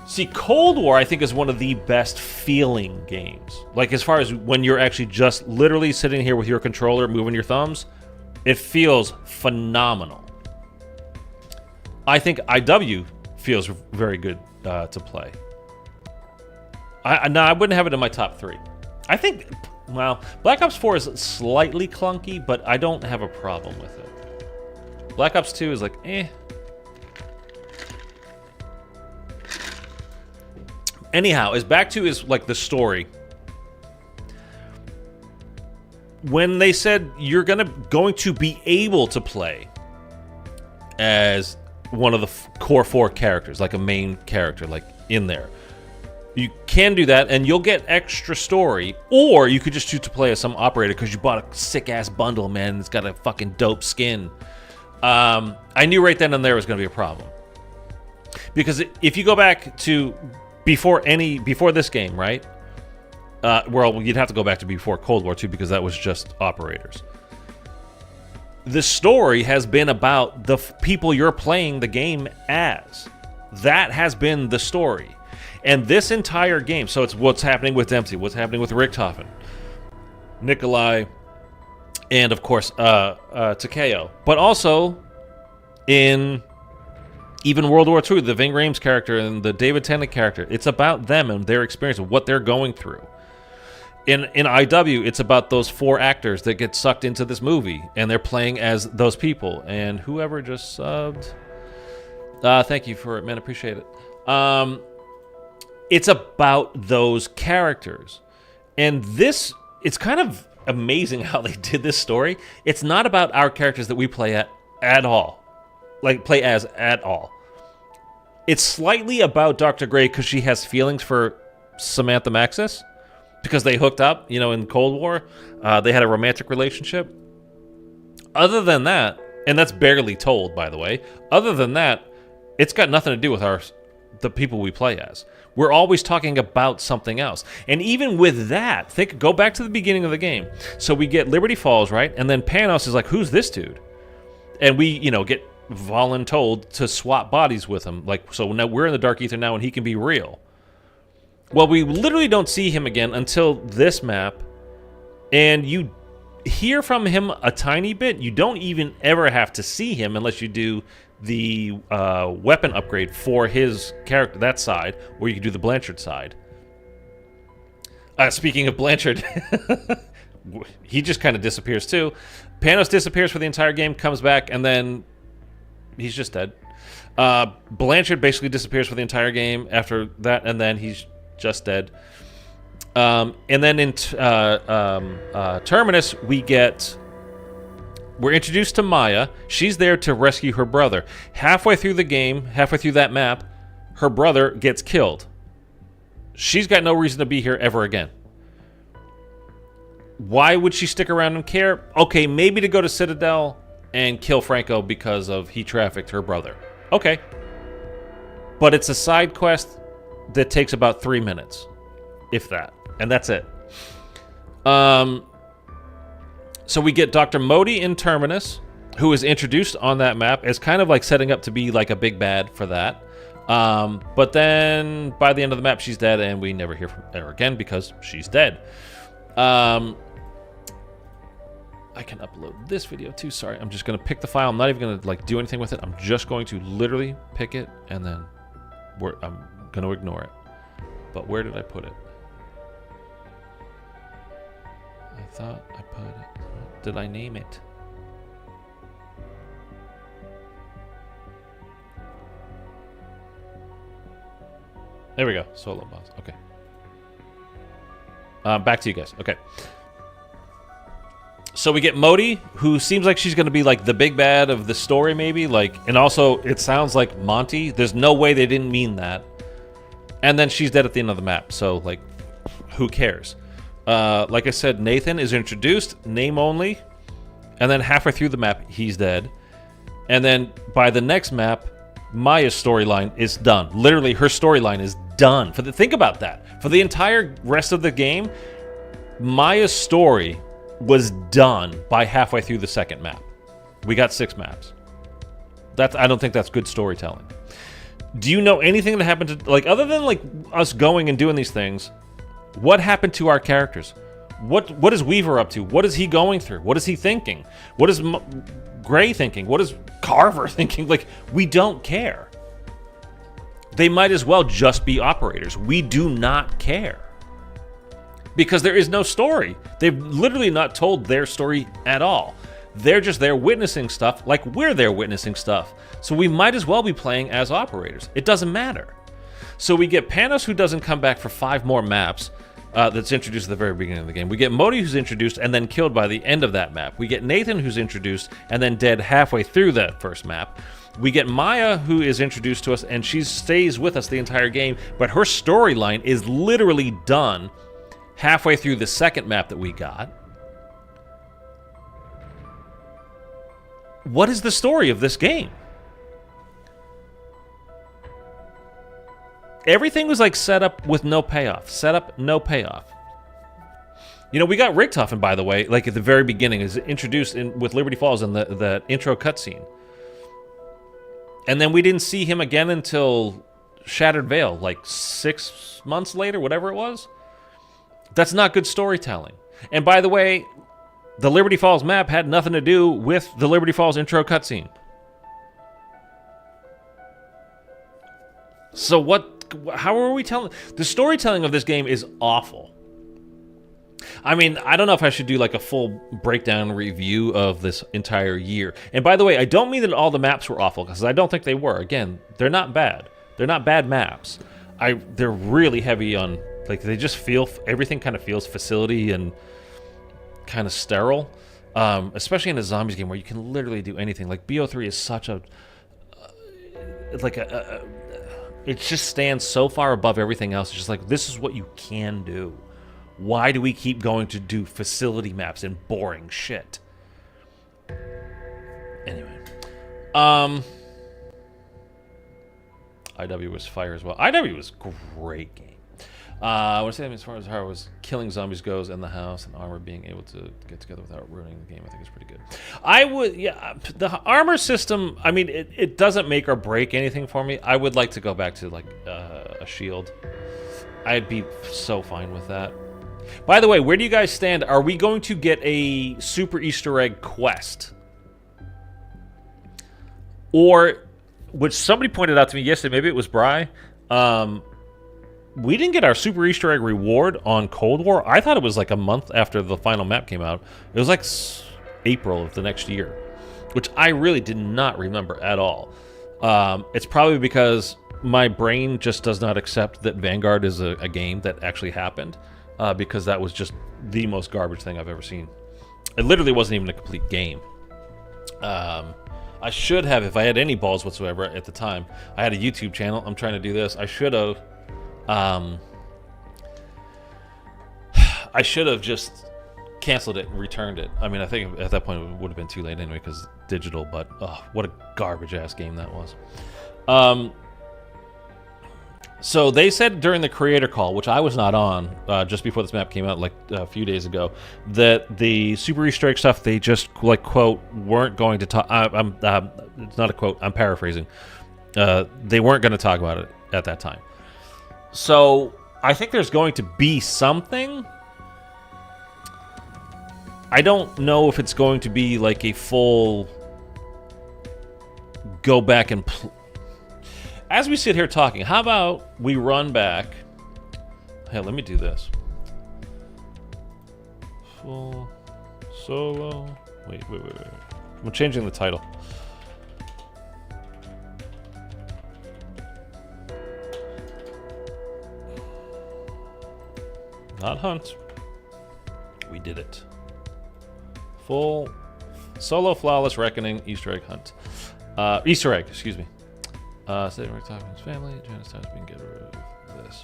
See, Cold War, I think, is one of the best feeling games. Like, as far as when you're actually just literally sitting here with your controller, moving your thumbs, it feels phenomenal. I think IW feels very good to play. I wouldn't have it in my top 3. I think, well, Black Ops 4 is slightly clunky, but I don't have a problem with it. Black Ops 2 is like, eh. Anyhow, back to like the story. When they said you're going to be able to play as one of the core 4 characters, like a main character, like in there, you can do that, and you'll get extra story, or you could just choose to play as some operator because you bought a sick ass bundle, man. It's got a fucking dope skin. I knew right then and there was going to be a problem, because if you go back to before this game, right? Well, you'd have to go back to before Cold War too, because that was just operators. The story has been about the people you're playing the game as. That has been the story. And this entire game, so it's what's happening with Dempsey, what's happening with Richtofen, Nikolai, and of course, Takeo. But also, in even World War II, the Ving Rhames character and the David Tennant character, it's about them and their experience of what they're going through. In IW, it's about those 4 actors that get sucked into this movie, and they're playing as those people. And whoever just subbed, thank you for it, man. Appreciate it. It's about those characters, and it's kind of amazing how they did this story. It's not about our characters that we play at all, at all. It's slightly about Dr. Gray because she has feelings for Samantha Maxis, because they hooked up, in Cold War. They had a romantic relationship. Other than that, and that's barely told, by the way, other than that, it's got nothing to do with the people we play as. We're always talking about something else. And even with that, go back to the beginning of the game. So we get Liberty Falls, right? And then Panos is like, who's this dude? And we, get voluntold to swap bodies with him. Like, so now we're in the Dark Ether now, and he can be real. Well, we literally don't see him again until this map, and you hear from him a tiny bit. You don't even ever have to see him unless you do the weapon upgrade for his character, that side, or you can do the Blanchard side. Speaking of Blanchard, he just kind of disappears too. Panos disappears for the entire game, comes back, and then he's just dead. Blanchard basically disappears for the entire game after that, and then he's just dead. And then in Terminus, we're introduced to Maya. She's there to rescue her brother. Halfway through the game, halfway through that map, her brother gets killed. She's got no reason to be here ever again. Why would she stick around and care? Okay, maybe to go to Citadel and kill Franco because he trafficked her brother. Okay. But it's a side quest that takes about 3 minutes, if that, and that's it. So we get Dr. Modi in Terminus, who is introduced on that map as kind of like setting up to be like a big bad for that. But then by the end of the map, she's dead, and we never hear from her again because she's dead. I can upload this video too. Sorry, I'm just gonna pick the file. I'm not even gonna like do anything with it. I'm just going to literally pick it, and then I'm gonna ignore it. But where did I put it? I thought I put it. Did I name it? There we go. Solo boss. Okay. Back to you guys. Okay. So we get Modi, who seems like she's going to be like the big bad of the story, maybe. Like, and also it sounds like Monty. There's no way they didn't mean that. And then she's dead at the end of the map. So like, who cares? Like I said, Nathan is introduced, name only, and then halfway through the map, he's dead. And then by the next map, Maya's storyline is done. Literally, her storyline is done. Think about that. For the entire rest of the game, Maya's story was done by halfway through the second map. We got 6 maps. I don't think that's good storytelling. Do you know anything that happened to, like, other than like us going and doing these things? What happened to our characters? What is Weaver up to? What is he going through? What is he thinking? What is Gray thinking? What is Carver thinking? Like, we don't care. They might as well just be operators. We do not care. Because there is no story. They've literally not told their story at all. They're just there witnessing stuff like we're there witnessing stuff. So we might as well be playing as operators. It doesn't matter. So we get Panos, who doesn't come back for 5 more maps. That's introduced at the very beginning of the game. We get Modi, who's introduced and then killed by the end of that map. We get Nathan, who's introduced and then dead halfway through that first map. We get Maya, who is introduced to us, and she stays with us the entire game, but her storyline is literally done halfway through the second map that we got. What is the story of this game? Everything was like set up with no payoff. Set up, no payoff. You know, we got Richtofen, by the way, like at the very beginning, is introduced with Liberty Falls in the intro cutscene. And then we didn't see him again until Shattered Veil, like 6 months later, whatever it was. That's not good storytelling. And by the way, the Liberty Falls map had nothing to do with the Liberty Falls intro cutscene. So how are we telling? The storytelling of this game is awful. I mean, I don't know if I should do like a full breakdown review of this entire year. And by the way, I don't mean that all the maps were awful, because I don't think they were. Again, they're not bad. They're not bad maps. They're really heavy on, like, they just feel, everything kind of feels facility and kind of sterile. Especially in a zombies game where you can literally do anything. Like BO3 is such a, it just stands so far above everything else. It's just like, this is what you can do. Why do we keep going to do facility maps and boring shit? Anyway. IW was fire as well. IW was a great game. I want to say, as far as how it was killing zombies goes in the house and armor being able to get together without ruining the game, I think it's pretty good. The armor system, I mean, it doesn't make or break anything for me. I would like to go back to, like, a shield. I'd be so fine with that. By the way, where do you guys stand? Are we going to get a Super Easter Egg quest? Or, which somebody pointed out to me yesterday, maybe it was Bry, we didn't get our Super Easter Egg reward on Cold War. I thought it was like a month after the final map came out. It was like April of the next year, which I really did not remember at all. It's probably because my brain just does not accept that Vanguard is a game that actually happened, because that was just the most garbage thing I've ever seen. It literally wasn't even a complete game. I should have, if I had any balls whatsoever at the time. I had a YouTube channel. I'm trying to do this. I should have just canceled it and returned it. I mean, I think at that point it would have been too late anyway, because digital, but what a garbage ass game that was. So they said during the creator call, which I was not on, just before this map came out, like a few days ago, that the Super Easter Egg stuff, they just, like, quote, weren't going to talk. It's not a quote, I'm paraphrasing. They weren't going to talk about it at that time. So I think there's going to be something. I don't know if it's going to be like a full go back and... As we sit here talking, how about we run back... Hey, let me do this. Full solo... Wait. I'm changing the title. Not hunt. We did it. Full solo flawless reckoning Easter egg hunt. Easter egg, excuse me. Saving Richtofen family. Janice times we can get rid of this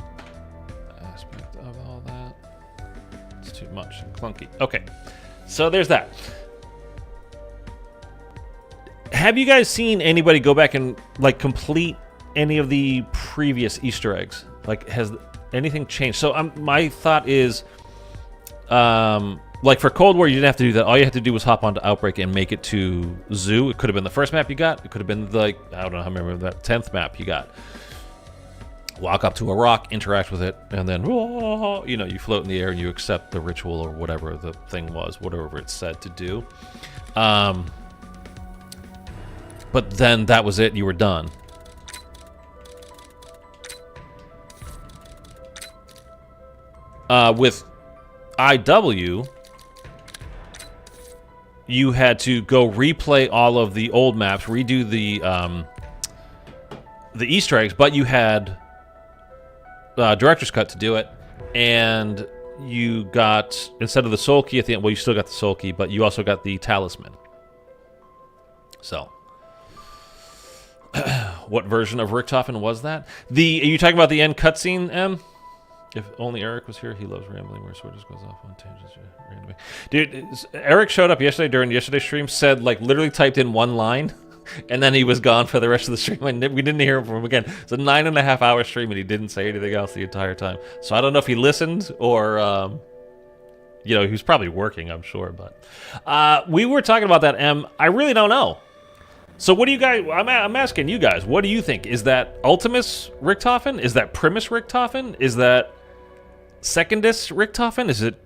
aspect of all that. It's too much and clunky. Okay, so there's that. Have you guys seen anybody go back and like complete any of the previous Easter eggs? Like, has anything changed? So my thought is, like for Cold War, you didn't have to do that. All you had to do was hop onto Outbreak and make it to Zoo. It could have been the first map you got. It could have been like, I don't know how many, that 10th map you got. Walk up to a rock, interact with it, and then, you know, you float in the air and you accept the ritual or whatever the thing was, whatever it said to do. But then that was it. You were done. With IW, you had to go replay all of the old maps, redo the Easter eggs, but you had director's cut to do it, and you got, instead of the soul key at the end, well, you still got the soul key, but you also got the talisman. So, what version of Richtofen was that? Are you talking about the end cutscene, M? If only Eric was here, he loves rambling where sword just goes off on tangents randomly. Dude, Eric showed up yesterday during yesterday's stream, said, like, literally typed in one line, and then he was gone for the rest of the stream. And we didn't hear from him again. It's a 9.5-hour stream, and he didn't say anything else the entire time. So I don't know if he listened or, you know, he was probably working, I'm sure. But we were talking about that, M. I really don't know. So what do you guys... I'm asking you guys, what do you think? Is that Ultimus Richtofen? Is that Primus Richtofen? Is that Secondus Richtofen? Is it,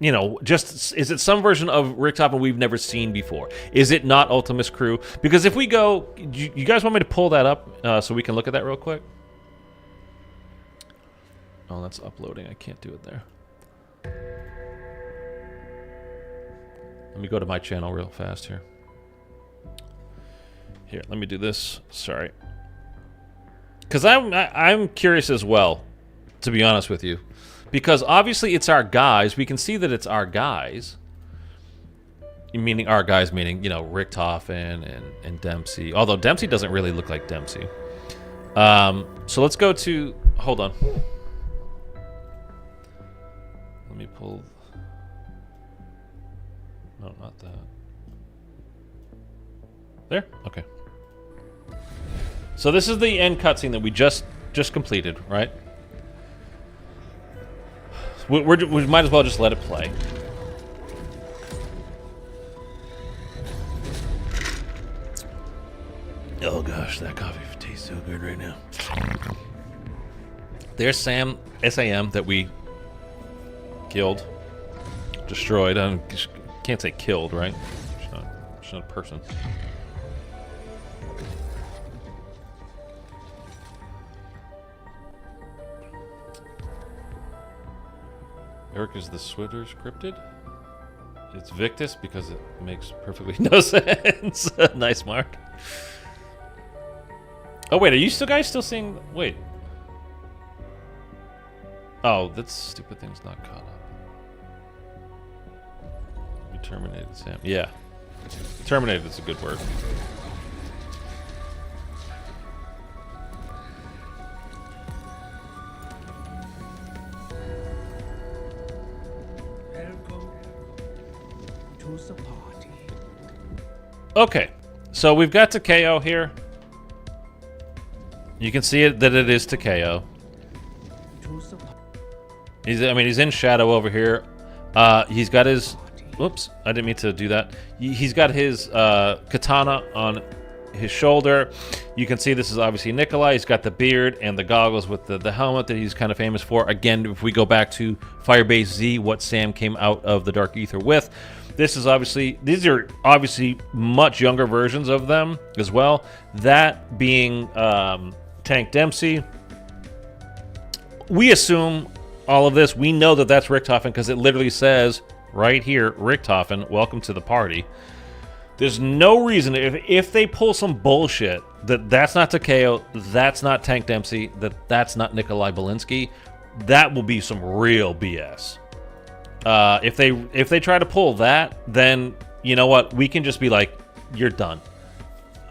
you know, just... Is it some version of Richtofen we've never seen before? Is it not Ultimus Crew? Because if we go... You guys want me to pull that up so we can look at that real quick? Oh, that's uploading. I can't do it there. Let me go to my channel real fast here. Here, let me do this. Sorry. Because I'm curious as well, to be honest with you. Because obviously it's our guys. We can see that it's our guys. Meaning our guys, meaning, you know, Richtofen and Dempsey. Although Dempsey doesn't really look like Dempsey. So let's go to... Hold on. Let me pull... No, not that. There? Okay. So this is the end cutscene that we just completed, right? We might as well just let it play. Oh gosh, that coffee tastes so good right now. There's SAM that we killed, destroyed. I can't say killed, right? She's not a person. Eric is the Switter scripted. It's Victus because it makes perfectly no sense. Nice, Mark. Oh wait, are you guys still seeing? Wait. Oh, that stupid thing's not caught up. We terminated Sam. Yeah, terminated is a good word. The party. Okay, so we've got Takeo here. You can see it that it is Takeo. He's in shadow over here. He's got his... Whoops, I didn't mean to do that. He's got his katana on his shoulder. You can see this is obviously Nikolai. He's got the beard and the goggles with the helmet that he's kind of famous for. Again, if we go back to Firebase Z, what Sam came out of the Dark Ether with, these are obviously much younger versions of them as well. That being Tank Dempsey. We assume all of this. We know that that's Richtofen because it literally says right here, Richtofen, welcome to the party. There's no reason, if they pull some bullshit, that's not Takeo, that's not Tank Dempsey, that's not Nikolai Belinsky, that will be some real BS. If they try to pull that, then you know what? We can just be like, you're done.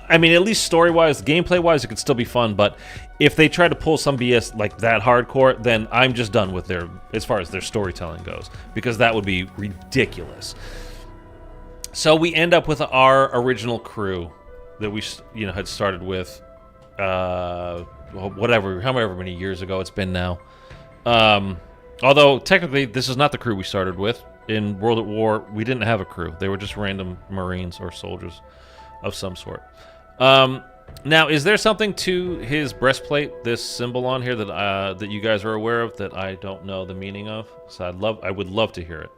I mean, at least story-wise, gameplay-wise, it could still be fun, but if they try to pull some BS like that hardcore, then I'm just done with as far as their storytelling goes, because that would be ridiculous. So we end up with our original crew that we, had started with, however many years ago it's been now. Although technically this is not the crew we started with. In World at War, we didn't have a crew. They were just random Marines or soldiers of some sort. Now, is there something to his breastplate, this symbol on here that you guys are aware of that I don't know the meaning of? So I would love to hear it.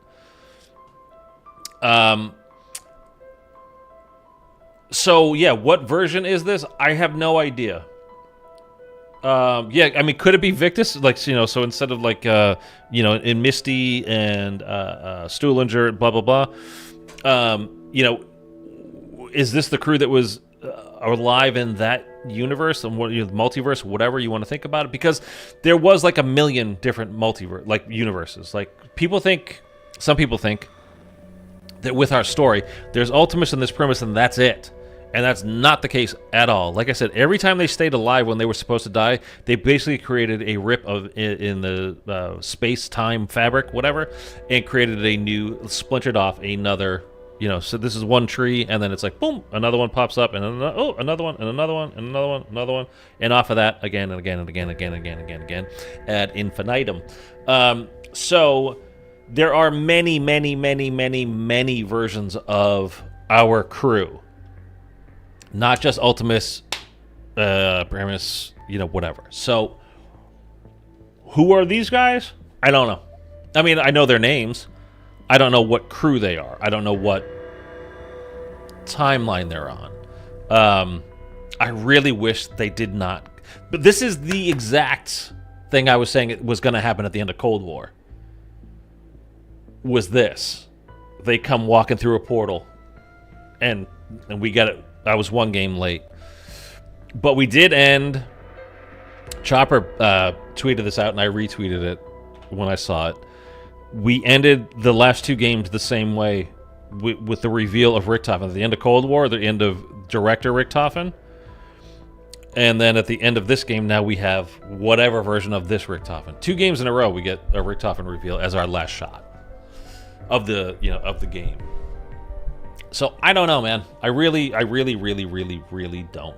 So yeah, what version is this? I have no idea. Yeah, I mean, could it be Victus? Like, so instead of like, in Misty and Stuhlinger, blah blah blah. Is this the crew that was alive in that universe and multiverse, whatever you want to think about it? Because there was like a million different universes. Like some people think that with our story, there's Ultimus and this Primus, and that's it. And that's not the case at all. Like I said, every time they stayed alive when they were supposed to die, they basically created a rip in the space-time fabric, whatever, and created a new, splintered off another, so this is one tree, and then it's like, boom, another one pops up, and another one, and another one, and another one, another one, and off of that, again, and again, and again, and again, and again, and again, and again, ad infinitum. So there are many, many, many, many, many versions of our crew. Not just Ultimus, Primus, whatever. So, who are these guys? I don't know. I mean, I know their names. I don't know what crew they are. I don't know what timeline they're on. I really wish they did not. But this is the exact thing I was saying it was going to happen at the end of Cold War. Was this. They come walking through a portal. And we got it. I was one game late. But we did end. Chopper tweeted this out, and I retweeted it when I saw it. We ended the last two games the same way with the reveal of Richtofen. At the end of Cold War, the end of Director Richtofen. And then at the end of this game, now we have whatever version of this Richtofen. 2 games in a row, we get a Richtofen reveal as our last shot of the game. So I don't know, man. I really don't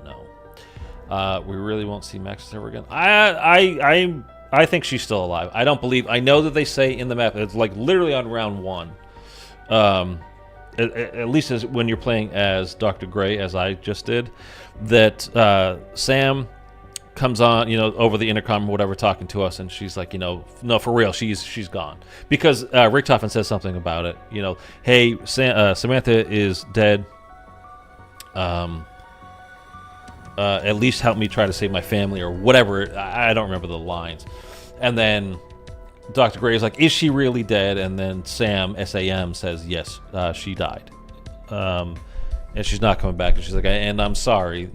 know. We really won't see Maxis ever again. I think she's still alive. I don't believe. I know that they say in the map it's like literally on round 1. At least when you're playing as Dr. Gray, as I just did, that Sam comes on, over the intercom or whatever, talking to us, and she's like, no, for real, she's gone, because Richtofen says something about it. Hey, Samantha is dead. At least help me try to save my family or whatever. I don't remember the lines. And then Dr. Gray is like, is she really dead? And then Sam says, yes, she died. And she's not coming back. And she's like, and I'm sorry,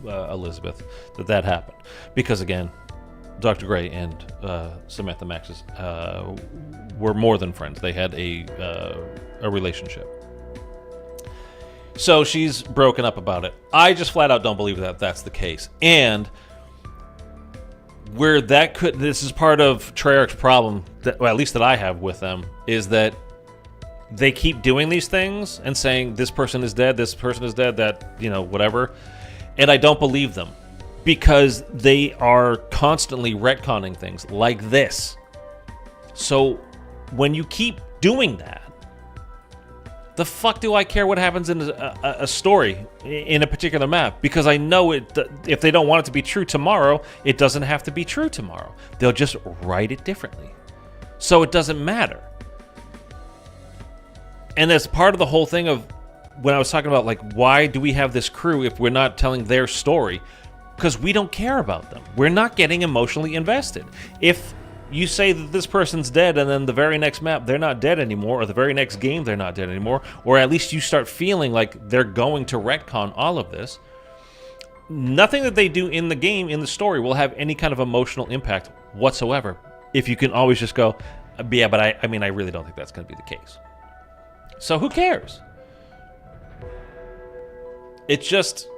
Elizabeth, that happened. Because again, Dr. Gray and Samantha Maxis were more than friends. They had a relationship. So she's broken up about it. I just flat out don't believe that that's the case. And where this is part of Treyarch's problem, at least that I have with them, is that they keep doing these things and saying this person is dead, that, whatever. And I don't believe them, because they are constantly retconning things like this. So when you keep doing that, The fuck do I care what happens in a story in a particular map? Because I know if they don't want it to be true tomorrow, it doesn't have to be true tomorrow. They'll just write it differently. So it doesn't matter. And that's part of the whole thing of when I was talking about, like, why do we have this crew if we're not telling their story? Because we don't care about them. We're not getting emotionally invested. If you say that this person's dead and then the very next map they're not dead anymore, or the very next game they're not dead anymore, or at least you start feeling like they're going to retcon all of this, nothing that they do in the game, in the story, will have any kind of emotional impact whatsoever. If you can always just go, yeah, but I mean, I really don't think that's going to be the case. So who cares? It's just...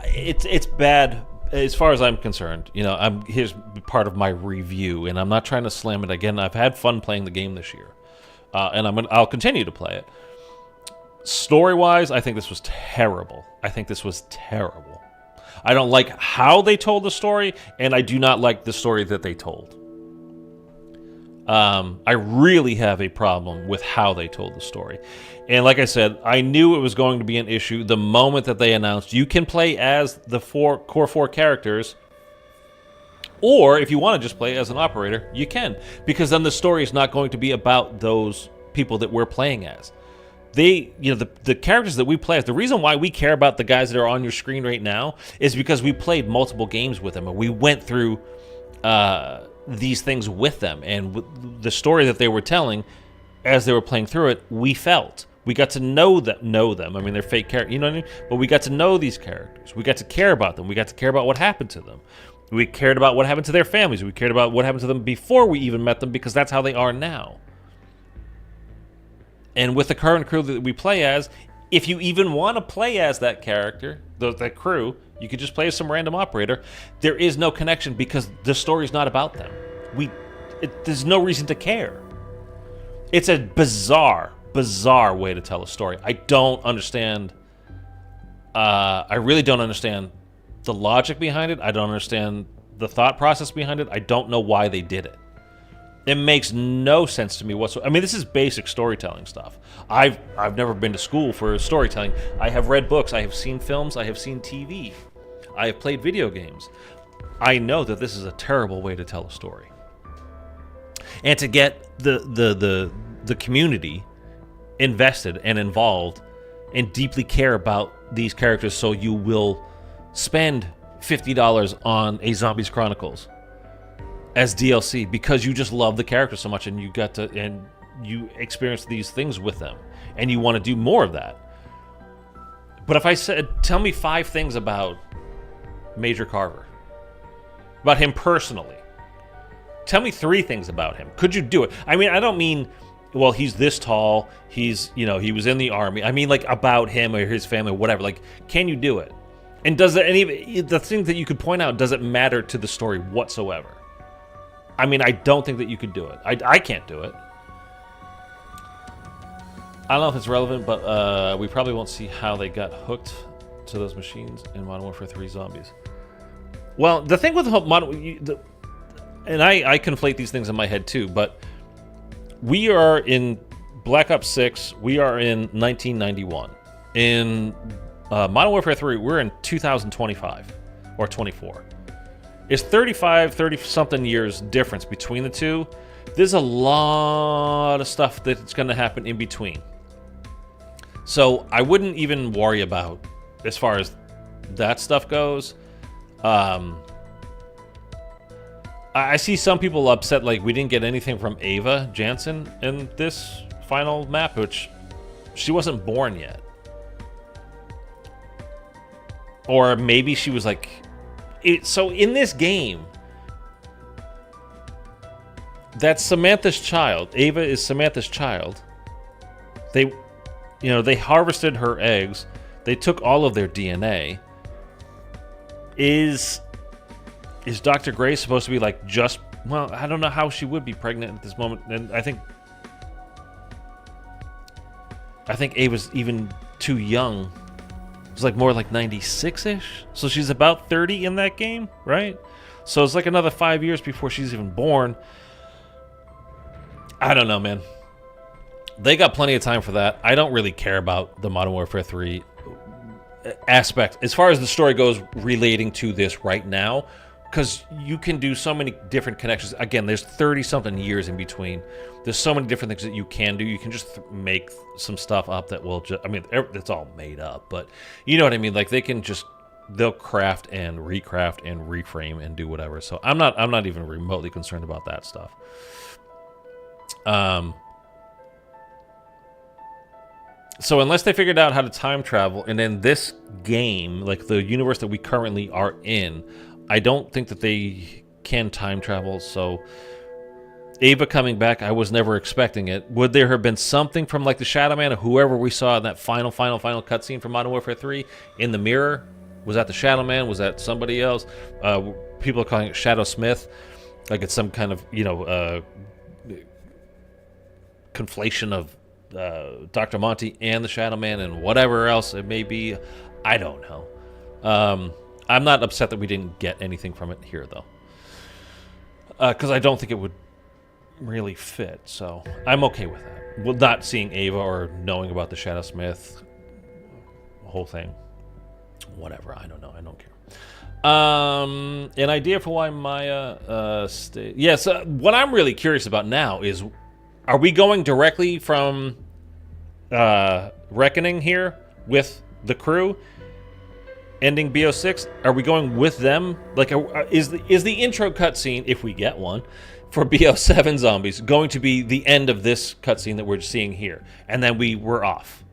It's bad as far as I'm concerned. You know, here's part of my review, and I'm not trying to slam it again. I've had fun playing the game this year, and I'll continue to play it. Story-wise, I think this was terrible. I don't like how they told the story, and I do not like the story that they told. I really have a problem with how they told the story. And like I said, I knew it was going to be an issue the moment that they announced you can play as the core four characters, or if you want to just play as an operator, you can. Because then the story is not going to be about those people that we're playing as. The characters that we play as, the reason why we care about the guys that are on your screen right now is because we played multiple games with them, and we went through these things with them, and the story that they were telling as they were playing through it, we got to know them. I mean, they're fake characters, you know what I mean? But we got to know these characters. We got to care about them. We got to care about what happened to them. We cared about what happened to their families. We cared about what happened to them before we even met them, because that's how they are now. And with the current crew that we play as, if you even want to play as that character, that crew, you could just play as some random operator. There is no connection because the story's not about them. There's no reason to care. It's a bizarre way to tell a story. I don't understand. I really don't understand the logic behind it. I don't understand the thought process behind it. I don't know why they did it. It makes no sense to me whatsoever. I mean, this is basic storytelling stuff. I've never been to school for storytelling. I have read books. I have seen films. I have seen TV. I have played video games. I know that this is a terrible way to tell a story. And to get the community invested and involved and deeply care about these characters, so you will spend $50 on a Zombies Chronicles as DLC because you just love the characters so much, and you experience these things with them, and you want to do more of that. But if I said, tell me 5 things about Major Carver, about him personally, tell me 3 things about him. Could you do it? I mean, I don't mean, well, he's this tall, he was in the army. I mean, like, about him or his family, whatever. Like, can you do it? And does the things that you could point out, does it matter to the story whatsoever? I mean, I don't think that you could do it. I can't do it. I don't know if it's relevant, but we probably won't see how they got hooked to those machines in Modern Warfare 3 Zombies. Well, the thing with and I conflate these things in my head too, but we are in Black Ops 6, we are in 1991. In Modern Warfare 3, we're in 2025 or 24. It's 30-something years difference between the two. There's a lot of stuff that's going to happen in between. So I wouldn't even worry about as far as that stuff goes. I see some people upset like we didn't get anything from Ava Jansen in this final map, which she wasn't born yet. Or maybe she was like... So in this game, that's Samantha's child. Ava is Samantha's child. They harvested her eggs. They took all of their DNA. Is Dr. Gray supposed to be like just... Well, I don't know how she would be pregnant at this moment. And I think Ava's even too young. It's like more like 96-ish. So she's about 30 in that game, right? So it's like another 5 years before she's even born. I don't know, man. They got plenty of time for that. I don't really care about the Modern Warfare 3 aspect as far as the story goes relating to this right now, because you can do so many different connections. Again, there's 30-something years in between. There's so many different things that you can do. You can just make some stuff up that will just... I mean, it's all made up, but you know what I mean? Like, they can just... They'll craft and recraft and reframe and do whatever. So I'm not even remotely concerned about that stuff. So unless they figured out how to time travel, and then this game, like the universe that we currently are in, I don't think that they can time travel. So Ava coming back, I was never expecting it. Would there have been something from like the Shadow Man or whoever we saw in that final cutscene from Modern Warfare 3 in the mirror? Was that the Shadow Man? Was that somebody else? People are calling it Shadow Smith, like it's some kind of, you know, conflation of Dr. Monty and the Shadow Man and whatever else it may be. I don't know. I'm not upset that we didn't get anything from it here, though, because I don't think it would really fit. So I'm okay with that. Well, not seeing Ava or knowing about the Shadow Smith, the whole thing. Whatever, I don't know. I don't care. An idea for why Maya stayed. Yes, what I'm really curious about now is, are we going directly from Reckoning here with the crew, ending BO6? Are we going with them? Like, is the intro cutscene, if we get one, for BO7 zombies going to be the end of this cutscene that we're seeing here, and then we're off?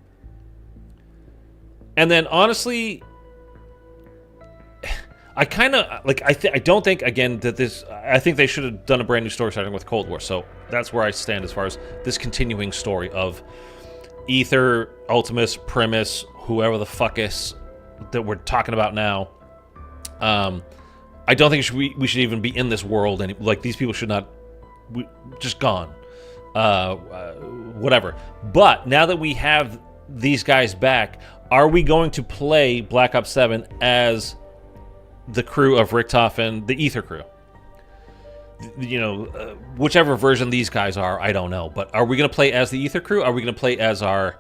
And then honestly, I kind of like. I don't think again that this. I think they should have done a brand new story starting with Cold War. So that's where I stand as far as this continuing story of Ether, Ultimus, Primus, whoever the fuck is that we're talking about now. I don't think we should even be in this world, and like these people should not. Just gone. Whatever. But now that we have these guys back, are we going to play Black Ops 7 as the crew of Richtofen, the Ether crew? You know, whichever version these guys are, I don't know. But are we going to play as the Ether crew? Are we going to play as our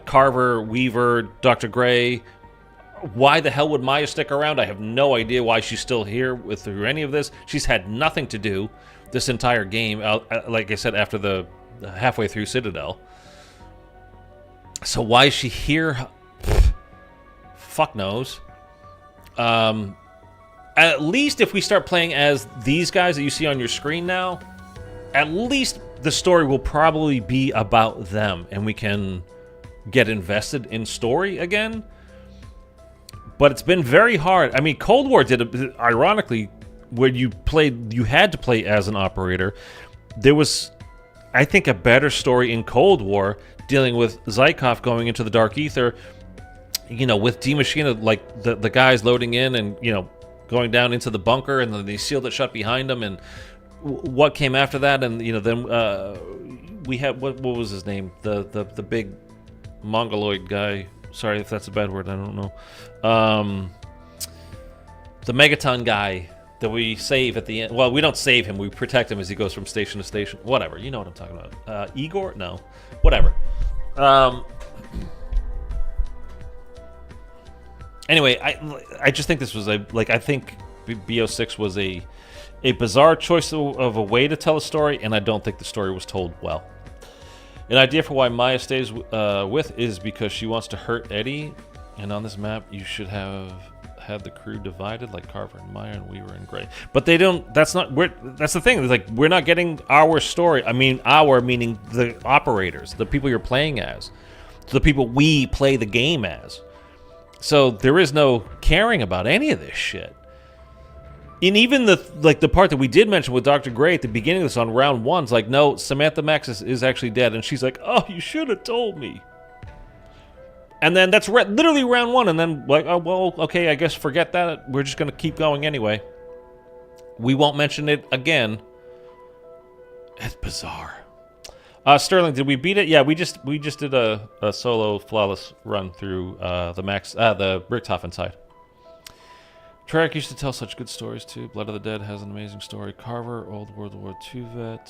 Carver, Weaver, Dr. Gray? Why the hell would Maya stick around? I have no idea why she's still here through any of this. She's had nothing to do this entire game, like I said, after the halfway through Citadel. So why is she here? Fuck knows. At least if we start playing as these guys that you see on your screen now, at least the story will probably be about them, and we can get invested in story again. But it's been very hard. I mean, Cold War did it, ironically, where you had to play as an operator. There was, I think, a better story in Cold War dealing with Zykov going into the Dark Ether, you know, with D Machina, like the guys loading in and, you know, going down into the bunker, and then they sealed it shut behind them, and what came after that, and, you know, then we had, what was his name? The big Mongoloid guy. Sorry if that's a bad word, I don't know. The Megaton guy that we save at the end. Well, we don't save him, we protect him as he goes from station to station. Whatever, you know what I'm talking about. Igor? No. Whatever. Anyway, I just think this was I think BO6 was a bizarre choice of a way to tell a story, and I don't think the story was told well. An idea for why Maya stays with is because she wants to hurt Eddie, and on this map you should have had the crew divided like Carver and Maya and Weaver and Gray. But they don't. That's the thing. It's like we're not getting our story. I mean, meaning the operators, the people you're playing as, the people we play the game as. So there is no caring about any of this shit. And even the part that we did mention with Dr. Gray at the beginning of this on round 1's like, no, Samantha Max is actually dead, and she's like, oh, you should have told me. And then that's literally round 1, and then like, oh, well, okay, I guess forget that. We're just going to keep going anyway. We won't mention it again. It's bizarre. Sterling, did we beat it? Yeah, we just did a solo flawless run through the Richtofen side. Treyarch used to tell such good stories too. Blood of the Dead has an amazing story. Carver, old World War II vet.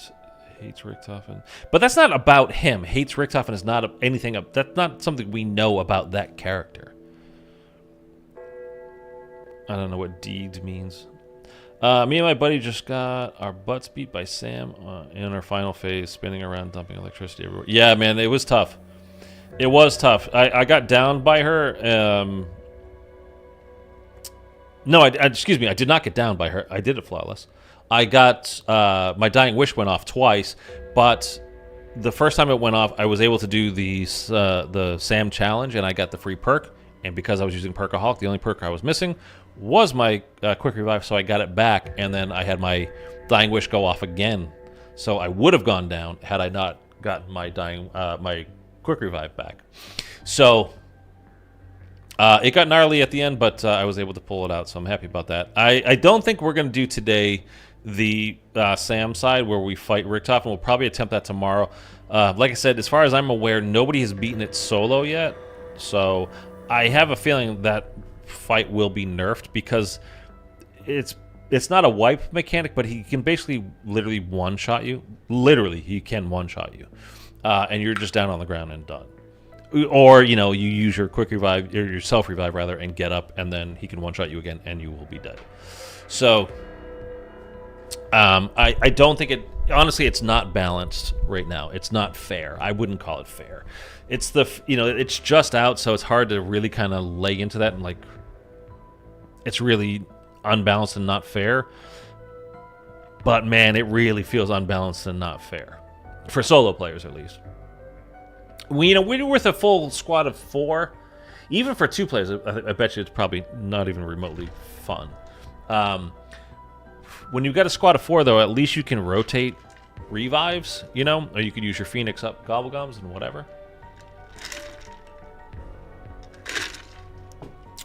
Hates Richtofen. But that's not about him. Hates Richtofen is not anything. That's not something we know about that character. I don't know what deed means. Me and my buddy just got our butts beat by Sam in our final phase, spinning around, dumping electricity everywhere. Yeah, man, it was tough. It was tough. I got downed by her. No, excuse me. I did not get downed by her. I did it flawless. I got my Dying Wish went off twice, but the first time it went off, I was able to do the Sam challenge, and I got the free perk. And because I was using Perkaholic, the only perk I was missing was my quick revive, so I got it back, and then I had my Dying Wish go off again. So I would have gone down had I not gotten my my quick revive back. So it got gnarly at the end, but I was able to pull it out, so I'm happy about that. I don't think we're going to do today the Sam side where we fight Richtofen. We'll probably attempt that tomorrow. Like I said, as far as I'm aware, nobody has beaten it solo yet, so I have a feeling that fight will be nerfed because it's not a wipe mechanic, but he can basically literally one-shot you. Literally, he can one-shot you. And you're just down on the ground and done. Or, you know, you use your quick revive, or your self-revive, rather, and get up, and then he can one-shot you again, and you will be dead. So, I don't think it... Honestly, it's not balanced right now. It's not fair. I wouldn't call it fair. It's it's just out, so it's hard to really kind of lay into that and, like, it's really unbalanced and not fair. But, man, it really feels unbalanced and not fair. For solo players, at least. We're with a full squad of 4. Even for 2 players, I bet you it's probably not even remotely fun. When you've got a squad of 4, though, at least you can rotate revives, you know? Or you could use your Phoenix up Gobblegums and whatever.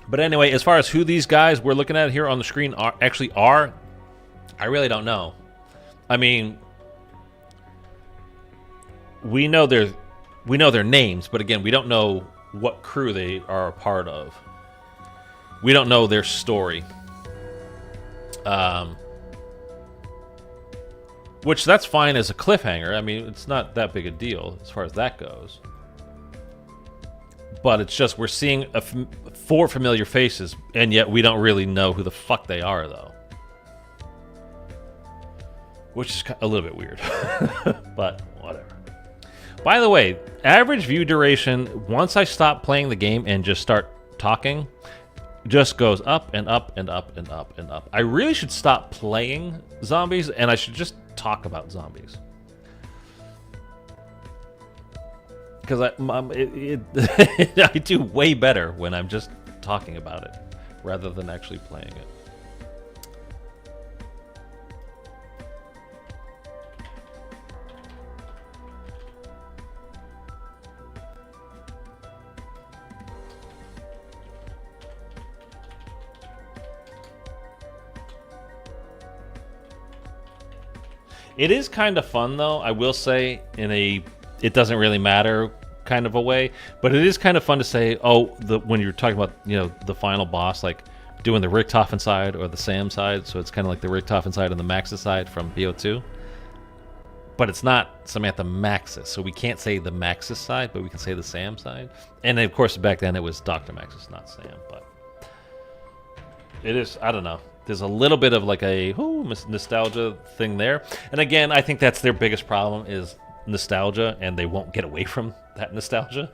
But anyway, as far as who these guys we're looking at here on the screen are, I really don't know. I mean, we know their names, but again, we don't know what crew they are a part of. We don't know their story. Which that's fine as a cliffhanger. I mean, it's not that big a deal as far as that goes. But it's just we're seeing 4 familiar faces, and yet we don't really know who the fuck they are, though. Which is a little bit weird. But whatever. By the way, average view duration, once I stop playing the game and just start talking, just goes up and up and up and up and up. I really should stop playing zombies, and I should just talk about zombies. Because I do way better when I'm just talking about it, rather than actually playing it. It is kind of fun, though, I will say, in a it doesn't really matter kind of a way, but it is kind of fun to say, when you're talking about, you know, the final boss, like doing the Richtofen side or the Sam side, so it's kind of like the Richtofen side and the Maxis side from BO2. But it's not Samantha Maxis, so we can't say the Maxis side, but we can say the Sam side. And of course, back then it was Dr. Maxis, not Sam, but it is, I don't know. There's a little bit of like a nostalgia thing there. And again, I think that's their biggest problem is nostalgia, and they won't get away from that nostalgia.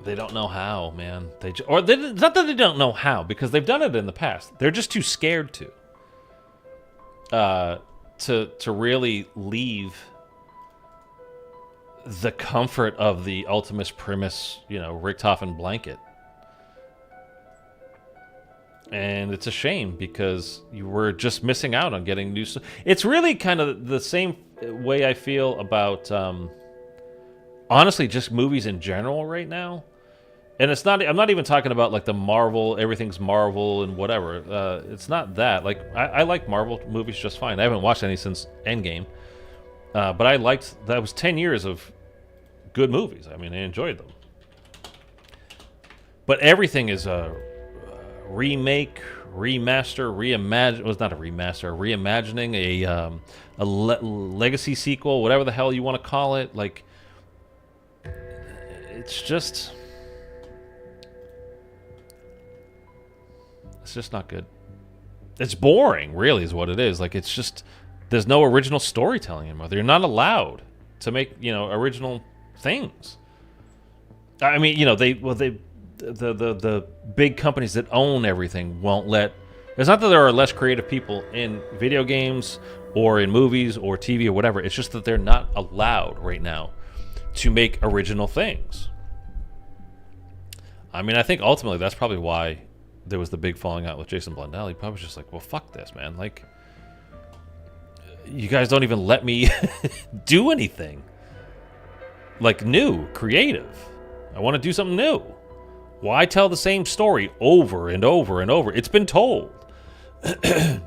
They don't know how, man. It's not that they don't know how, because they've done it in the past. They're just too scared to really leave the comfort of the Ultimus Primus, you know, Richtofen blanket. And it's a shame because you were just missing out on getting new stuff. It's really kind of the same way I feel about, honestly, just movies in general right now. And it's not, I'm not even talking about like the Marvel, everything's Marvel and whatever. It's not that. Like, I like Marvel movies just fine. I haven't watched any since Endgame. But I liked, that was 10 years of good movies. I mean, I enjoyed them. But everything is a remake, reimagine. It was not a remaster, reimagining a legacy sequel, whatever the hell you want to call it. Like, it's just not good. It's boring, really, is what it is. Like, it's just, there's no original storytelling anymore. They're not allowed to make, original things. I mean, the big companies that own everything won't let. It's not that there are less creative people in video games or in movies or TV or whatever. It's just that they're not allowed right now to make original things. I mean, I think ultimately that's probably why there was the big falling out with Jason Blundell. He probably was just like, well, fuck this, man. Like, you guys don't even let me do anything. Like, new, creative. I want to do something new. Why tell the same story over and over and over? It's been told. I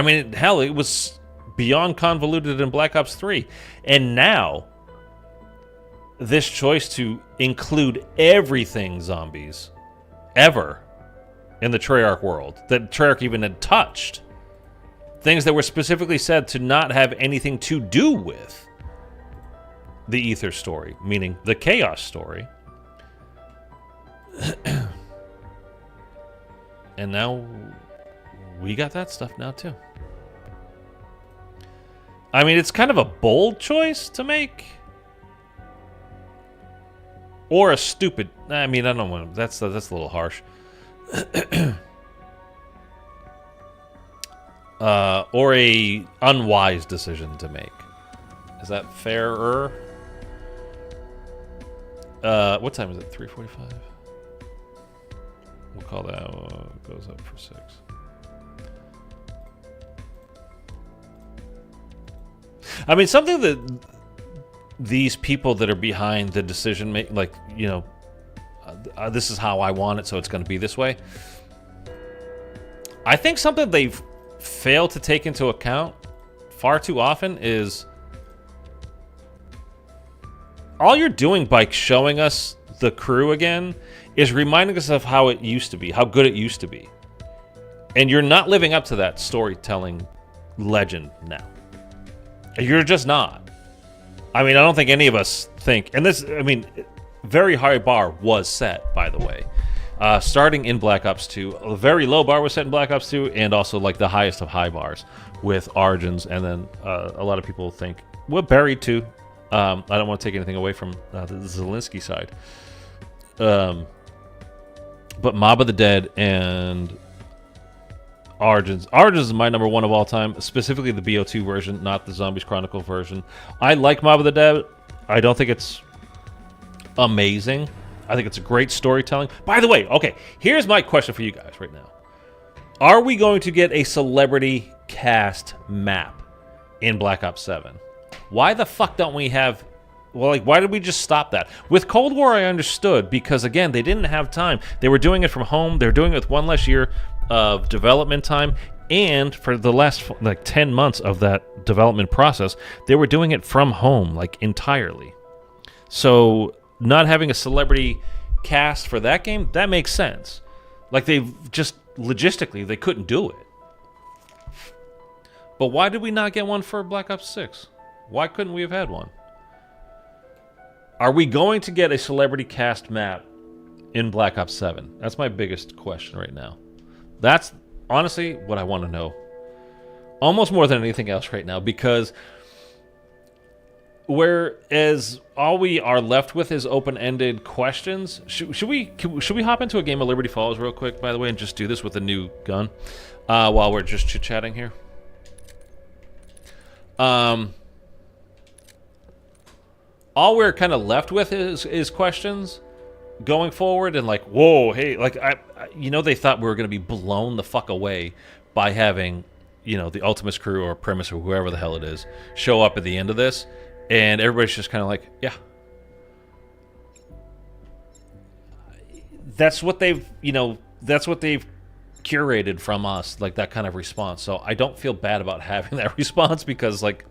mean, hell, it was beyond convoluted in Black Ops 3. And now, this choice to include everything zombies ever in the Treyarch world that Treyarch even had touched. Things that were specifically said to not have anything to do with the Ether story, meaning the Chaos story. And now we got that stuff now too. I mean, it's kind of a bold choice to make. Or a stupid... I mean, I don't want to... That's a little harsh. Or a unwise decision to make. Is that fairer? What time is it? 3:45? We'll call that goes up for 6. I mean, something that these people that are behind the decision make, like, this is how I want it, so it's going to be this way. I think something they've failed to take into account far too often is all you're doing by showing us the crew again is reminding us of how it used to be, how good it used to be. And you're not living up to that storytelling legend now. You're just not. I mean, I don't think any of us think, and this, I mean, very high bar was set, by the way. Starting in Black Ops 2, a very low bar was set in Black Ops 2, and also like the highest of high bars with Origins, and then a lot of people think, well, Buried too. I don't want to take anything away from the Zelensky side. But Mob of the Dead and Origins. Origins is my number one of all time, specifically the BO2 version, not the Zombies Chronicle version. I like Mob of the Dead. I don't think it's amazing. I think it's a great storytelling. By the way, okay, here's my question for you guys right now. Are we going to get a celebrity cast map in Black Ops 7? Why the fuck don't we have... Well, like, why did we just stop that? With Cold War, I understood, because, again, they didn't have time. They were doing it from home. They were doing it with one less year of development time. And for the last, like, 10 months of that development process, they were doing it from home, like, entirely. So, not having a celebrity cast for that game, that makes sense. Like, they just, logistically, they couldn't do it. But why did we not get one for Black Ops 6? Why couldn't we have had one? Are we going to get a celebrity cast map in Black Ops 7? That's my biggest question right now. That's honestly what I want to know. Almost more than anything else right now, because whereas all we are left with is open-ended questions. Should we hop into a game of Liberty Falls real quick, by the way, and just do this with a new gun while we're just chit-chatting here? All we're kind of left with is questions going forward, and like, whoa, hey, like, they thought we were going to be blown the fuck away by having, the Ultimates crew or Premise or whoever the hell it is show up at the end of this, and everybody's just kind of like, yeah. That's what they've curated from us, like that kind of response. So I don't feel bad about having that response, because, like,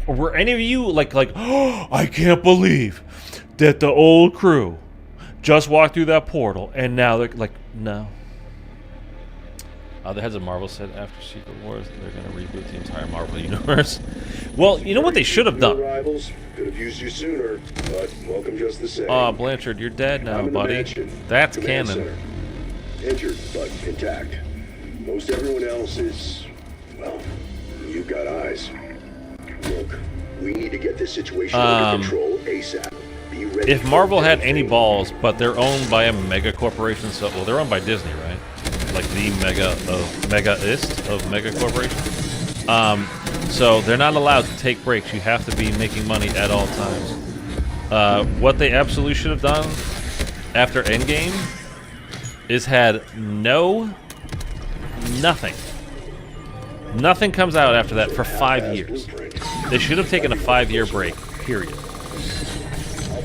were any of you like, oh, I can't believe that the old crew just walked through that portal and now they're like, no. The heads of Marvel said after Secret Wars they're going to reboot the entire Marvel universe. Well, you know what they should have done? Rivals could have used you sooner, but welcome just the same. Aw, Blanchard, you're dead now, buddy. That's Command canon. center. Injured, but intact. Most everyone else is, well, you've got eyes. Look, we need to get this situation under control ASAP. Be ready. If Marvel had any balls, but they're owned by a mega corporation, so well, they're owned by Disney, right? Like the mega-ist of mega corporation. So they're not allowed to take breaks. You have to be making money at all times. What they absolutely should have done after Endgame is had nothing. Nothing comes out after that for 5 years. They should have taken a 5-year break, period.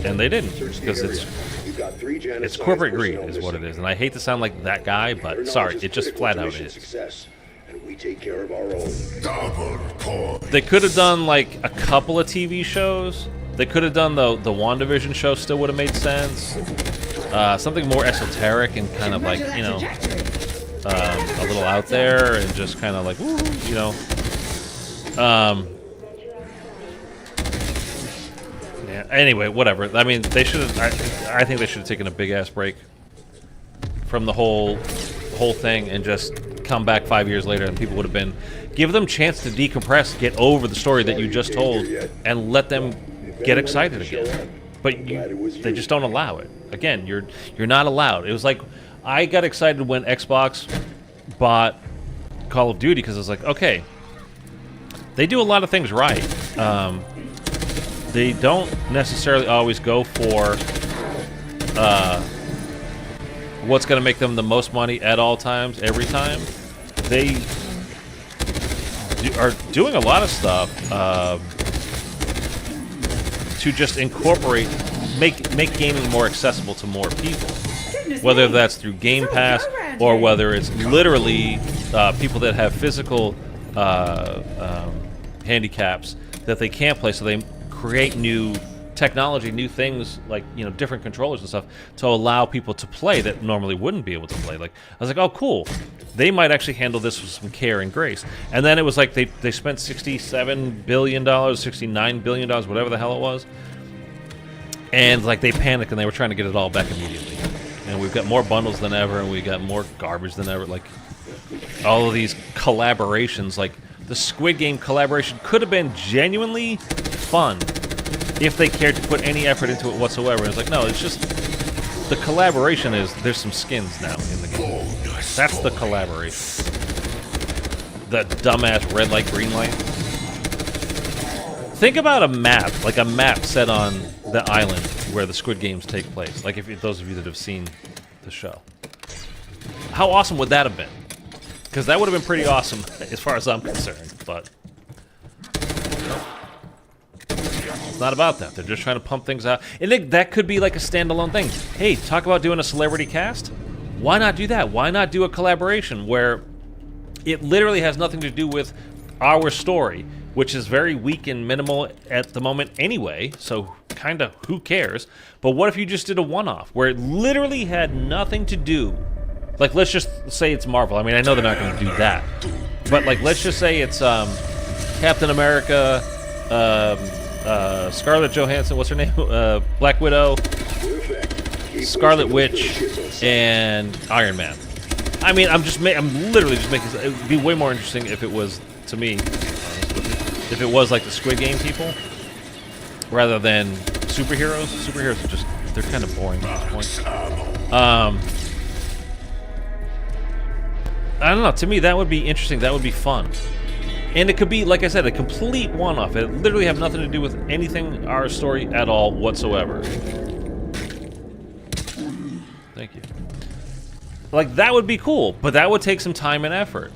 And they didn't, because it's corporate greed is what it is. And I hate to sound like that guy, but sorry, it just flat out is. We take care of our own. They could have done like a couple of TV shows. They could have done the WandaVision show, still would have made sense. Something more esoteric and kind of like, you know, a little out there and just kind of like, woo, you know. Yeah. Anyway, whatever. I mean, they should have. I think they should have taken a big ass break from the whole thing and just come back 5 years later, and people would have been give them a chance to decompress, get over the story that you just told, and let them get excited again. But they just don't allow it. Again, you're not allowed. It was like I got excited when Xbox bought Call of Duty because I was like, okay, they do a lot of things right. They don't necessarily always go for what's going to make them the most money at all times, every time. They are doing a lot of stuff to just incorporate, make gaming more accessible to more people. Whether that's through Game Pass or whether it's literally people that have physical handicaps that they can't play, so they create new technology, new things like, you know, different controllers and stuff to allow people to play that normally wouldn't be able to play. Like, I was like, oh, cool. They might actually handle this with some care and grace. And then it was like they spent $67 billion, $69 billion, whatever the hell it was. And like they panicked and they were trying to get it all back immediately. And we've got more bundles than ever, and we got more garbage than ever. Like all of these collaborations, like the Squid Game collaboration could have been genuinely fun if they cared to put any effort into it whatsoever. And it's like, no, it's just the collaboration is there's some skins now in the game. That's the collaboration. The dumbass red light, green light. Think about a map, like a map set on the island where the Squid Games take place. Like if those of you that have seen the show. How awesome would that have been? Because that would have been pretty awesome as far as I'm concerned, but it's not about that. They're just trying to pump things out. And that could be like a standalone thing. Hey, talk about doing a celebrity cast? Why not do that? Why not do a collaboration where it literally has nothing to do with our story, which is very weak and minimal at the moment anyway, so kind of who cares? But what if you just did a one-off where it literally had nothing to do? Like, let's just say it's Marvel. I mean, I know they're not going to do that. But, like, let's just say it's Captain America, Scarlett Johansson, what's her name? Black Widow, Scarlet Witch, and Iron Man. I mean, I'm literally just making it would be way more interesting if it was, to me, if it was like the Squid Game people, rather than superheroes. Superheroes are just, they're kind of boring at this point. I don't know, to me that would be interesting, that would be fun. And it could be, like I said, a complete one-off. It literally have nothing to do with anything, our story at all whatsoever. Thank you. Like, that would be cool, but that would take some time and effort.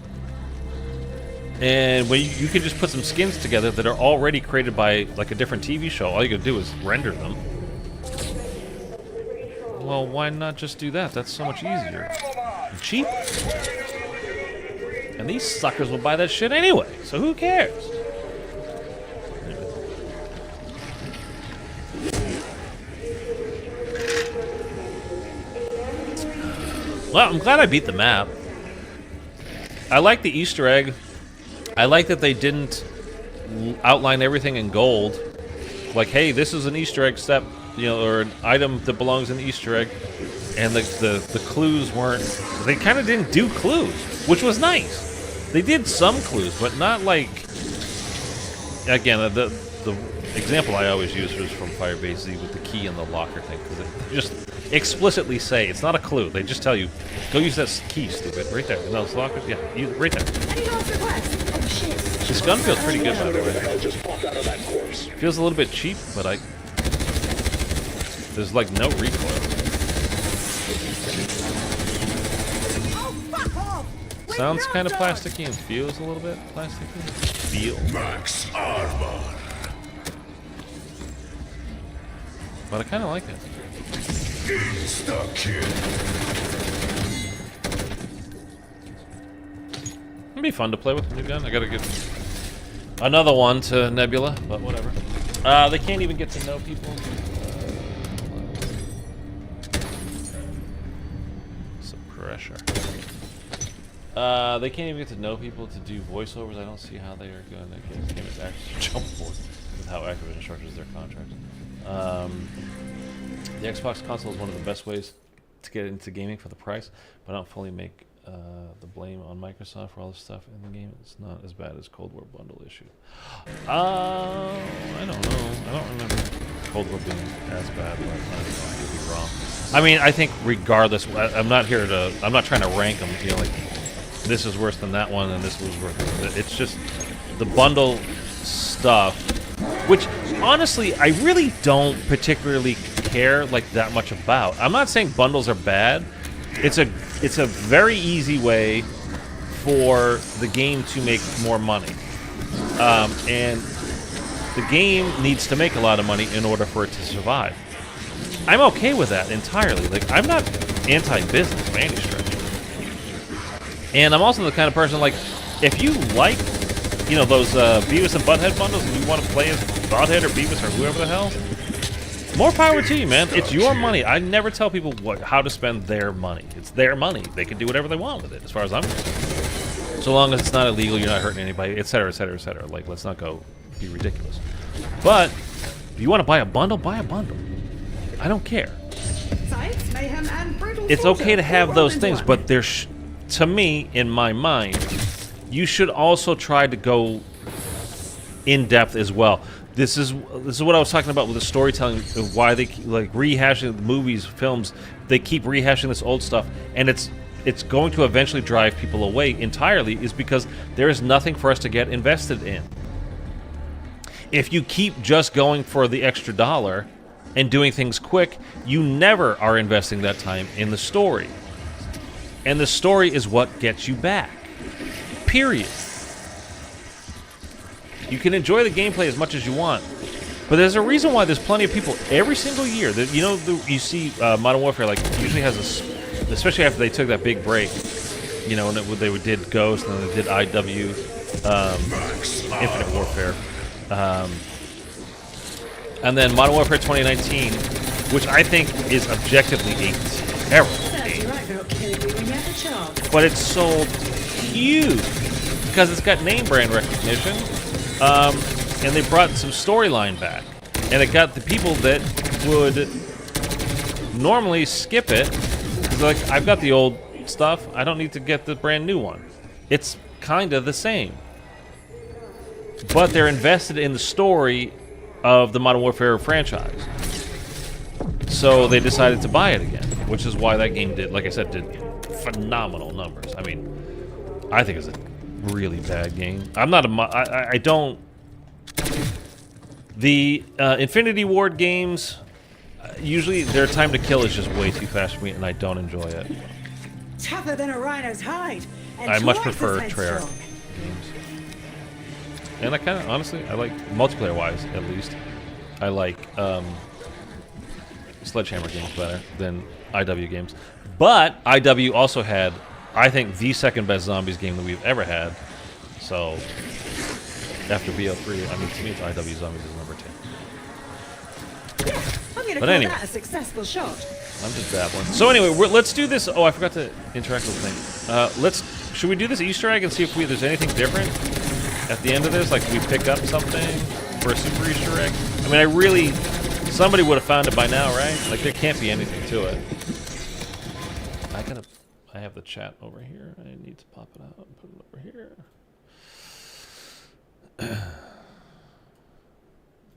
And when you could just put some skins together that are already created by, like, a different TV show, all you could do is render them. Well, why not just do that? That's so much easier. And cheap. And these suckers will buy that shit anyway, so who cares? Well, I'm glad I beat the map. I like the Easter egg. I like that they didn't outline everything in gold. Like, hey, this is an Easter egg step, you know, or an item that belongs in the Easter egg. And the clues weren't... They kind of didn't do clues, which was nice. They did some clues, but not like... Again, the example I always use was from Firebase Z with the key and the locker thing, because they just explicitly say it's not a clue. They just tell you, go use that key, stupid. Right there. And those lockers? Yeah, right there. This gun feels pretty good, by the way. Feels a little bit cheap, but there's like no recoil. Sounds kind of plasticky and feels a little bit plasticky. Max armor. But I kind of like it. Insta-kill. It'd be fun to play with a new gun. I gotta get another one to Nebula, but whatever. They can't even get to know people. Some pressure. They can't even get to know people to do voiceovers. I don't see how they are going to get this game to actually jump forward with how Activision structures their contracts. The Xbox console is one of the best ways to get into gaming for the price, but I don't fully make the blame on Microsoft for all the stuff in the game. It's not as bad as Cold War bundle issue. I don't know. I don't remember Cold War being as bad, but I could be wrong. I mean, I think regardless, I'm not trying to rank them, you know, like, this is worse than that one, and this was worse than that. It's just the bundle stuff, which honestly I really don't particularly care like that much about. I'm not saying bundles are bad. It's a very easy way for the game to make more money, and the game needs to make a lot of money in order for it to survive. I'm okay with that entirely. Like, I'm not anti-business by any stretch. And I'm also the kind of person, like, if you like, you know, those Beavis and Butthead bundles and you want to play as Butthead or Beavis or whoever the hell, more power to you, man. It's your money. I never tell people how to spend their money. It's their money. They can do whatever they want with it, as far as I'm concerned. So long as it's not illegal, you're not hurting anybody, etc., etc., etc. Like, let's not go be ridiculous. But if you want to buy a bundle, buy a bundle. I don't care. Science, mayhem, and brutal It's slaughter okay to have all those rolled things, into one. but there's, to me, in my mind, you should also try to go in depth as well. This is what I was talking about with the storytelling, of why they like rehashing the movies, films. They keep rehashing this old stuff, and it's going to eventually drive people away entirely, is because there is nothing for us to get invested in. If you keep just going for the extra dollar and doing things quick, you never are investing that time in the story. And the story is what gets you back. Period. You can enjoy the gameplay as much as you want, but there's a reason why there's plenty of people every single year that, you know, you see Modern Warfare, like, usually has a, especially after they took that big break, you know, and they did Ghost and then they did IW, Infinite Warfare, and then Modern Warfare 2019, which I think is objectively a terrible game. But it's sold huge because it's got name brand recognition, and they brought some storyline back, and it got the people that would normally skip it. It's like, I've got the old stuff, I don't need to get the brand new one. It's kind of the same, but they're invested in the story of the Modern Warfare franchise, so they decided to buy it again, which is why that game did, like I said, did phenomenal numbers. I mean, I think it's a really bad game. I'm not a... I don't... The Infinity Ward games, usually their time to kill is just way too fast for me, and I don't enjoy it. Tougher than a rhino's hide. And I much twice prefer as Treyarch headstrong. games. And I kind of, honestly, I like, multiplayer-wise, at least, I like Sledgehammer games better than IW games. But IW also had, I think, the second best zombies game that we've ever had. So, after BO3, I mean, to me, it's IW Zombies is number 2. I'm gonna But call anyway. that a successful shot. I'm just babbling. So anyway, let's do this. Oh, I forgot to interact with the thing. Let's should we do this Easter egg and see if there's anything different at the end of this? Like, we pick up something for a super Easter egg? I mean, somebody would have found it by now, right? Like, there can't be anything to it. I have the chat over here. I need to pop it out and put it over here.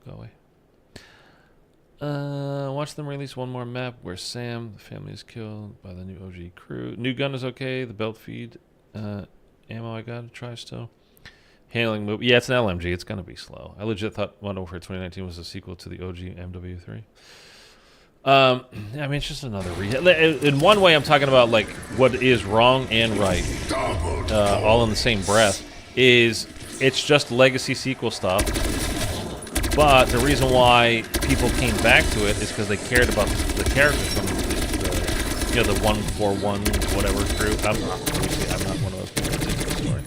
Go away. Watch them release one more map where Sam, the family, is killed by the new OG crew. New gun is okay. The belt feed ammo I got to try still. Handling move. Yeah, it's an LMG. It's going to be slow. I legit thought Modern Warfare 2019 was a sequel to the OG MW3. I mean, it's just another in one way, I'm talking about like what is wrong and right, all in the same breath. It's just legacy sequel stuff. But the reason why people came back to it is because they cared about the characters from the 141 whatever crew. I'm not one of those people that's into the story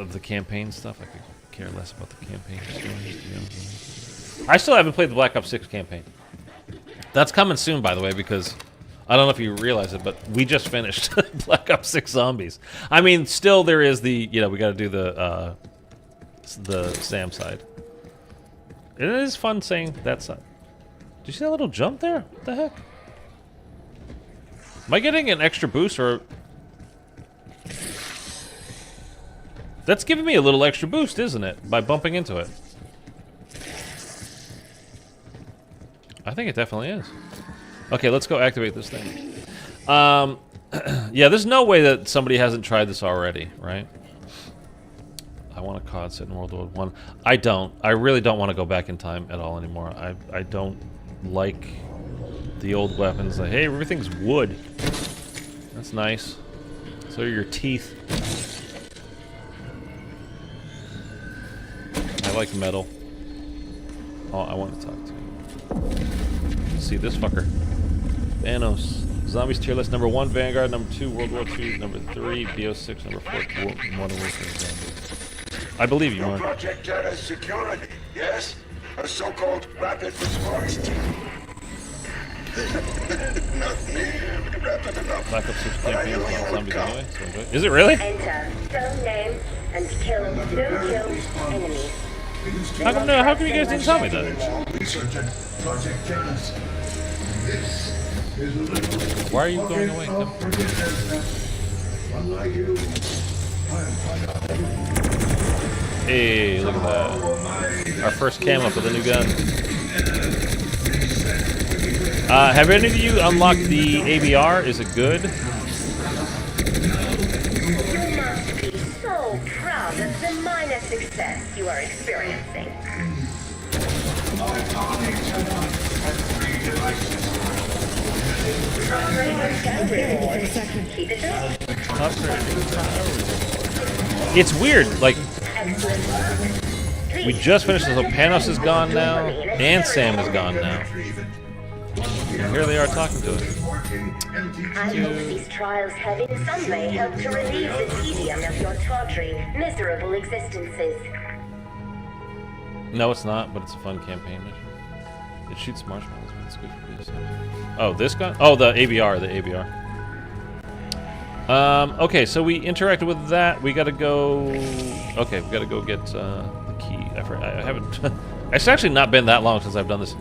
of the campaign stuff. I could care less about the campaign stories. I still haven't played the Black Ops 6 campaign. That's coming soon, by the way, because I don't know if you realize it, but we just finished Black Ops 6 Zombies. I mean, still there is the we got to do the Sam side. It is fun saying that side. Did you see that little jump there? What the heck? Am I getting an extra boost or? That's giving me a little extra boost, isn't it? By bumping into it. I think it definitely is. Okay, let's go activate this thing. Yeah, there's no way that somebody hasn't tried this already, right? I want a COD set in World War I. I don't. I really don't want to go back in time at all anymore. I don't like the old weapons. Like, hey, everything's wood. That's nice. So are your teeth. I like metal. Oh, I want to talk to you. See this fucker. Thanos. Zombies tier list number 1, Vanguard. Number 2, World War II. Number 3, BO6. Number 4, Modern Warfare Zombies. I believe you, Mark. Project Terminus security, yes? A so-called rapid response team. Not near rapid enough. Black Ops 6 campaign is about zombies anyway, so enjoy. Is it really? Enter, phone name, and kill no-kill enemies. How come you guys didn't tell me that? Why are you going away? Hey, look at that. Our first cam up with a new gun. Have any of you unlocked the ABR? Is it good? You must be so proud of the minor success you are experiencing. Keep it up. It's weird, like, we just finished this, so Panos is gone now, and Sam is gone now. And here they are talking to us. I hope these trials have in some way helped to relieve the tedium of your tawdry, miserable existences. No, it's not, but it's a fun campaign mission. It shoots marshmallows, but it's good for BO6. Oh, this gun? Oh, the ABR, okay, so we interacted with that. We gotta go... Okay, we gotta go get the key. I haven't... It's actually not been that long since I've done this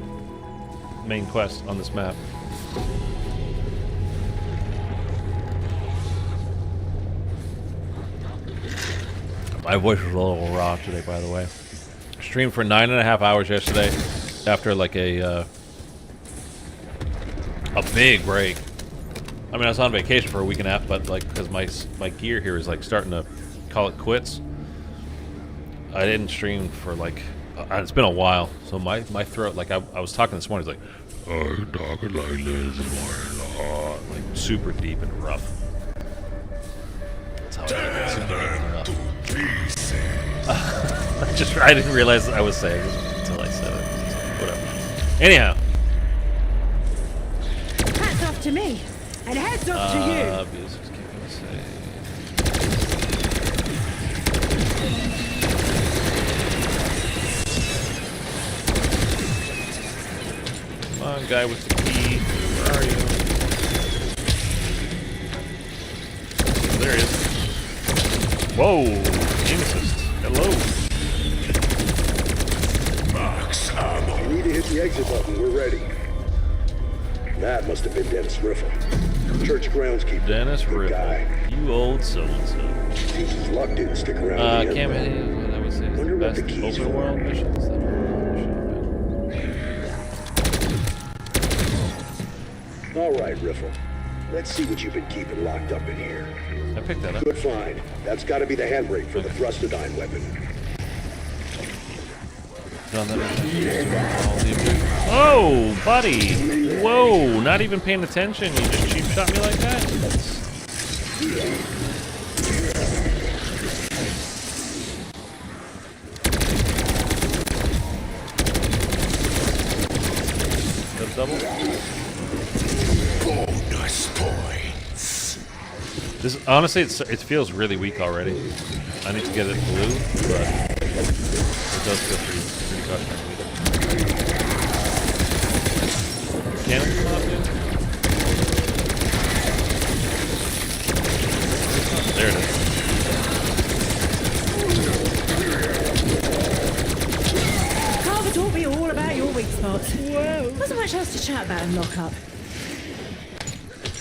main quest on this map. My voice was a little raw today, by the way. Streamed for 9.5 hours yesterday after like a big break. I mean, I was on vacation for a week and a half, but like because my gear here is like starting to call it quits. I didn't stream for like it's been a while, so my throat, like I was talking this morning, it's like I'm talking like this morning, like super deep and rough. That's how I I didn't realize I was saying it until I said it. Whatever. Anyhow. Hats off to me, and heads off to you. BO6 can't say. Come on, guy with the key. Where are you? Oh, there he is. Whoa, aim assist. Hello. You need to hit the exit button. We're ready. That must have been Dennis Riffle. Church groundskeeper. Dennis Good Riffle. guy. You old so-and-so. Seems his luck didn't stick around. Can't what I would say is the Wonder what best the keys open for. world missions that All right, Riffle. Let's see what you've been keeping locked up in here. I picked that up. Good find. That's got to be the handbrake for the thrustodyne weapon. Oh, buddy! Whoa! Not even paying attention. You just cheap shot me like that. That's double. Bonus points. This honestly, it feels really weak already. I need to get it blue, but it does feel pretty gosh darn weak. Cannon come out, dude? There it is. Carver taught me all about your weak spots. Whoa. Wasn't much else to chat about in lockup.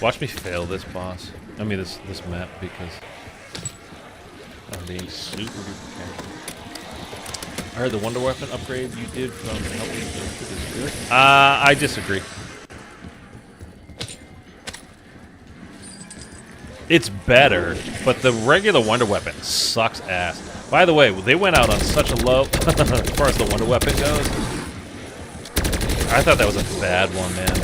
Watch me fail this boss. I mean this map because I'm being super duper careful. I heard the Wonder Weapon upgrade you did from helping is good. I disagree. It's better, but the regular Wonder Weapon sucks ass. By the way, they went out on such a low as far as the Wonder Weapon goes. I thought that was a bad one, man.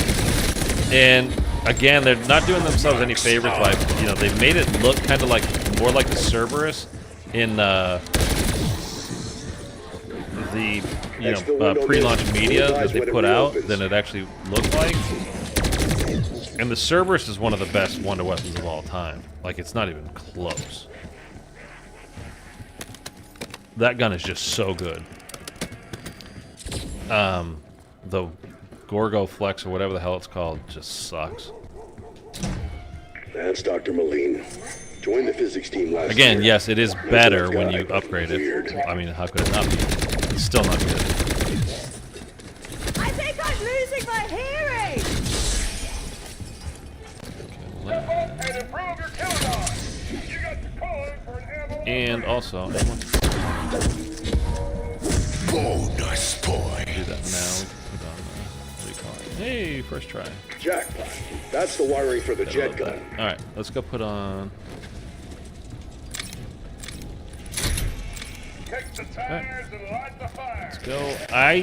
And again, they're not doing themselves any favors by, you know, they made it look kind of like more like the Cerberus in the pre-launch media that they put out than it actually looked like. And the Cerberus is one of the best Wonder Weapons of all time. Like, it's not even close. That gun is just so good. The Gorgo Flex or whatever the hell it's called just sucks. That's Dr. Moline. Joined the physics team last Again, year. yes, it is better when you upgrade it. I mean, how could it not be? It's still not good. I think I'm losing my hearing! And also, bonus point. Do that now. Put on, what do you call it? Hey, first try. Jackpot. That's the wiring for the jet gun. All right, let's go put on. Let's go. I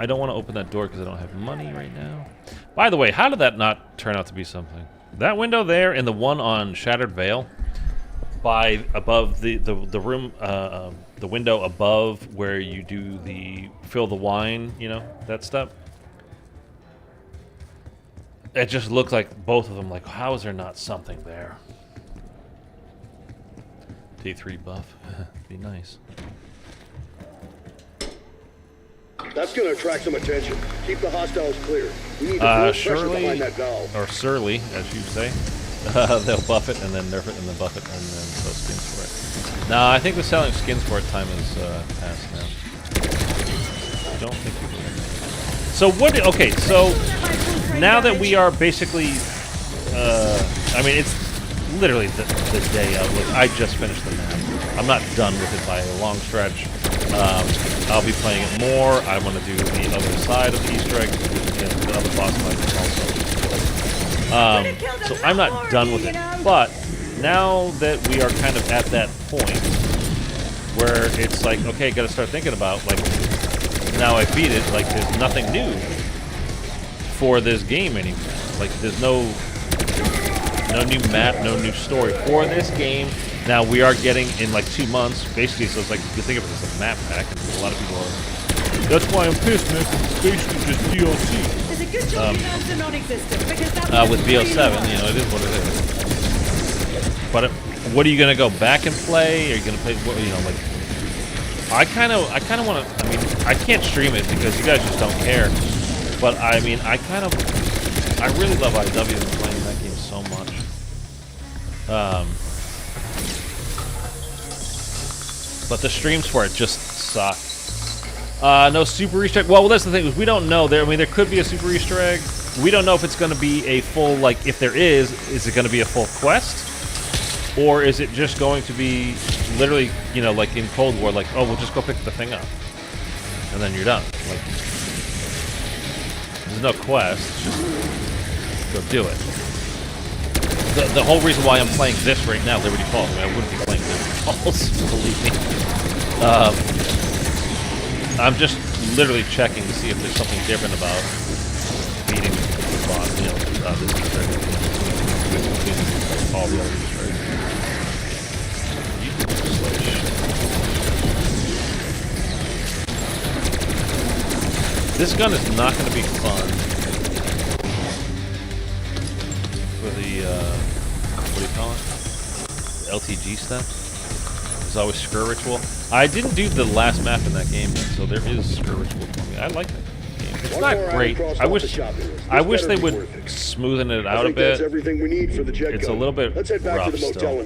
don't want to open that door because I don't have money right now. By the way, how did that not turn out to be something? That window there and the one on Shattered Veil, by above the room, the window above where you do the fill the wine, you know, that stuff. It just looked like both of them. Like, how is there not something there? T3 buff, be nice. That's going to attract some attention. Keep the hostiles clear. We need to build pressure behind that valve. Or surly, as you say. They'll buff it and then nerf it and then buff it and then sell skins for it. No, I think the selling skins for it time is past now. I don't think you can. So what? Okay, so now that we are basically, I mean, it's literally the day of. Like, I just finished the map. I'm not done with it by a long stretch. I'll be playing it more. I want to do the other side of the Easter egg, the other boss fights also. So I'm not done with it. But now that we are kind of at that point where it's like, okay, got to start thinking about, like, now I beat it, like, there's nothing new for this game anymore. Like, there's no new map, no new story for this game. Now we are getting in like 2 months, basically, so it's like, you think of it as a map pack, and a lot of people are, that's why I'm pissed, man, because it's basically just DLC. There's a good job you announced a non-existent, because that with BO7, you know, it is what it is. But what are you gonna go back and play? Are you gonna play, you know, like, I kind of want to, I mean, I can't stream it because you guys just don't care, but I mean, I really love IW and playing that game so much. but the streams for it just suck. No super Easter egg. Well, that's the thing. We don't know. I mean, there could be a super Easter egg. We don't know if it's going to be a full, like, if there is it going to be a full quest? Or is it just going to be literally, you know, like in Cold War, like, oh, we'll just go pick the thing up. And then you're done. Like, there's no quest. Just go do it. The whole reason why I'm playing this right now, Liberty Falls, I mean, I wouldn't be playing Liberty Falls, believe me. I'm just literally checking to see if there's something different about beating the boss, you know, this Easter egg, with all the other Easter eggs. This gun is not going to be fun for the, what do you call it? The LTG steps. There's always Skur Ritual. I didn't do the last map in that game yet, so there is Skur Ritual for me. I like that game. It's not great. I wish they would smoothen it out a bit. It's a little bit rough still.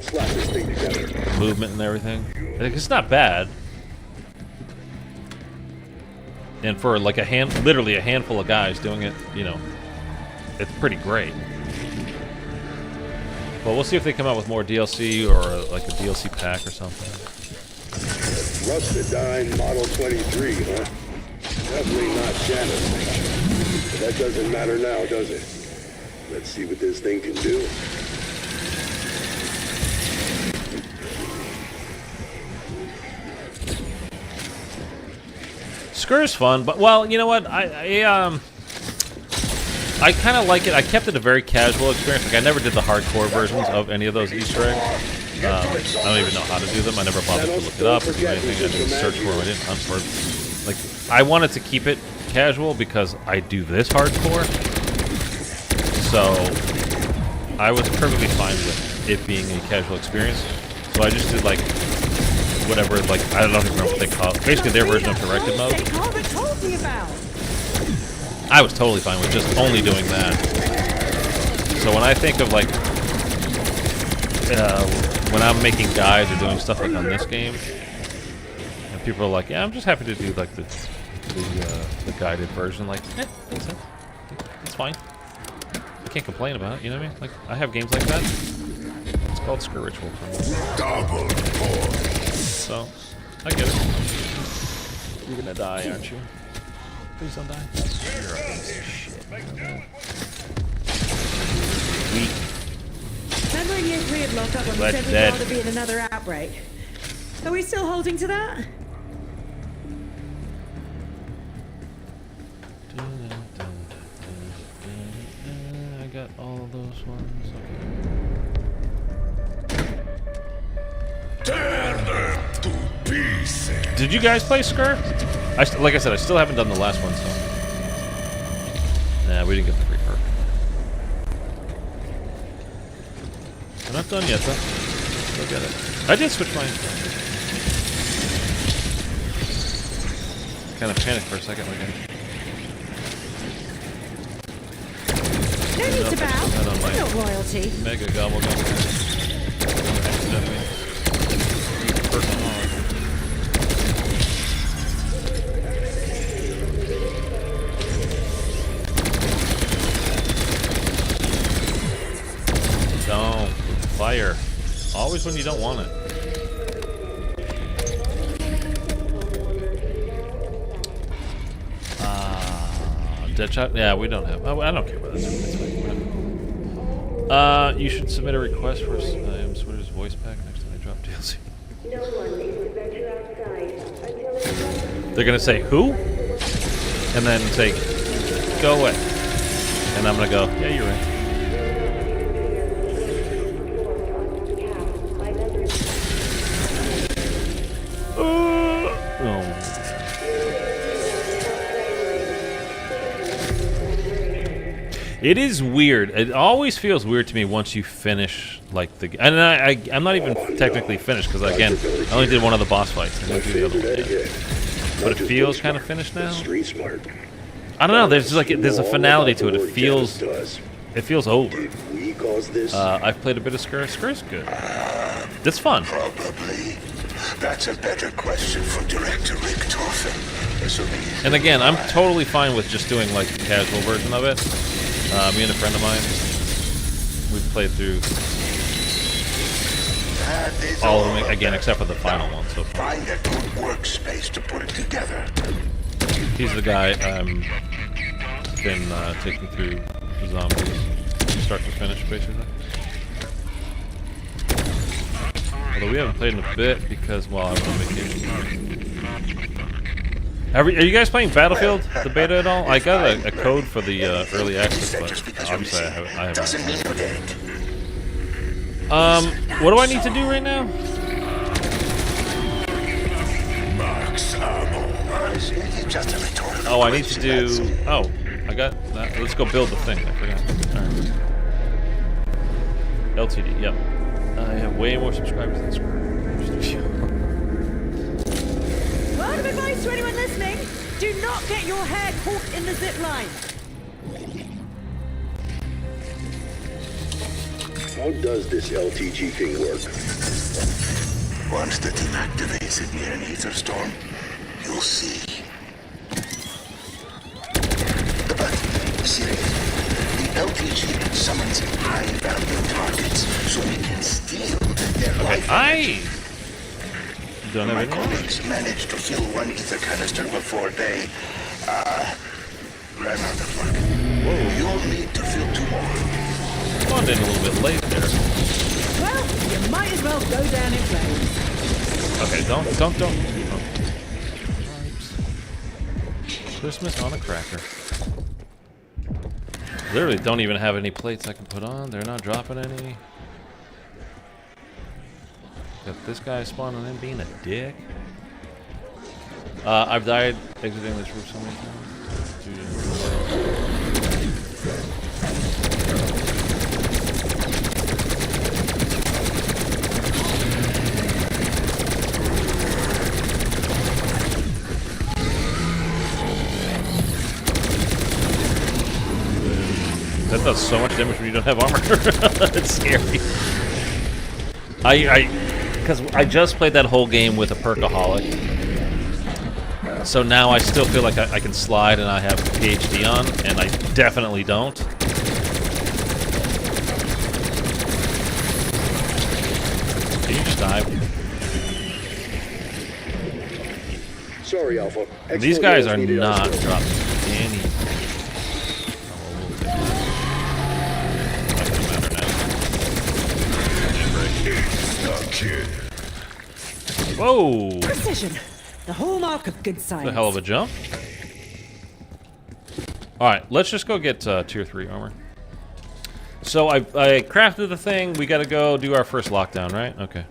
Movement and everything. It's not bad. And for like literally a handful of guys doing it, you know, it's pretty great. But we'll see if they come out with more DLC or like a DLC pack or something. Rustidyne Model 23, huh? Definitely not Shannon. But that doesn't matter now, does it? Let's see what this thing can do. Skur is fun, but well, you know what? I kind of like it. I kept it a very casual experience. Like I never did the hardcore versions of any of those Easter eggs. I don't even know how to do them. I never bothered to look it up or do anything. I didn't search for them. I didn't hunt for it. Like I wanted to keep it casual because I do this hardcore. So I was perfectly fine with it being a casual experience. So I just did like whatever, like I don't even remember what they call it. Basically their version of directed mode. I was totally fine with just only doing that. So when I think of like when I'm making guides or doing stuff like on this game, and people are like, yeah, I'm just happy to do like the guided version, like, makes sense. It's fine. I can't complain about it, you know what I mean? Like, I have games like that. It's called Skur Ritual for me. Double points. So, I get it. You're gonna die, aren't you? Please don't die. You're a piece of shit. Weak. Remember in year 3 of lockup when we said we'd rather be in another outbreak? Are we still holding to that? I got all those ones. Tear them to pieces. Did you guys play Skur? Like I said, I still haven't done the last one, so. Nah, we didn't get the free perk. I'm not done yet, though. Still get it. I did switch mine. Kind of panicked for a second. Like No need to bow. You're not royalty. Mega gobble gobble. Don't fire. Always when you don't want it. Deadshot? Yeah, we don't have. I don't care about this. You should submit a request for Switter's voice pack next time I drop DLC. No one is to venture outside until They're gonna say who, and then say go away, and I'm gonna go. Yeah, you're right. It is weird. It always feels weird to me once you finish, like, the... And I'm not even technically finished, because, again, I only did one of the boss fights. I didn't do the other one yet. But it feels kind of finished now. I don't know. There's like there's a finality to it. It feels over. I've played a bit of Skur. Skur's good. It's fun. Probably. That's a better question for Director Richtofen. And again, I'm totally fine with just doing like the casual version of it. Me and a friend of mine, we've played through all of them again, except for the final one so far. Find a good workspace to put it together. He's the guy been taking through zombies, start to finish, basically. Although we haven't played in a bit because, well, I was on vacation. Are you guys playing Battlefield, the beta at all? I got a code for the early access, but obviously I haven't. What do I need to do right now? Oh, I need to do... Oh, I got that. Let's go build the thing. I forgot. Alright. LTD, yep. I have way more subscribers than Screw. Word of advice to anyone listening: do not get your hair caught in the zip line. How does this LTG thing work? Once the team activates it near an ether storm, you'll see. But, seriously, the LTG summons high-value targets so we can steal their life. I don't have My any. colleagues managed to fill one ether canister before they, ran out of luck. Whoa. You'll need to fill 2 more. Spawned in a little bit late there. Well, you might as well go down in flames. Okay, don't. Christmas on a cracker. Literally don't even have any plates I can put on. They're not dropping any. Got this guy spawning in being a dick. I've died exiting this roof so many times. That does so much damage when you don't have armor. It's scary. Because I just played that whole game with a perkaholic. So now I still feel like I can slide and I have PhD on, and I definitely don't. Can you just dive? Sorry, Alpha. These guys are not dropping any. Whoa! Precision, the hallmark of good science. The hell of a jump. Alright, let's just go get tier 3 armor. So I crafted the thing, we gotta go do our first lockdown, right? Okay.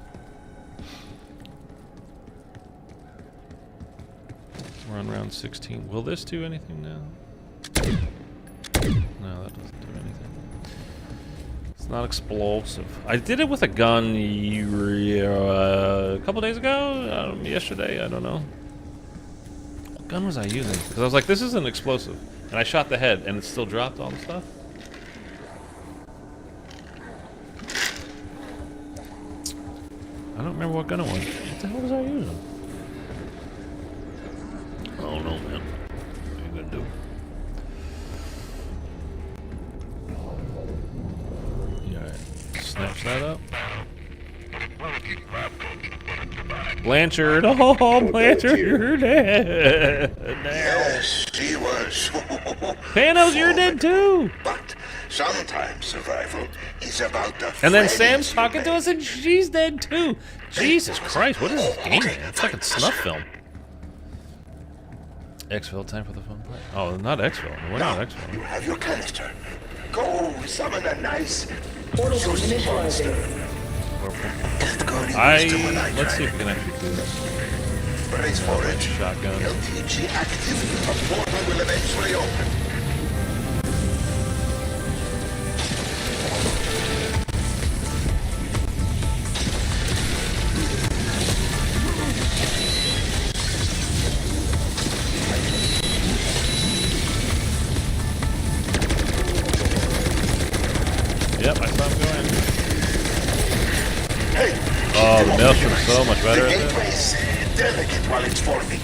We're on round 16. Will this do anything now? No, that doesn't do anything. It's not explosive. I did it with a gun a couple days ago? Yesterday? I don't know. What gun was I using? Because I was like, this isn't explosive. And I shot the head, and it still dropped all the stuff. I don't remember what gun it was. What the hell was I using? I don't know, man. What are you gonna do? Snatch that up. Blanchard! Oh, Blanchard, you're dead! Yes, he was. Panos, you're dead too! But sometimes survival is about the And then friends Sam's you talking to make. us and she's dead too! Jesus Christ, what is this game? It's like a snuff film. Exfil, time for the fun play. Oh, not Exfil. We're not You Exfil. have your canister. Go summon a nice Portal juicy monster. initializing. Let's see if we can actually do this. Brace for it. Shotgun. LTG active. A portal will eventually open. Yep, I saw him going. Hey, Oh, the mail shot seems so much better The at this. gateway is delicate while it's forming.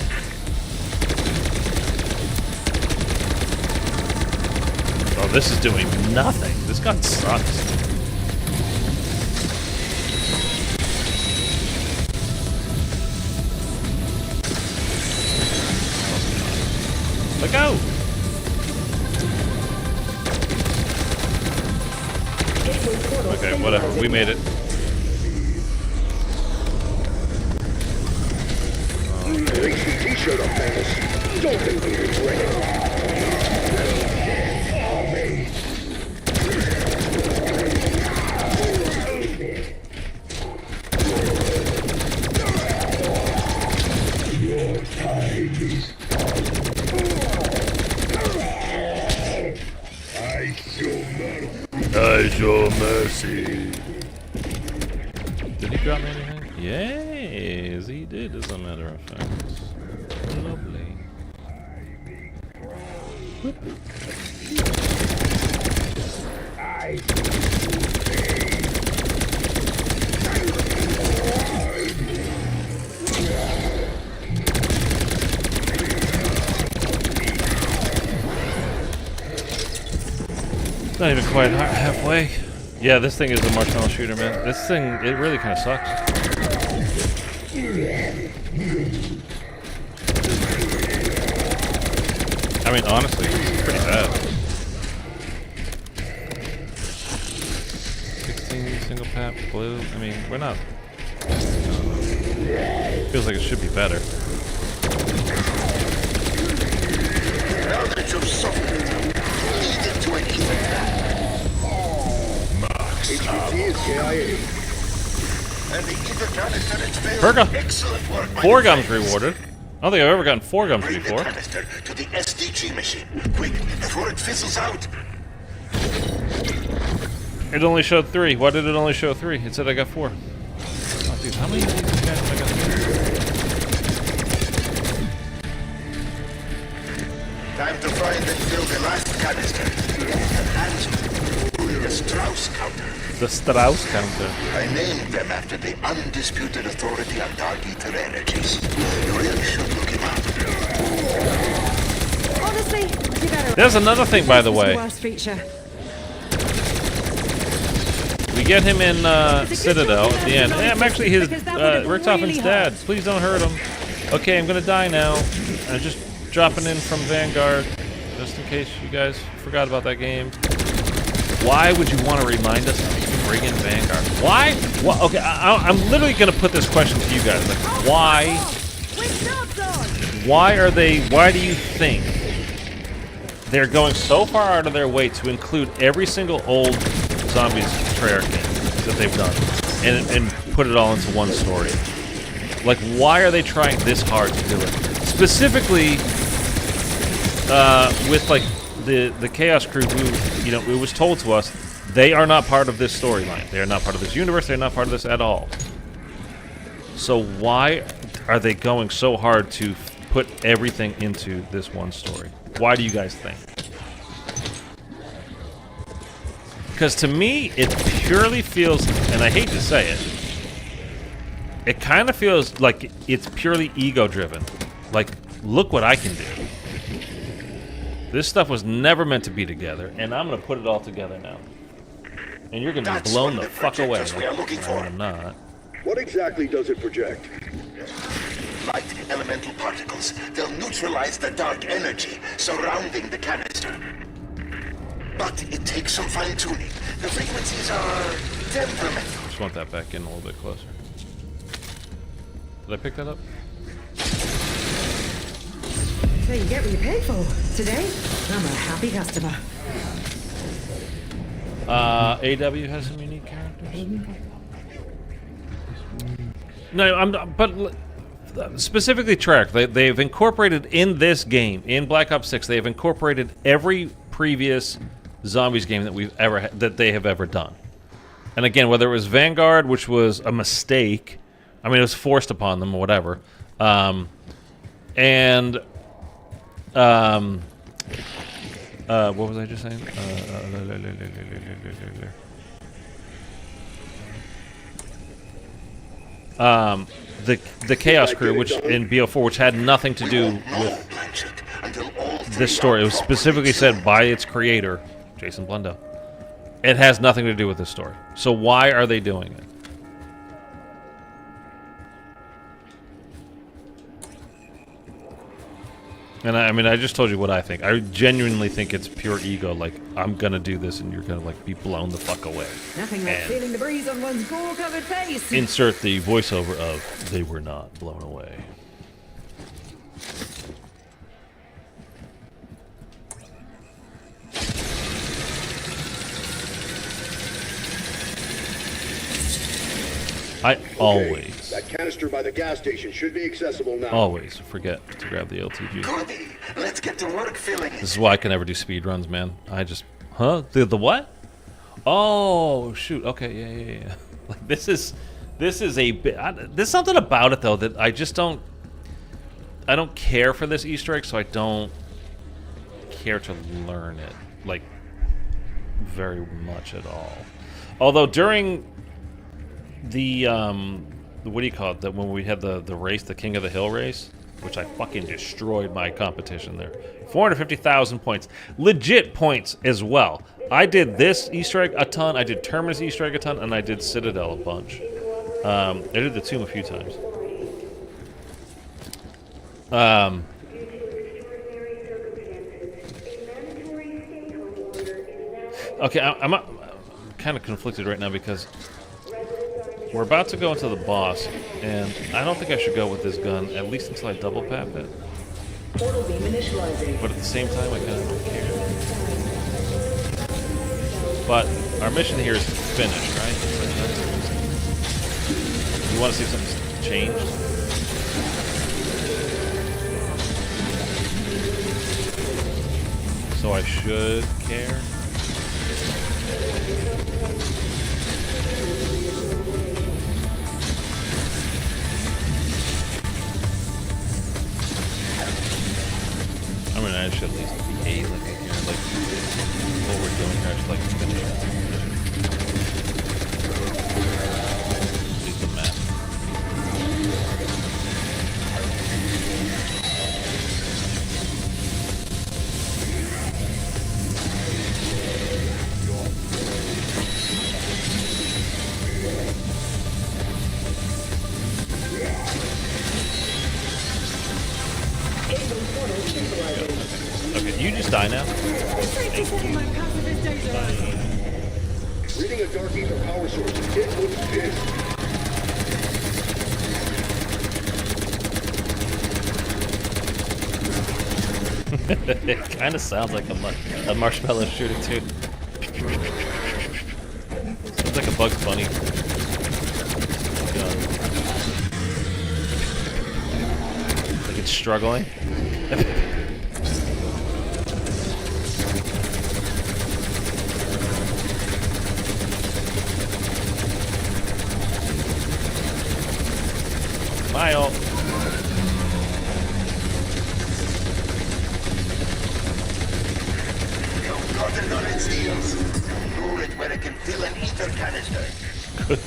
Oh, this is doing nothing. This gun sucks. Let go! Okay, whatever. We made it. T-shirt up, Terminus. Don't think we regret it. Your time is I show mercy. Did he drop me anything? Yes, he did, as a matter of fact. Lovely. Not even quite halfway. Yeah, this thing is a marshmallow shooter, man. This thing, it really kind of sucks. I mean, honestly, it's pretty bad. 16 single pap blue. I mean, we're not. Feels like it should be better. Now that you've suffered, lead into an even HVT is KIA. and the ether canister has failed. Perga. Excellent work. by 4 the gums scientists. rewarded. I don't think I've ever gotten 4 gums Bring the before. canister to the SDG machine. Quick, before it fizzles out. It only showed 3. Why did it only show 3? It said I got 4. Oh, dude, how many of these guys have I got? Time to find and fill the last canister. And answer. The Strauss counter. The Strauss counter. I named them after the undisputed authority on dark ether energies. You really should look him up. Honestly, you better. There's another thing, by the way. Worst feature. We get him in Citadel at the end. Yeah, I'm actually his Richtofen's dad. Please don't hurt him. Okay, I'm gonna die now. I'm just dropping in from Vanguard, just in case you guys forgot about that game. Why would you want to remind us of friggin' Vanguard? Why? Well, okay, I'm literally gonna put this question to you guys. Like, why? Why are they? Why do you think they're going so far out of their way to include every single old Zombies Treyarch game that they've done and put it all into one story? Like, why are they trying this hard to do it? Specifically, with like the Chaos Crew, who, you know, it was told to us they are not part of this storyline. They are not part of this universe. They're not part of this at all. So why are they going so hard to put everything into this one story? Why do you guys think? Because to me, it purely feels, and I hate to say it, it kind of feels like it's purely ego-driven. Like, look what I can do. This stuff was never meant to be together, and I'm going to put it all together now. And you're going to be blown the fuck away. We are looking for. I'm not. What exactly does it project? Light elemental particles. They'll neutralize the dark energy surrounding the canister. But it takes some fine-tuning. The frequencies are temperamental. Just want that back in a little bit closer. Did I pick that up? So you get what you paid for. Today, I'm a happy customer. AW has some unique characters. No, but specifically Treyarch, they've incorporated in this game, in Black Ops 6, they've incorporated every previous Zombies game that we've ever that they have ever done. And again, whether it was Vanguard, which was a mistake, I mean, it was forced upon them or whatever, what was I just saying? the Chaos Crew, which in BO4, which had nothing to do with this story. It was specifically said by its creator, Jason Blundell. It has nothing to do with this story. So why are they doing it? And I mean, I just told you what I think. I genuinely think it's pure ego. Like, I'm gonna do this, and you're gonna like be blown the fuck away. Nothing like feeling the breeze on one's gore-covered face. Insert the voiceover of "They were not blown away." I always... That canister by the gas station should be accessible now. Always forget to grab the LTG. Goody. Let's get to work filling it. This is why I can never do speed runs, man. I just... Huh? The what? Oh, shoot. Okay, yeah. Like, this is a bit... There's something about it, though, that I just don't... I don't care for this Easter egg, so I don't care to learn it. Like, very much at all. Although, during... the what do you call it? That when we had the race, the King of the Hill race, which I fucking destroyed my competition there. 450,000 points, legit points as well. I did this Easter egg a ton. I did Terminus Easter egg a ton, and I did Citadel a bunch. I did the Tomb a few times. Okay, I'm kind of conflicted right now because we're about to go into the boss, and I don't think I should go with this gun, at least until I double pap it. But at the same time, I kind of don't care. But our mission here is finished, right? You want to see if something's changed? So I should care? I mean, I should at least be A like here, like what we're doing here. I should like finish it. Use the map. Okay, you just die now. Reading a dark ether power source, it looks pissed. It kind of sounds like a marshmallow shooter too. Sounds like a Bugs Bunny gun. Like it's struggling. Smile. Cotton on its heels. Lure it where it can fill an ether canister.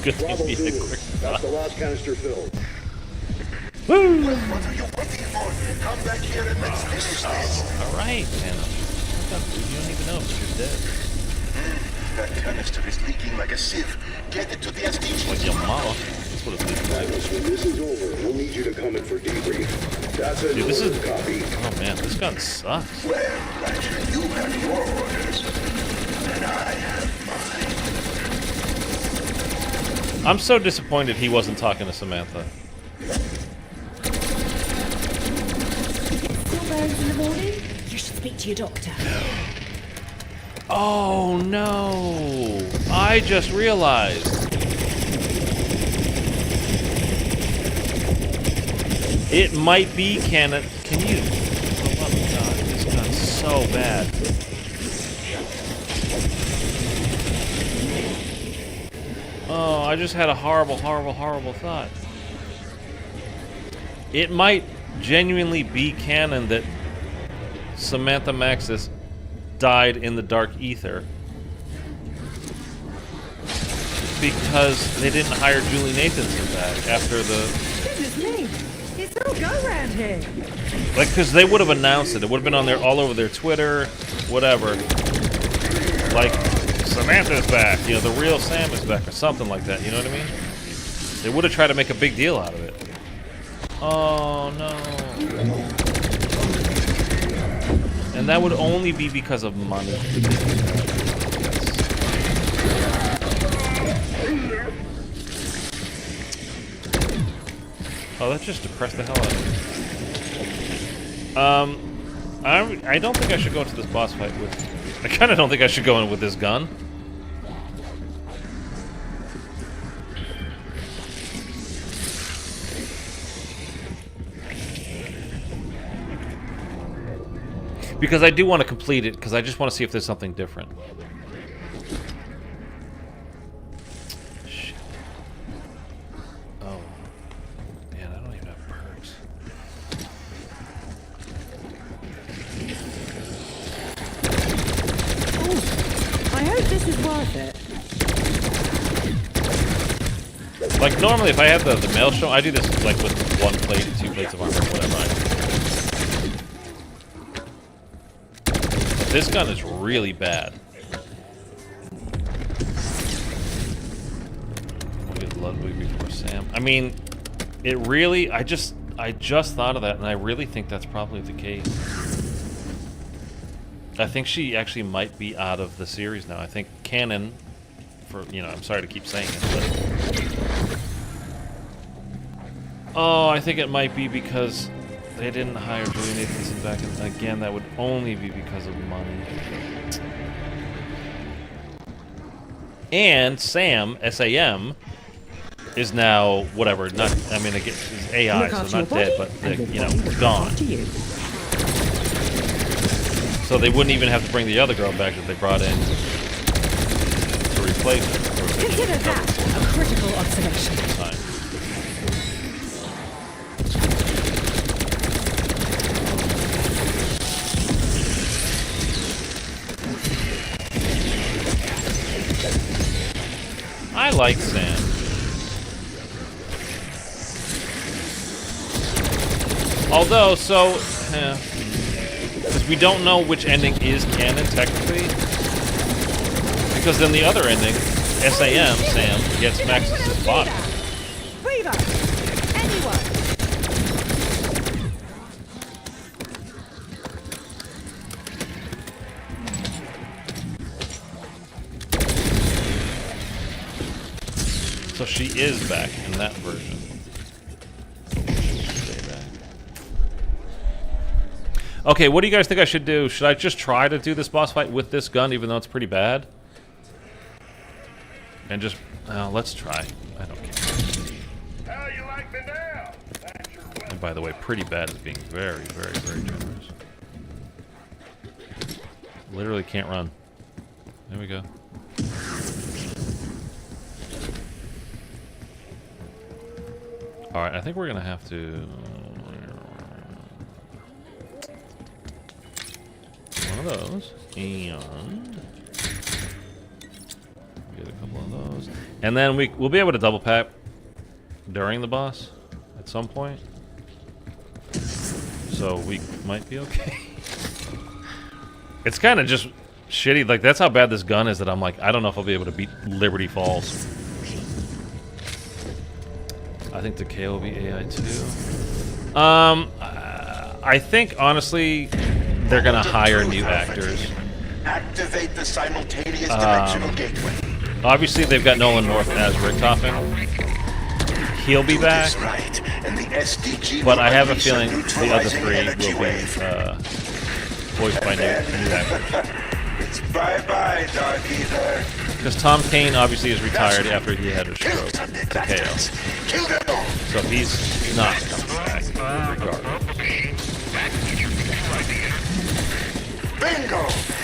Good Bravo thing Zulu. That's the last canister filled. Woo! What are you waiting for? Come back here and let's finish this. All right, man. You don't even know if you're dead. That canister is leaking like a sieve. Get it to the SDG. Like your mama. That's what it's leaking like. Magnus, when this is over, we'll need you to come in for debrief. That's a Dude, this is... copy. Oh man, this gun sucks. Well, Ratchet, you have your orders, and I have mine. I'm so disappointed he wasn't talking to Samantha. Still burns in the morning? You should speak to your doctor. Oh no! I just realized. It might be canon. Can you? For the love of God, this gun's so bad. Oh, I just had a horrible thought. It might genuinely be canon that Samantha Maxis died in the dark ether. because they didn't hire Julie Nathanson back after the... Goodness me. It's all go round here. Like, because they would have announced it. It would have been on there all over their Twitter, whatever. Like, Samantha's back. You know, the real Sam is back or something like that. You know what I mean? They would have tried to make a big deal out of it. Oh, no. And that would only be because of money. Oh, that just depressed the hell out of me. I don't think I should go into this boss fight with... I kind of don't think I should go in with this gun. Because I do want to complete it, because I just want to see if there's something different. Shit. Oh. Man, I don't even have perks. Ooh, I hope this is worth it. Like, normally if I had the mail show, I do this like with 1 plate, 2 plates of armor, whatever. This gun is really bad. We'll get Ludwig before Sam. I mean, it really... I just thought of that, and I really think that's probably the case. I think she actually might be out of the series now. I think canon, for, you know, I'm sorry to keep saying it, but... Oh, I think it might be because they didn't hire Julie Nathanson back, and again, that would only be because of money. And Sam, S-A-M, is now whatever. Not, I mean, it's AI, so not dead, but you know, gone. So they wouldn't even have to bring the other girl back that they brought in to replace her. Consider that a critical observation. Fine. I like Sam. Although, so... because we don't know which ending is canon, technically. Because in the other ending, SAM, Sam, gets Max's body. Reaver! Anyone! So she is back in that version. Okay, what do you guys think I should do? Should I just try to do this boss fight with this gun, even though it's pretty bad? And just... let's try. I don't care. How you like me now? And by the way, pretty bad is being very, very, very generous. Literally can't run. There we go. Alright, I think we're gonna have to... one of those, and... get a couple of those. And then we'll be able to double pack during the boss at some point. So we might be okay. It's kind of just shitty. Like, that's how bad this gun is that I'm like, I don't know if I'll be able to beat Liberty Falls. I think the K will be AI too. I think, honestly, they're gonna hire new actors. Activate the simultaneous dimensional gateway. Obviously, they've got Nolan North as Richtofen. He'll be back. Right, and the SDG but I have a feeling the other three will be voiced by new actors. It's bye-bye, Dark Eater. Because Tom Kane obviously is retired after he had a stroke to KO. So he's not coming back, regardless. Bingo!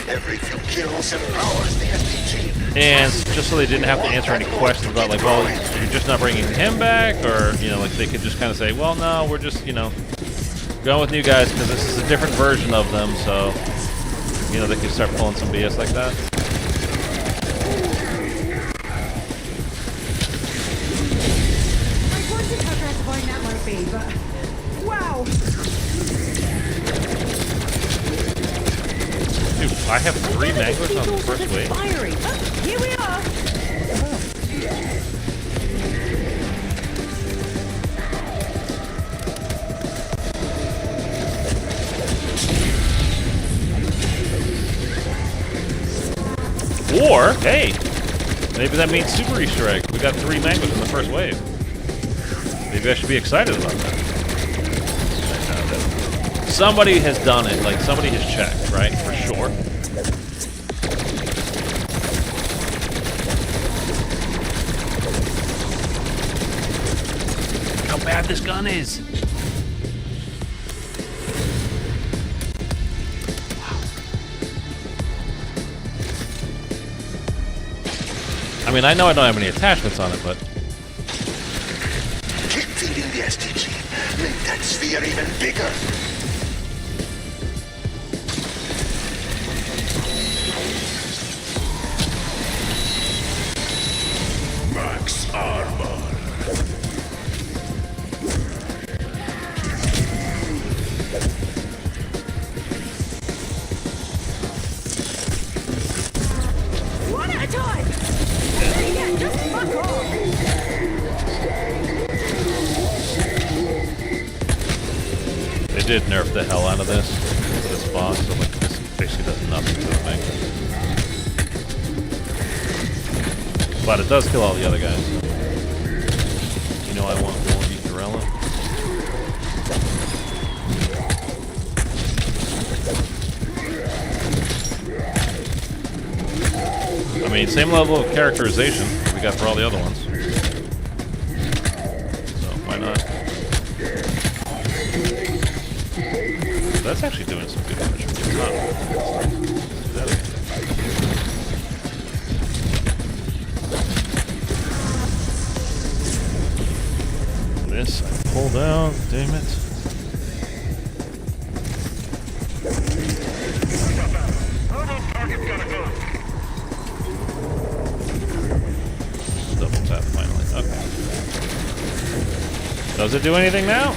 Every few kills empowers the SDG. And just so they didn't have to answer any questions about, like, well, you're just not bringing him back, or, you know, like, they could just kind of say, well, no, we're just, you know, going with new guys because this is a different version of them, so, you know, they could start pulling some BS like that. I have 3 mangoes on the first wave. Fiery. Oh, here we are. Or, hey, maybe that means super Easter egg. We got 3 mangoes in the first wave. Maybe I should be excited about that. Somebody has done it, like somebody has checked, right? For sure. Look how bad this gun is. I mean, I know I don't have any attachments on it, but... Keep feeding the STG. Make that sphere even bigger. Max armor. One at a time. Yeah, just fuck off. They did nerf the hell out of this for this boss, so like this basically does nothing to the thing. But it does kill all the other guys. You know I want more Eaterella. I mean, same level of characterization we got for all the other ones. So why not? That's actually doing some good damage. Let's do that again. This I pull down, damn it. Double tap finally. Okay. Does it do anything now?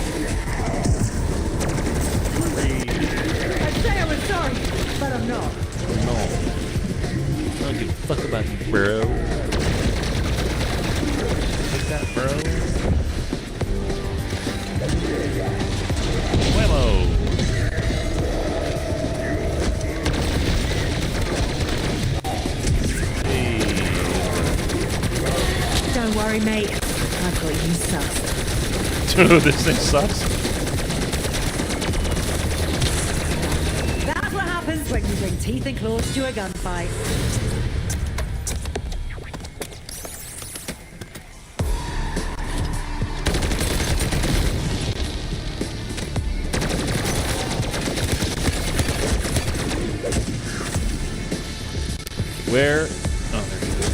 I'd say I was sorry, but I'm not. No. I don't give a fuck about you, bro. Take that, bro. Whammo! Don't worry, mate. I've got you sussed. Dude, this thing sucks. That's what happens when you bring teeth and claws to a gunfight. Where? Oh, there you go.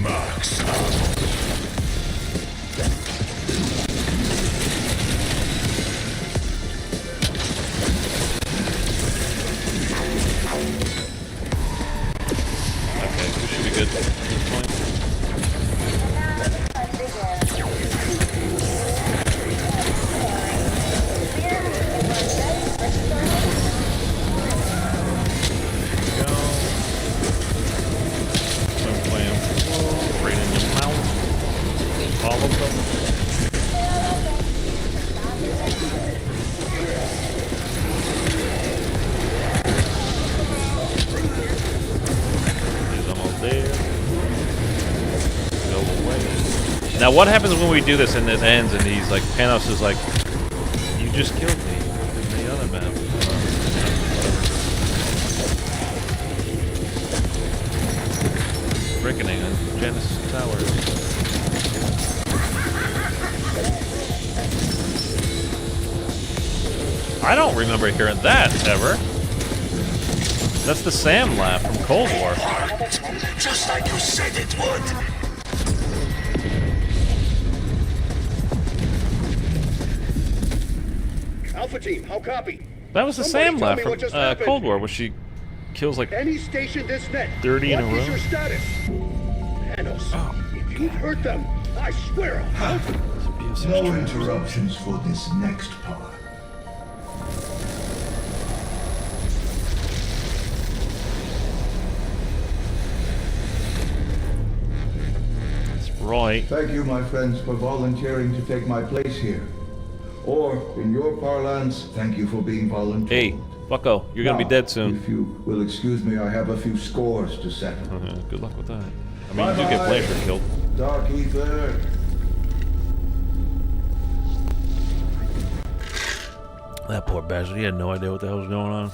Max. Okay, we should be good at this point. Now what happens when we do this and this ends and he's like, Panos is like, you just killed me in the other map. Reckoning on Genesis Towers. I don't remember hearing that ever. That's the Sam laugh from Cold War. Just like you said it would. Alpha team, how copy? That was the Sam laugh from Cold War, where she kills like Any station this net. 30 in a What is row. your status? Panos, if you hurt them, I swear I'll help. No interruptions for this next part. Right. Thank you, my friends, for volunteering to take my place here. Or, in your parlance, thank you for being voluntold. Hey, fucko, you're gonna be dead soon. If you will excuse me, I have a few scores to settle. Good luck with that. I mean, you do get Blanchard killed. Dark Ether. That poor bastard, he had no idea what the hell was going on.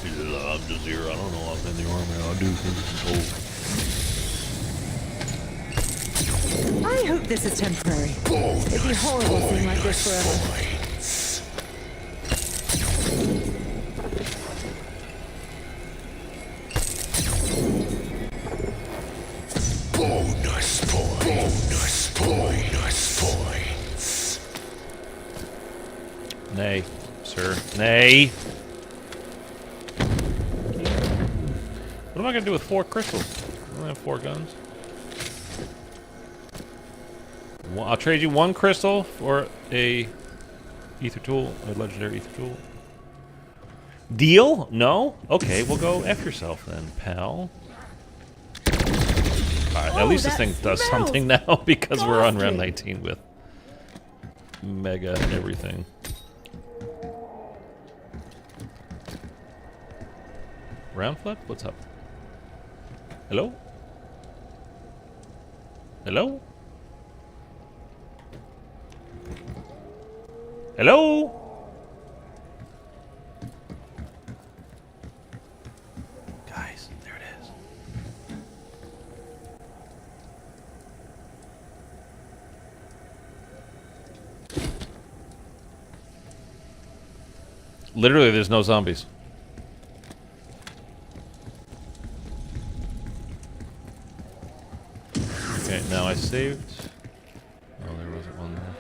He said, I'm just here, I don't know, I'm in the army, I do things. I hope this is temporary. It'd be horrible seeing like this forever. Bonus points. Nay, sir. Nay. What am I gonna do with 4 crystals? I only have 4 guns. Well, I'll trade you 1 crystal for a ether tool, a legendary ether tool. Deal? No? Okay, we'll go F yourself then, pal. Alright, at least this thing does something now because we're on round 19 with mega everything. Round flip? What's up? Hello? Hello? Hello? Guys, there it is. Literally, there's no zombies. Okay, now I saved. Oh, there wasn't one there.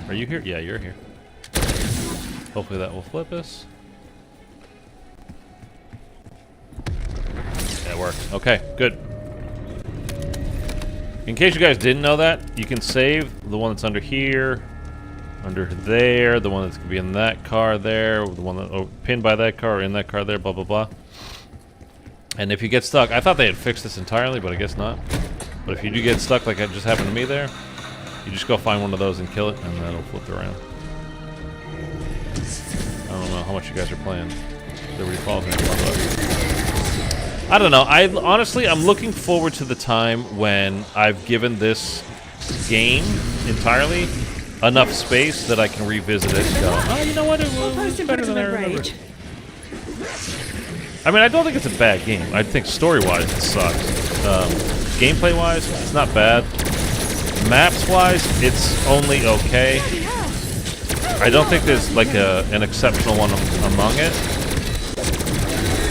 Are you here? Yeah, you're here. Hopefully that will flip us. Yeah, it worked. Okay, good. In case you guys didn't know that, you can save the one that's under here, under there, the one that's going to be in that car there, the one that pinned by that car, or in that car there, blah, blah, blah. And if you get stuck, I thought they had fixed this entirely, but I guess not. But if you do get stuck like it just happened to me there, you just go find one of those and kill it, and that'll flip it around. I don't know how much you guys are playing. Liberty Falls. I don't know. Honestly, I'm looking forward to the time when I've given this game entirely enough space that I can revisit it and go, oh, you know what? It was better than I remember. I mean, I don't think it's a bad game. I think story-wise it sucks. Gameplay-wise, it's not bad. Maps-wise, it's only okay. I don't think there's like an exceptional one among it.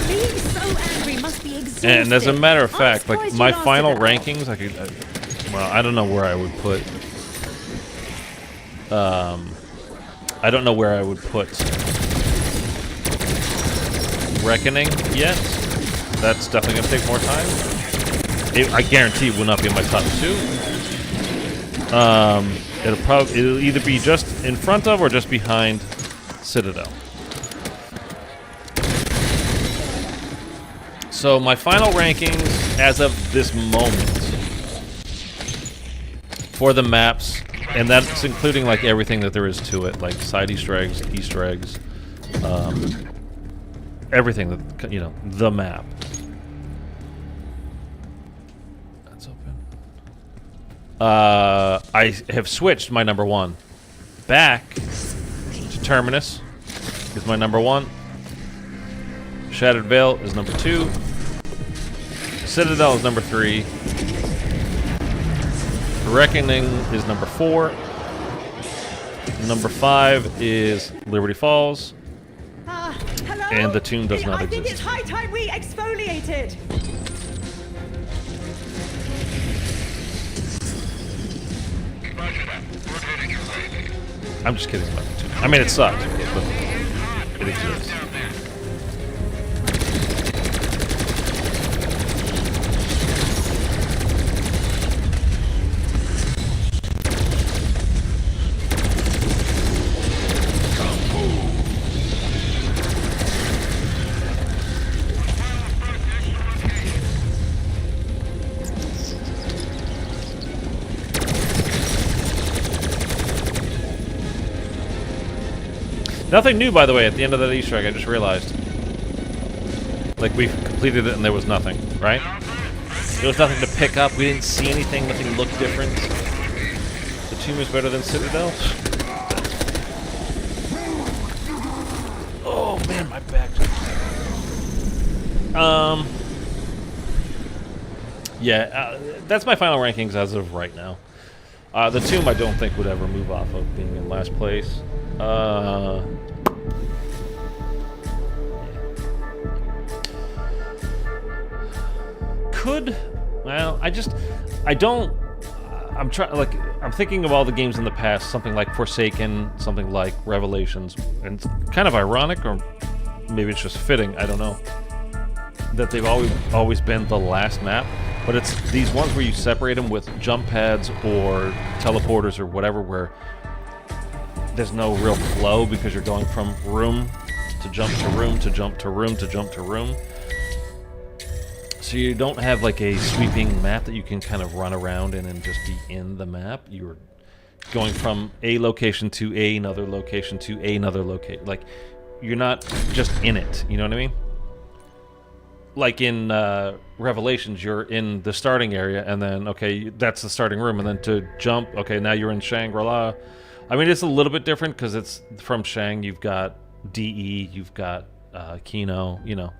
Being so angry must be exhausting. And as a matter of fact, like my final rankings, I could, well, I don't know where I would put. I don't know where I would put Reckoning yet. That's definitely gonna take more time. I guarantee it will not be in my top 2. It'll either be just in front of or just behind Citadel. So my final rankings as of this moment for the maps, and that's including like everything that there is to it, like side Easter eggs, everything that, you know, the map. I have switched my number 1 back to Terminus is my number 1. Shattered Veil is number 2. Citadel is number 3. Reckoning is number 4. Number 5 is Liberty Falls. Hello? And the tomb does not I think exist. it's high time we exfoliated. I'm just kidding about the tomb. I mean, it sucks, but it exists. Nothing new, by the way, at the end of that Easter egg, I just realized. Like, we completed it and there was nothing, right? There was nothing to pick up. We didn't see anything. Nothing looked different. The tomb is better than Citadel. Oh, man, my back. Yeah, that's my final rankings as of right now. The tomb I don't think would ever move off of being in last place. Well, I'm thinking of all the games in the past, something like Forsaken, something like Revelations, and it's kind of ironic, or maybe it's just fitting, I don't know, that they've always been the last map, but it's these ones where you separate them with jump pads or teleporters or whatever, where there's no real flow because you're going from room to jump to room to jump to room to jump to room. So you don't have like a sweeping map that you can kind of run around in and just be in the map. You're going from a location to another location to another location. Like, you're not just in it, you know what I mean? Like in Revelations, you're in the starting area, and then, okay, that's the starting room, and then to jump, okay, now you're in Shangri-La. I mean, it's a little bit different because it's from Shang, you've got DE, you've got Kino, you know.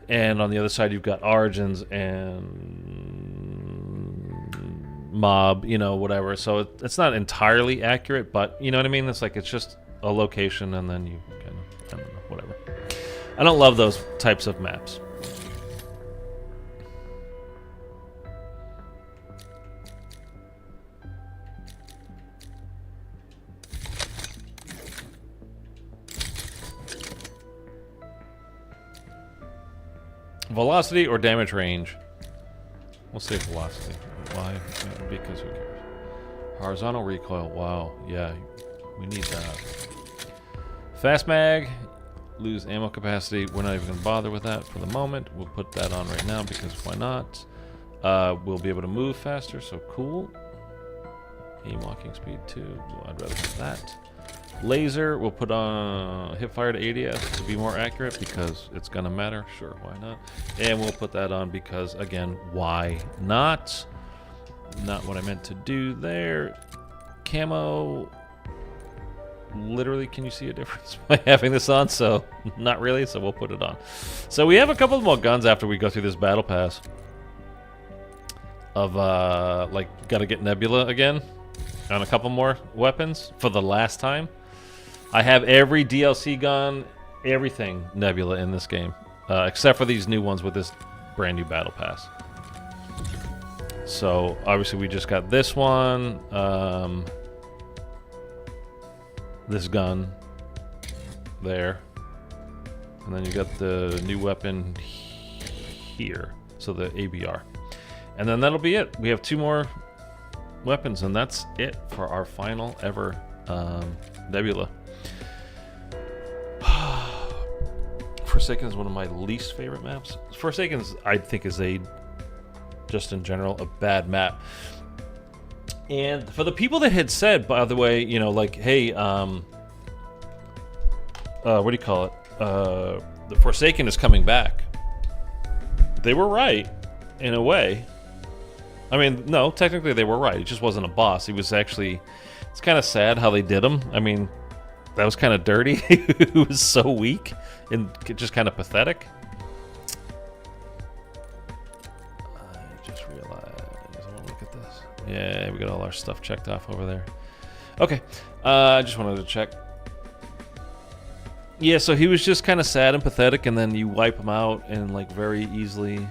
And on the other side, you've got Origins and Mob, you know, whatever. So it's not entirely accurate, but you know what I mean? It's like, it's just a location, and then you kind of, I don't know, whatever. I don't love those types of maps. Velocity or damage range? We'll say velocity. Why? Because who cares? Horizontal recoil. Wow. Yeah, we need that. Fast mag. Lose ammo capacity. We're not even going to bother with that for the moment. We'll put that on right now because why not? We'll be able to move faster, so cool. Aim locking speed too. I'd rather have that. Laser, we'll put on hip fire to ADS to be more accurate because it's gonna matter. Sure, why not? And we'll put that on because, again, why not? Not what I meant to do there. Camo, literally, can you see a difference by having this on? So, not really, so we'll put it on. So we have a couple more guns after we go through this battle pass. Of, like, gotta get Nebula again. And a couple more weapons for the last time. I have every DLC gun, everything Nebula in this game, except for these new ones with this brand new battle pass. So obviously we just got this one, this gun there, and then you got the new weapon here, so the ABR, and then that'll be it. We have 2 more weapons, and that's it for our final ever Nebula. Forsaken is one of my least favorite maps. Forsaken, I think, is just in general, a bad map. And for the people that had said, by the way, you know, like, hey, what do you call it? The Forsaken is coming back. They were right, in a way. I mean, no, technically they were right. It just wasn't a boss. He was actually... It's kind of sad how they did him. I mean, that was kind of dirty. He was so weak and just kind of pathetic. I just realized... I want to look at this. Yeah, we got all our stuff checked off over there. Okay. I just wanted to check. Yeah, so he was just kind of sad and pathetic, and then you wipe him out and, like, very easily...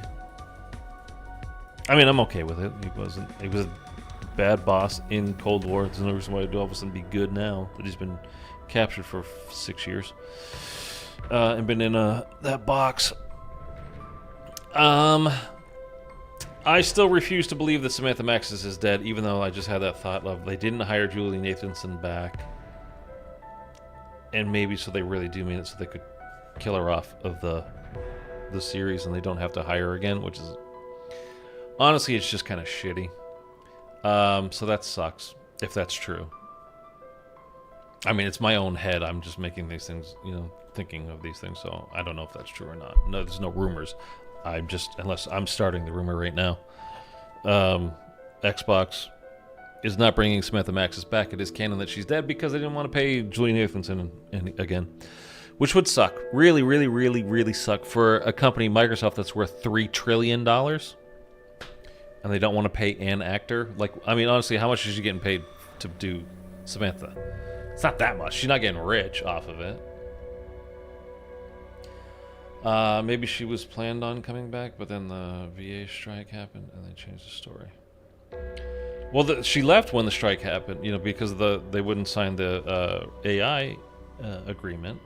I mean, I'm okay with it. He was a bad boss in Cold War. There's no reason why he'd all of a sudden be good now that he's been captured for 6 years and been in that box. I still refuse to believe that Samantha Maxis is dead, even though I just had that thought of they didn't hire Julie Nathanson back, and maybe so they really do mean it, so they could kill her off of the series and they don't have to hire her again, which is... Honestly, it's just kind of shitty. So that sucks, if that's true. I mean, it's my own head. I'm just making these things, you know, thinking of these things. So I don't know if that's true or not. No, there's no rumors. I'm just, unless I'm starting the rumor right now. Xbox is not bringing Samantha Maxis back. It is canon that she's dead because they didn't want to pay Julie Nathanson again, which would suck. Really, really, really, really suck for a company, Microsoft, that's worth $3 trillion, and they don't want to pay an actor. Like, I mean, honestly, how much is she getting paid to do Samantha? It's not that much. She's not getting rich off of it. Maybe she was planned on coming back, but then the VA strike happened and they changed the story. Well, she left when the strike happened, you know, because they wouldn't sign the AI agreement.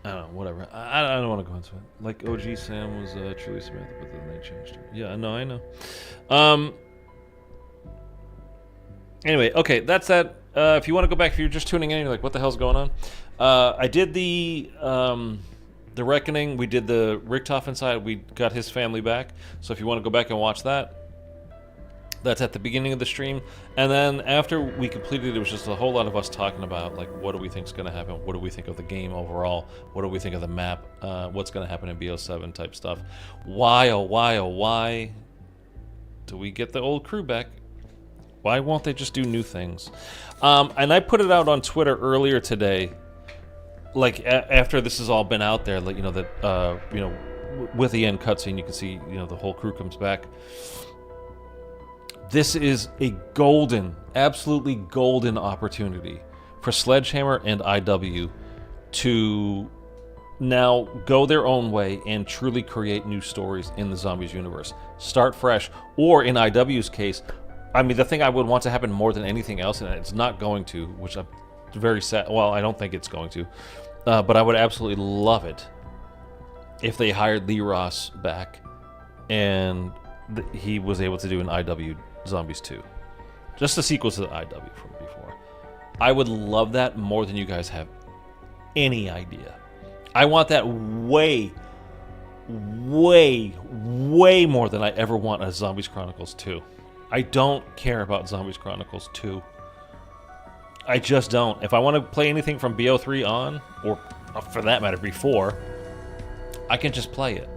I don't know, whatever. I don't want to go into it. Like, OG Sam was truly Samantha, but then they changed her. Yeah, no, I know. Anyway, okay, that's that. If you want to go back, if you're just tuning in, you're like, what the hell's going on? I did the Reckoning. We did the Richtofen side. We got his family back. So if you want to go back and watch that, that's at the beginning of the stream. And then after we completed it, was just a whole lot of us talking about, like, what do we think is going to happen? What do we think of the game overall? What do we think of the map? What's going to happen in BO7 type stuff? Why, oh why do we get the old crew back? Why won't they just do new things? And I put it out on Twitter earlier today, like after this has all been out there, like, you know, that you know, with the end cutscene, you can see, you know, the whole crew comes back. This is a golden, absolutely golden opportunity for Sledgehammer and IW to now go their own way and truly create new stories in the Zombies universe. Start fresh, or in IW's case, I mean, the thing I would want to happen more than anything else, and it's not going to, which I'm very sad. Well, I don't think it's going to, but I would absolutely love it if they hired Lee Ross back and he was able to do an IW Zombies 2. Just the sequels to the IW from before. I would love that more than you guys have any idea. I want that way, way, way more than I ever want a Zombies Chronicles 2. I don't care about Zombies Chronicles 2. I just don't. If I want to play anything from BO3 on, or for that matter before, I can just play it.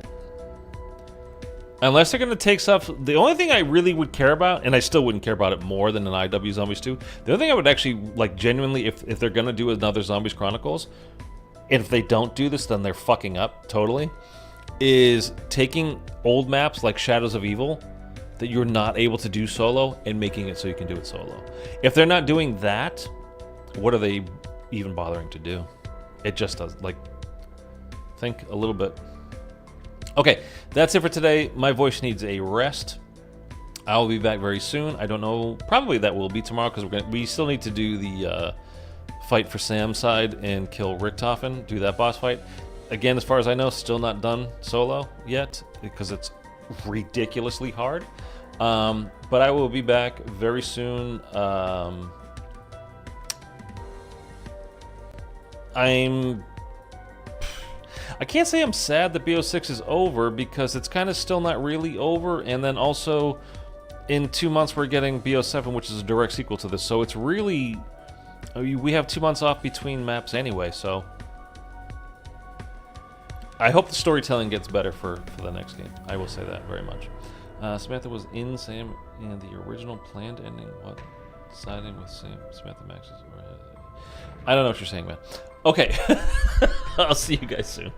Unless they're going to take stuff... The only thing I really would care about, and I still wouldn't care about it more than an IW Zombies 2, the only thing I would actually, like, genuinely, if they're going to do another Zombies Chronicles, and if they don't do this, then they're fucking up totally, is taking old maps like Shadows of Evil that you're not able to do solo and making it so you can do it solo. If they're not doing that, what are they even bothering to do? It just does, like, think a little bit. Okay, that's it for today. My voice needs a rest. I will be back very soon. I don't know, probably that will be tomorrow, because we still need to do the fight for Sam's side and kill Richtofen, do that boss fight. Again, as far as I know, still not done solo yet, because it's ridiculously hard. But I will be back very soon. I can't say I'm sad that BO6 is over, because it's kind of still not really over, and then also in 2 months we're getting BO7, which is a direct sequel to this, so it's really... we have 2 months off between maps anyway, so... I hope the storytelling gets better for the next game. I will say that very much. Samantha was in Sam in the original planned ending. What? Siding with Samantha Maxis? I don't know what you're saying, man. Okay. I'll see you guys soon.